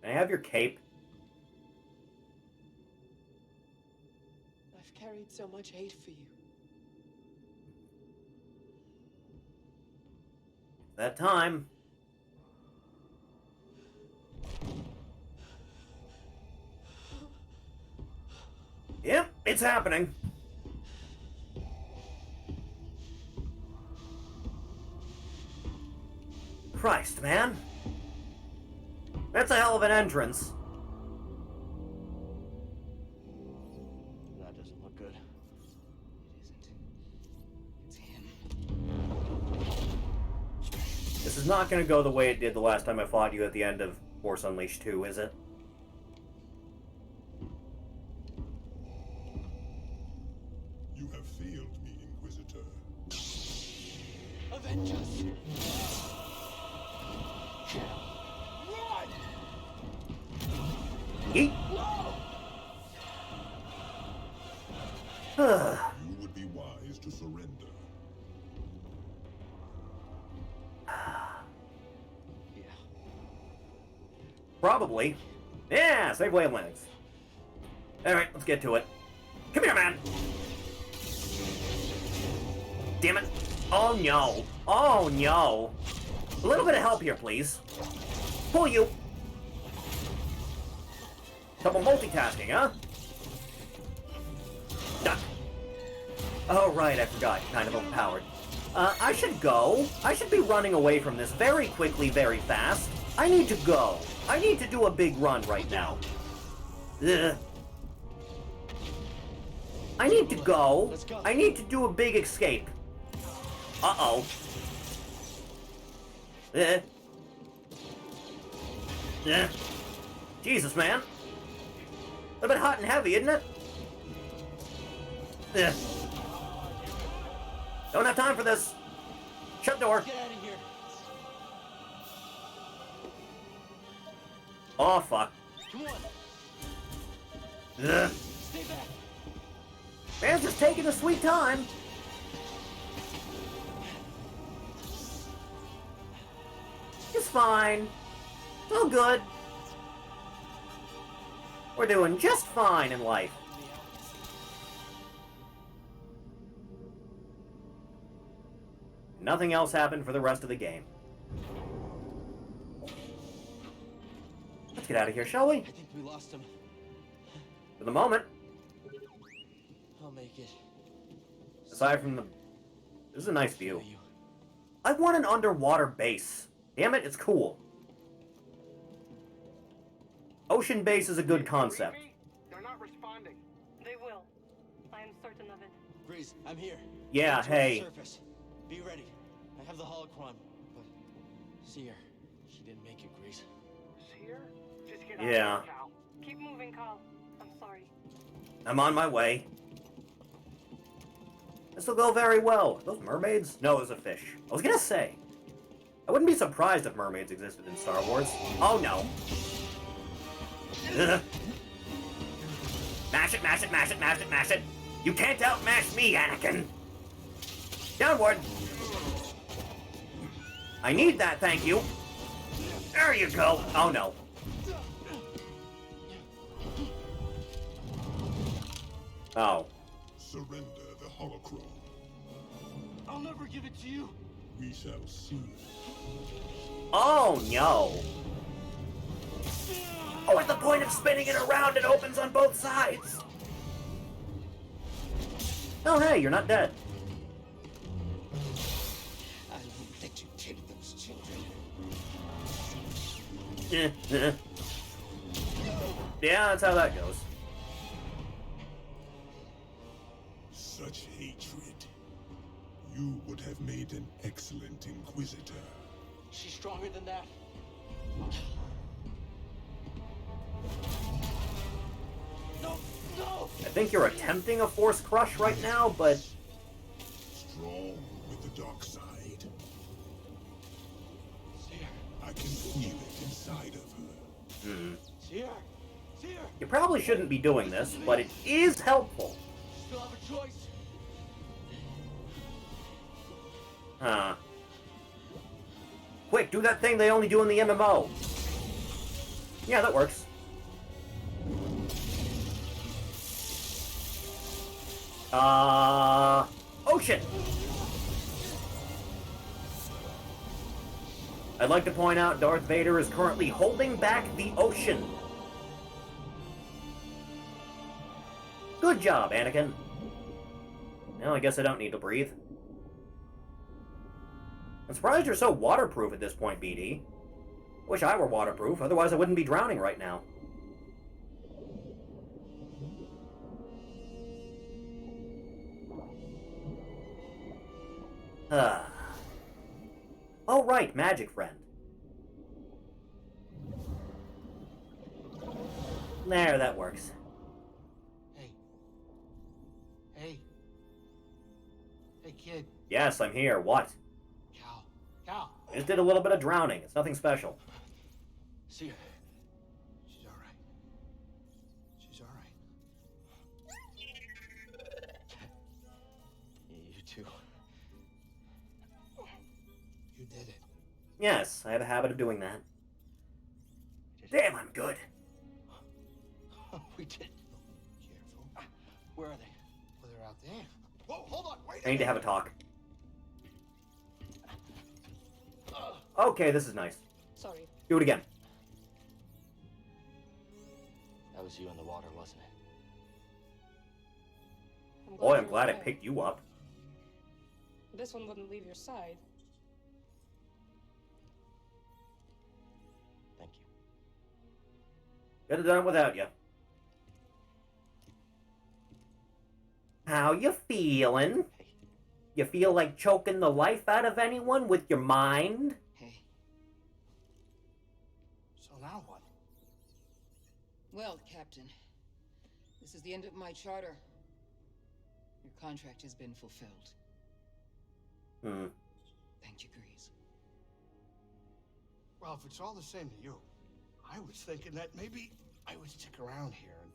I have your cape? I've carried so much hate for you. That time. Yep, it's happening. Christ, man. That's a hell of an entrance. That doesn't look good. It isn't. It's him. This is not going to go the way it did the last time I fought you at the end of Force Unleashed 2, is it? You have failed me, Inquisitor. Avenge us! Yeet! You would be wise to surrender. Yeah. Probably. Yeah, same wavelengths. Alright, let's get to it. Come here, man! Damn it. Oh no. Oh no. A little bit of help here, please. Pull you. Double multitasking, huh? Duck. Oh, right, I forgot. Kind of overpowered. I should go. I should be running away from this very quickly, very fast. I need to go. I need to do a big run right now. Ugh. I need to go. I need to do a big escape. Uh-oh. Jesus, man. A bit hot and heavy, isn't it? Don't have time for this. Shut door. Get out of here. Oh, fuck. Come on. Stay back. Man's just taking a sweet time. It's fine. It's all good. We're doing just fine in life. Nothing else happened for the rest of the game. Let's get out of here, shall we? I think we lost him. For the moment. I'll make it. Aside from the... This is a nice view. I want an underwater base. Damn it, it's cool. Ocean base is a good concept. They're not responding. They will. I am certain of it. Grease, I'm here. Yeah, Get to the hey. surface. Be ready. I have the holocron, but see her. She didn't make it, Grease. Here? Just get Yeah. out, Cal. Keep moving, Cal. I'm sorry. I'm on my way. This'll go very well. Are those mermaids? No, it was a fish. I was gonna say. I wouldn't be surprised if mermaids existed in Star Wars. Oh no. Mash it, mash it, mash it, mash it, mash it. You can't outmash me, Anakin. Downward. I need that, thank you. There you go. Oh no. Oh. Surrender the holocron. I'll never give it to you. We shall see. Oh no. Oh, at the point of spinning it around, it opens on both sides. Oh, hey, you're not dead. I won't let you take those children. Yeah, that's how that goes. Such hatred. You would have made an excellent Inquisitor. She's stronger than that. No, no! I think you're attempting a Force Crush right now, but... Strong with the dark side. I can feel it inside of her. You probably shouldn't be doing this, but it is helpful. Still have a choice. Huh. Quick, do that thing they only do in the MMO. Yeah, that works. Ocean! I'd like to point out Darth Vader is currently holding back the ocean. Good job, Anakin. Now I guess I don't need to breathe. I'm surprised you're so waterproof at this point, BD. Wish I were waterproof, otherwise I wouldn't be drowning right now. Oh right, magic friend. There, that works. Hey, kid. Yes, I'm here. What? Cal. I just did a little bit of drowning. It's nothing special. See her. She's all right. She's all right. You too. You did it. Yes, I have a habit of doing that. Damn, I'm good. We did. Careful. Where are they? Well, they're out there. Whoa, hold on, wait. I need to have a talk. Okay, this is nice. Sorry. Do it again. That was you in the water, wasn't it? Boy, I'm glad I picked you up. This one wouldn't leave your side. Thank you. Could have done it without you. How you feeling? You feel like choking the life out of anyone with your mind? Hey. So now what? Well, Captain, this is the end of my charter. Your contract has been fulfilled. Thank you, Grease. Well, if it's all the same to you, I was thinking that maybe I would stick around here and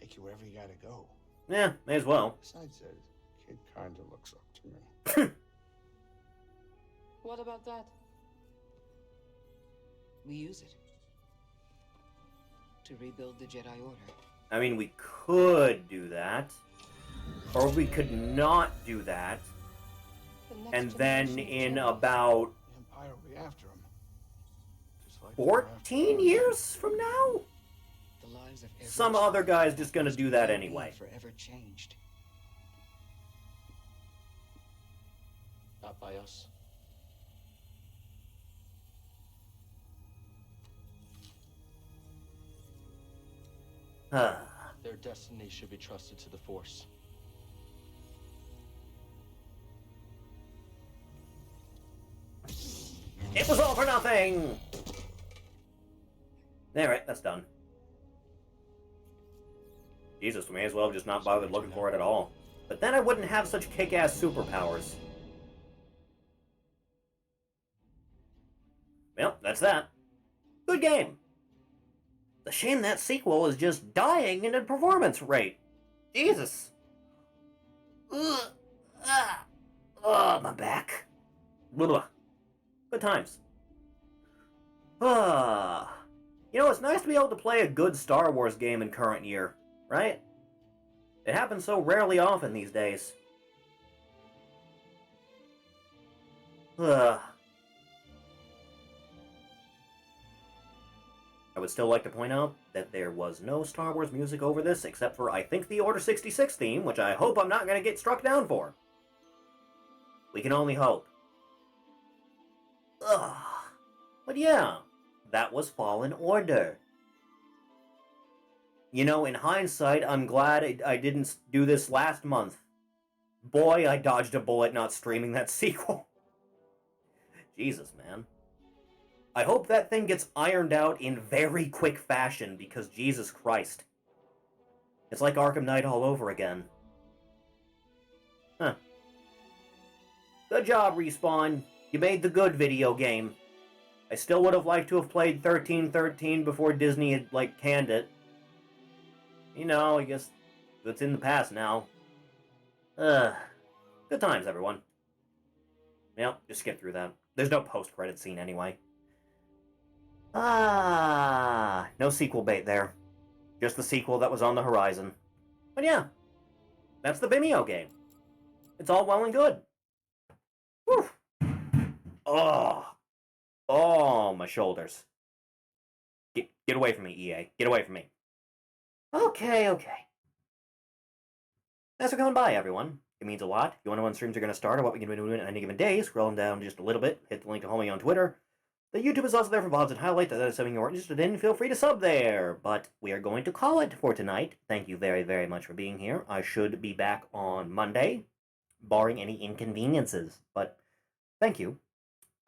take you wherever you gotta go. Yeah, may as well. Besides, that kid kinda looks up to me. What about that? We use it to rebuild the Jedi Order. I mean, we could do that. Or we could not do that. And then in about The Empire will be after him. Just like 14 years from now? The lives of every Some other guy's just gonna do that anyway. Forever changed. Not by us. Their destiny should be trusted to the Force. It was all for nothing! Alright, that's done. Jesus, we may as well have just not bothered looking for it at all. But then I wouldn't have such kick-ass superpowers. Well, that's that. Good game. The shame that sequel is just dying in a performance rate. Jesus. Ugh. Ah. Oh, my back. Blah. Good times. Ah. You know, it's nice to be able to play a good Star Wars game in current year, right? It happens so rarely often these days. Ugh. I would still like to point out that there was no Star Wars music over this, except for, I think, the Order 66 theme, which I hope I'm not going to get struck down for. We can only hope. Ugh. But yeah, That was Fallen Order. You know, in hindsight, I'm glad I didn't do this last month. Boy, I dodged a bullet not streaming that sequel. Jesus, man. I hope that thing gets ironed out in very quick fashion, because Jesus Christ. It's like Arkham Knight all over again. Huh. Good job, Respawn. You made the good video game. I still would have liked to have played 1313 before Disney had, like, canned it. You know, I guess it's in the past now. Good times, everyone. Yep, just skip through that. There's no post-credit scene anyway. No sequel bait there. Just the sequel that was on the horizon. But yeah, that's the Vimeo game. It's all well and good. Whew. Oh, my shoulders. Get away from me, EA. Get away from me. Okay. Thanks for coming by, everyone. It means a lot. If you want to know when streams are going to start or what we can be doing on any given day, scrolling down just a little bit, hit the link to homie on Twitter. The YouTube is also there for VODs and highlights. If that is something you're interested in, feel free to sub there. But we are going to call it for tonight. Thank you very, very much for being here. I should be back on Monday, barring any inconveniences. But thank you.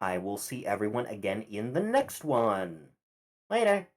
I will see everyone again in the next one. Later.